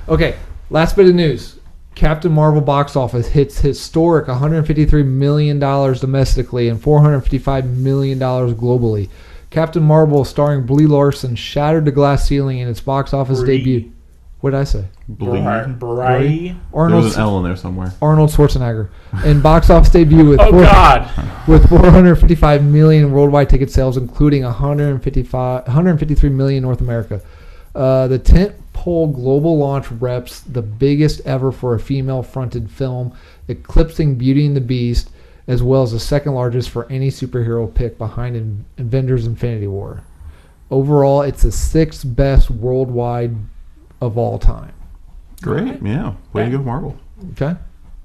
Okay, last bit of news. Captain Marvel box office hits historic $153 million domestically and $455 million globally. Captain Marvel, starring Brie Larson, shattered the glass ceiling in its box office debut. What did I say? Brie. There was an L in there somewhere. Arnold Schwarzenegger. In box office debut with with 455 million worldwide ticket sales, including 153 million in North America. The tentpole global launch reps the biggest ever for a female-fronted film, eclipsing Beauty and the Beast, as well as the second largest for any superhero pick behind Avengers Infinity War. Overall, it's the sixth best worldwide of all time. Great, yeah. Way to go, Marvel. Okay.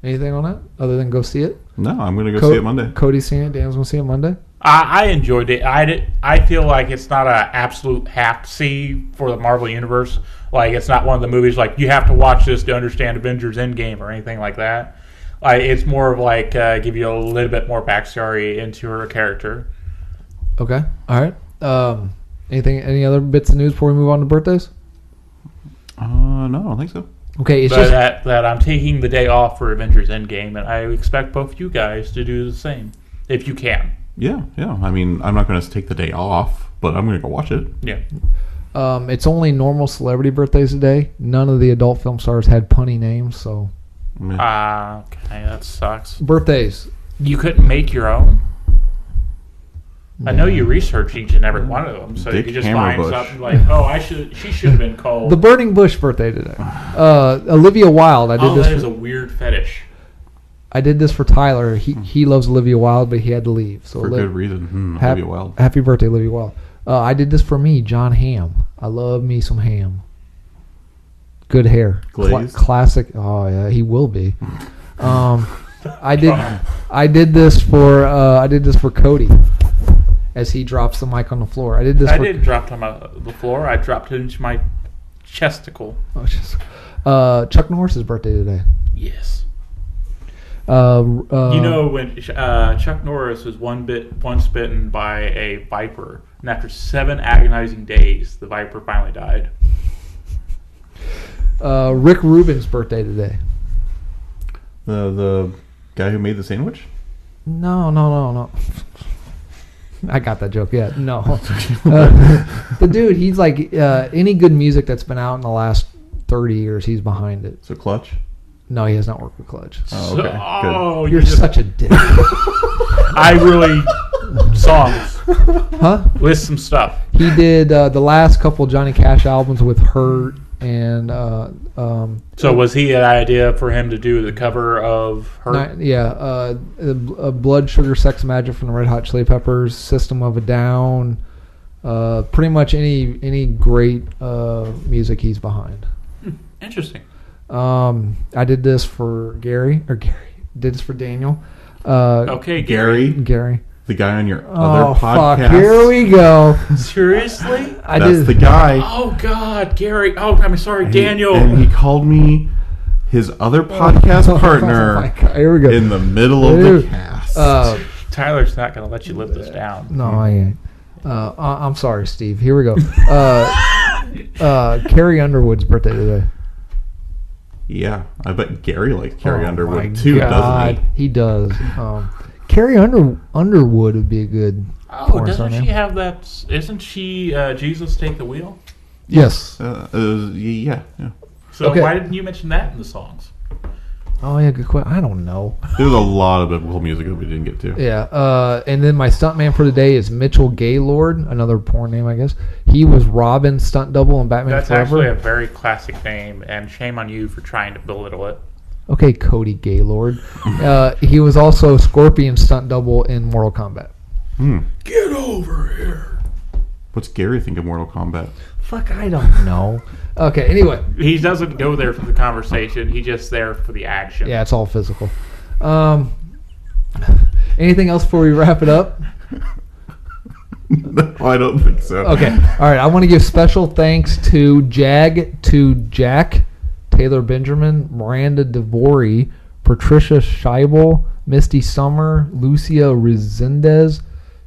Anything on that other than go see it? No, I'm going to go see it Monday. Cody's seeing it. Dan's going to see it Monday. I enjoyed it. I feel like it's not an absolute have to see for the Marvel Universe. It's not one of the movies you have to watch this to understand Avengers Endgame or anything like that. It's more of give you a little bit more backstory into her character. Okay. All right. Any other bits of news before we move on to birthdays? No, I don't think so. Okay, it's but just that I'm taking the day off for Avengers Endgame, and I expect both you guys to do the same if you can. Yeah. I mean, I'm not going to take the day off, but I'm going to go watch it. Yeah. It's only normal celebrity birthdays today. None of the adult film stars had punny names, so. Okay, that sucks. Birthdays. You couldn't make your own? I know you research each and every one of them, so Dick you could just find Hammerbush. something like, she should have been called. The Burning Bush birthday today. Olivia Wilde. That is a weird fetish. I did this for Tyler. He loves Olivia Wilde, but he had to leave. So For good reason. Olivia Wilde. Happy birthday, Olivia Wilde. I did this for me, John Hamm. I love me some ham. Good hair. Glazed? Classic. Oh yeah, he will be. I did this for Cody. As he drops the mic on the floor. I didn't drop it on the floor. I dropped it into my chesticle. Chuck Norris's birthday today. Yes. When Chuck Norris was once bitten by a viper, and after 7 agonizing days, the viper finally died. Rick Rubin's birthday today. The guy who made the sandwich? No. I got that joke. Yeah, no. The dude, he's like any good music that's been out in the last 30 years, he's behind it. So Clutch? No, he has not worked with Clutch. Oh, okay. Good. You're such a dick. I really songs. Huh? List some stuff. He did the last couple Johnny Cash albums with Hurt and. So was he an idea for him to do the cover of Hurt? Blood Sugar Sex Magic from the Red Hot Chili Peppers, System of a Down, pretty much any great music he's behind. Interesting. I did this for Gary. Did this for Daniel. Okay, Gary. The guy on your other podcast. Fuck, here we go. Seriously? That's the guy. Oh, God, Gary. Oh, I'm sorry, Daniel. And he called me his other podcast partner my God. Here we go. in the middle of the cast. Tyler's not going to let you live this down. No, I ain't. I'm sorry, Steve. Here we go. Carrie Underwood's birthday today. Yeah, I bet Gary likes Carrie Underwood my too, God, doesn't he? He does. Carrie Underwood would be a good porn doesn't star she name. have that? Isn't she Jesus Take the Wheel? Yes. Yeah. So Okay. why didn't you mention that in the songs? Oh, yeah, good question. I don't know. There's a lot of biblical music that we didn't get to. Yeah. And then my stuntman for today is Mitchell Gaylord, another porn name, I guess. He was Robin's stunt double in Batman That's Forever. actually a very classic name, and shame on you for trying to belittle it. Okay, Cody Gaylord. He was also Scorpion's stunt double in Mortal Kombat. Get over here. What's Gary think of Mortal Kombat? Fuck, I don't know. Okay, anyway. He doesn't go there for the conversation. He's just there for the action. Yeah, it's all physical. Anything else before we wrap it up? No, I don't think so. Okay. All right. I want to give special thanks to Jack, Taylor Benjamin, Miranda DeVore, Patricia Scheibel, Misty Summer, Lucia Resendez,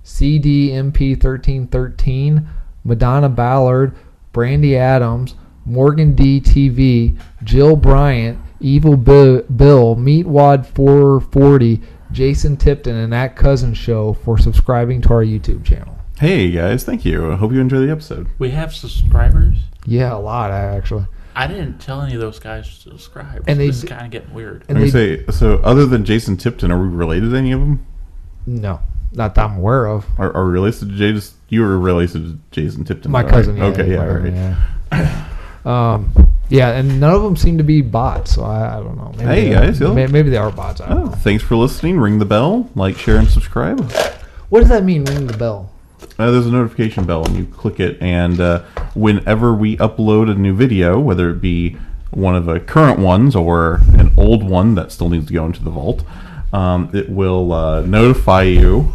CDMP1313, Madonna Ballard, Brandy Adams, Morgan D. TV, Jill Bryant, Evil Bill, Meatwad 440, Jason Tipton, and That Cousin Show for subscribing to our YouTube channel. Hey guys, thank you. I hope you enjoy the episode. We have subscribers? Yeah, a lot actually. I didn't tell any of those guys to subscribe. And This is kind of getting weird. And Let me say, so other than Jason Tipton, are we related to any of them? No, not that I'm aware of. Are we related to Jason? You were related to Jason Tipton. My right? cousin. Yeah, Okay, my cousin, right. Yeah. Yeah, and none of them seem to be bots, so I don't know. Maybe Hey, guys, maybe they are bots. I don't know. Thanks for listening. Ring the bell, like, share, and subscribe. What does that mean, ring the bell? There's a notification bell, and you click it, and whenever we upload a new video, whether it be one of the current ones or an old one that still needs to go into the vault, it will notify you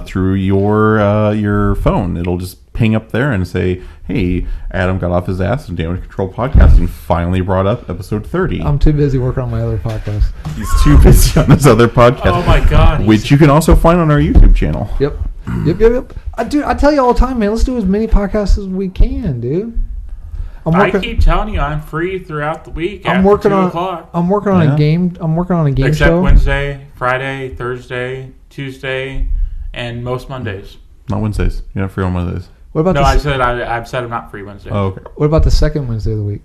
through your phone. It'll just ping up there and say, hey, Adam got off his ass and Damage Control Podcasting finally brought up episode 30. I'm too busy working on my other podcast. He's too busy on his other podcast. Oh my God. Which you can also find on our YouTube channel. Yep. Yep. Dude, I tell you all the time, man. Let's do as many podcasts as we can, dude. I keep telling you, I'm free throughout the week. I'm working on a game. I'm working on a game except show. Wednesday, Friday, Thursday, Tuesday, and most Mondays. Not Wednesdays. You're not free on Wednesdays. What about? No, I said I'm not free Wednesday. Oh, okay. What about the second Wednesday of the week?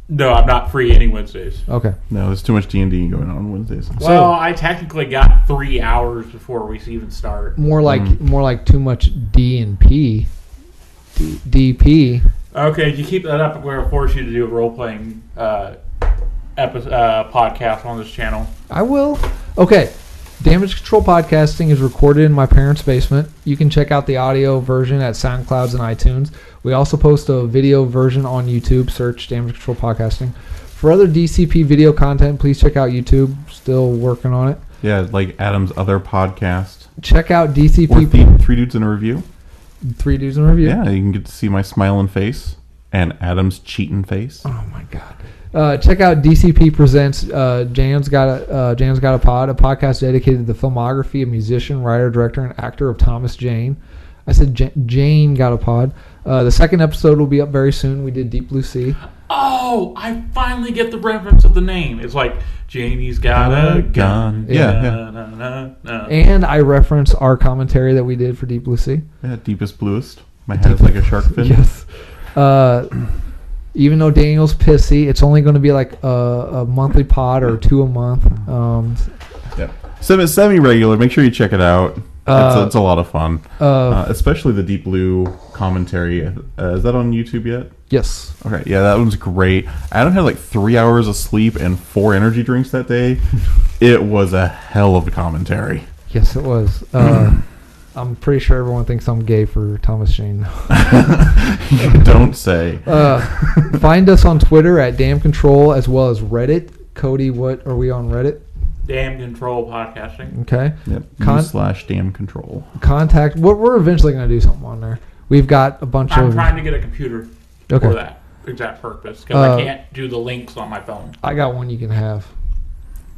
No, I'm not free any Wednesdays. Okay. No, there's too much D&D going on Wednesdays. Well, I technically got 3 hours before we even start. More like too much D and P. DP. Okay, if you keep that up, we're going to force you to do a role-playing podcast on this channel. I will. Okay. Damage Control Podcasting is recorded in my parents' basement. You can check out the audio version at SoundClouds and iTunes. We also post a video version on YouTube. Search Damage Control Podcasting. For other DCP video content, please check out YouTube. Still working on it. Yeah, like Adam's other podcast. Check out DCP. Or Three Dudes in a Review. 3 Dudes in a Review. Yeah, you can get to see my smiling face and Adam's cheating face. Oh my God. Check out DCP Presents Jan's Got a Pod, a podcast dedicated to the filmography of musician, writer, director, and actor of Thomas Jane. I said Jane Got a Pod. The second episode will be up very soon. We did Deep Blue Sea. Oh, I finally get the reference of the name. It's like Jamie's got a gun. Yeah. And I reference our commentary that we did for Deep Blue Sea. Yeah, deepest, bluest. My head is like a shark fin. Yes. Even though Daniel's pissy, it's only going to be like a monthly pod or 2 a month. Yeah. Semi-regular. Make sure you check it out. It's a lot of fun. Especially the Deep Blue commentary. Is that on YouTube yet? Yes. Okay, yeah, that one's great. Adam had like 3 hours of sleep and 4 energy drinks that day. It was a hell of a commentary. Yes, it was. I'm pretty sure everyone thinks I'm gay for Thomas Jane. Don't say. Find us on Twitter at Damn Control as well as Reddit. Cody, what are we on Reddit? Damn Control Podcasting. Okay. Yep. /Damn Control. Contact. We're eventually going to do something on there. We've got a bunch of. I'm trying to get a computer for that exact purpose because I can't do the links on my phone. I got one you can have.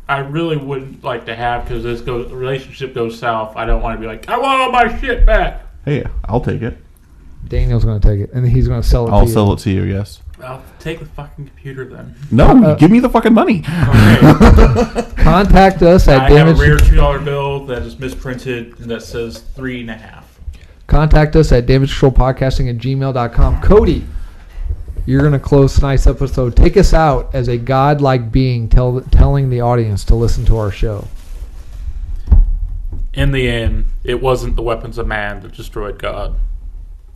I really wouldn't like to have because the relationship goes south. I don't want to be like, I want all my shit back. Hey, I'll take it. Daniel's going to take it, and he's going to sell it. I'll sell it to you. Yes. I'll take the fucking computer then. No, give me the fucking money. Okay. Contact us at I have a rare $2 bill that is misprinted and that says 3.5. Contact us at DamageControlPodcasting@gmail.com. Cody, you're going to close tonight's episode. Take us out as a godlike being telling the audience to listen to our show. In the end, it wasn't the weapons of man that destroyed God.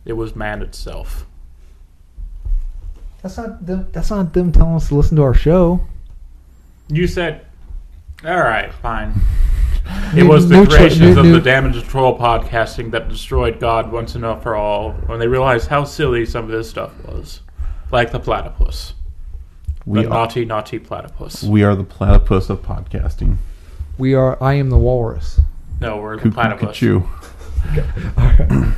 It was man itself. That's not them telling us to listen to our show. You said, all right, fine. It was the creations of the Damage Control Podcasting that destroyed God once and for all when they realized how silly some of this stuff was. Like the platypus. Naughty platypus. We are the platypus of podcasting. I am the walrus. No, we're the platypus. Cuckoo. Okay. All right.